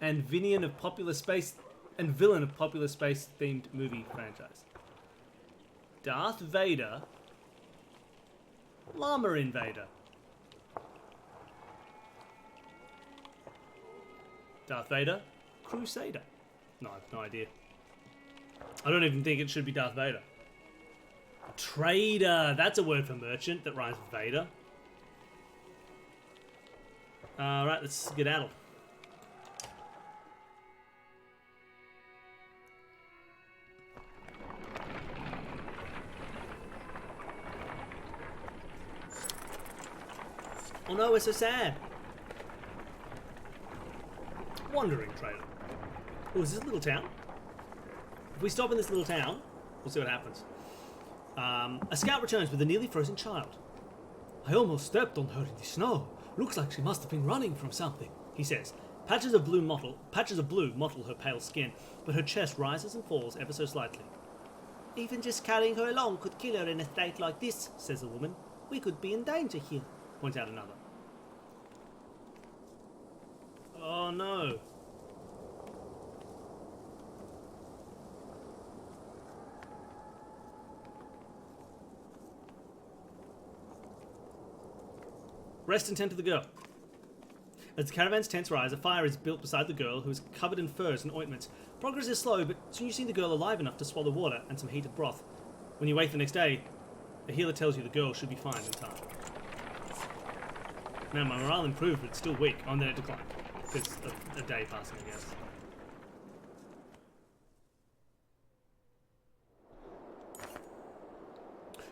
Speaker 1: And villain of popular space themed movie franchise. Darth Vader. Llama Invader. Darth Vader. Crusader. No, I have no idea. I don't even think it should be Darth Vader. Trader. That's a word for merchant that rhymes with Vader. Alright, let's skedaddle. Oh no, we're so sad. Wandering trader. Oh, is this a little town? If we stop in this little town, we'll see what happens. A scout returns with a nearly frozen child. I almost stepped on her in the snow. Looks like she must have been running from something, he says. Patches of blue mottle her pale skin, but her chest rises and falls ever so slightly. Even just carrying her along could kill her in a state like this, says the woman. We could be in danger here, points out another. Oh no. Rest and tend to the girl. As the caravan's tents rise, a fire is built beside the girl, who is covered in furs and ointments. Progress is slow, but soon you see the girl alive enough to swallow water and some heated broth. When you wake the next day, the healer tells you the girl should be fine in time. Now, my morale improved, but it's still weak. Oh, and then it declined. Because of a day passing, I guess.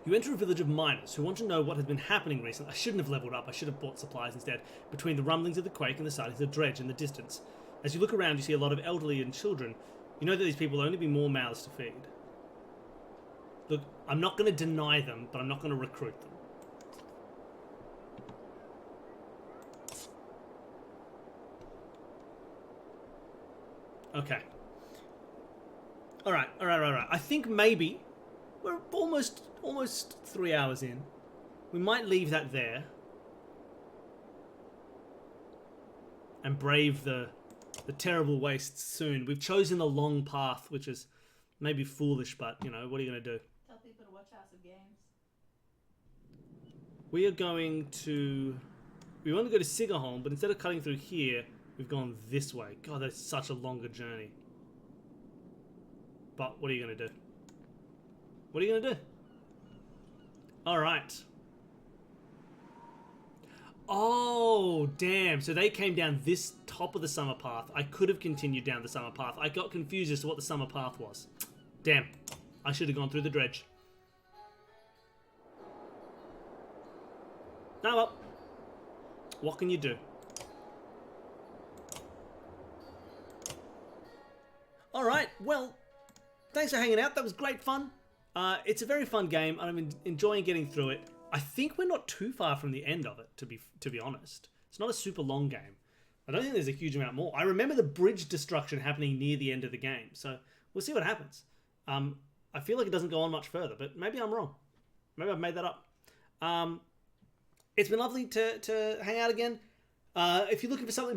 Speaker 1: You enter a village of miners who want to know what has been happening recently. I shouldn't have leveled up. I should have bought supplies instead. Between the rumblings of the quake and the sightings of dredge in the distance. As you look around, you see a lot of elderly and children. You know that these people will only be more mouths to feed. Look, I'm not going to deny them, but I'm not going to recruit them. Okay. Alright. I think maybe we're almost 3 hours in. We might leave that there. And brave the terrible wastes soon. We've chosen the long path, which is maybe foolish, but, you know, what are you going to do?
Speaker 2: Tell people to watch House of Games.
Speaker 1: We are going to... We want to go to Sigerholm, but instead of cutting through here, we've gone this way. God, that's such a longer journey. But what are you going to do? What are you going to do? Alright. Oh, damn. So they came down this top of the summer path. I could have continued down the summer path. I got confused as to what the summer path was. Damn. I should have gone through the dredge. No, well. What can you do? Alright, well, thanks for hanging out. That was great fun. It's a very fun game, and I'm enjoying getting through it. I think we're not too far from the end of it, to be honest. It's not a super long game. I don't think there's a huge amount more. I remember the bridge destruction happening near the end of the game, so we'll see what happens. I feel like it doesn't go on much further, but maybe I'm wrong. Maybe I've made that up. It's been lovely to hang out again. If you're looking for something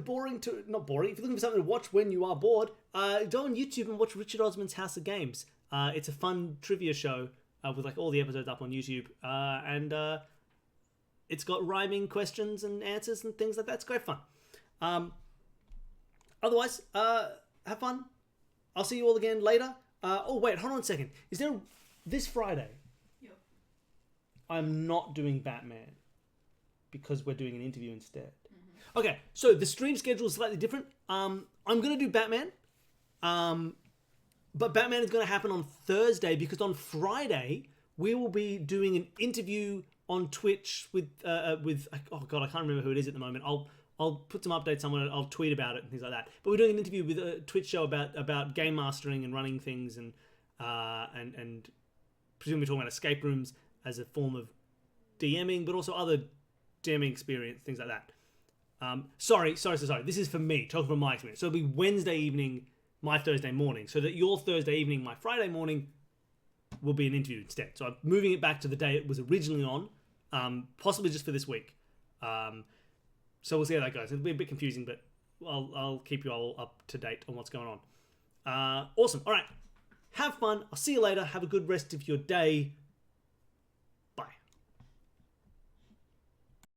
Speaker 1: not boring, if you're looking for something to watch when you are bored, go on YouTube and watch Richard Osman's House of Games. It's a fun trivia show with like all the episodes up on YouTube, and it's got rhyming questions and answers and things like that. It's great fun. Otherwise, have fun. I'll see you all again later. Oh wait, hold on a second. Is there this Friday?
Speaker 2: Yep.
Speaker 1: I'm not doing Batman because we're doing an interview instead. Okay, so the stream schedule is slightly different. I'm going to do Batman, but Batman is going to happen on Thursday because on Friday we will be doing an interview on Twitch with oh god, I can't remember who it is at the moment. I'll put some updates somewhere. I'll tweet about it and things like that. But we're doing an interview with a Twitch show about game mastering and running things and presumably talking about escape rooms as a form of DMing, but also other DMing experience, things like that. Sorry. This is for me, talking from my experience. So it'll be Wednesday evening, my Thursday morning, so that your Thursday evening, my Friday morning, will be an interview instead. So I'm moving it back to the day it was originally on, possibly just for this week. So we'll see how that goes. It'll be a bit confusing, but I'll keep you all up to date on what's going on. Awesome. All right. Have fun. I'll see you later. Have a good rest of your day.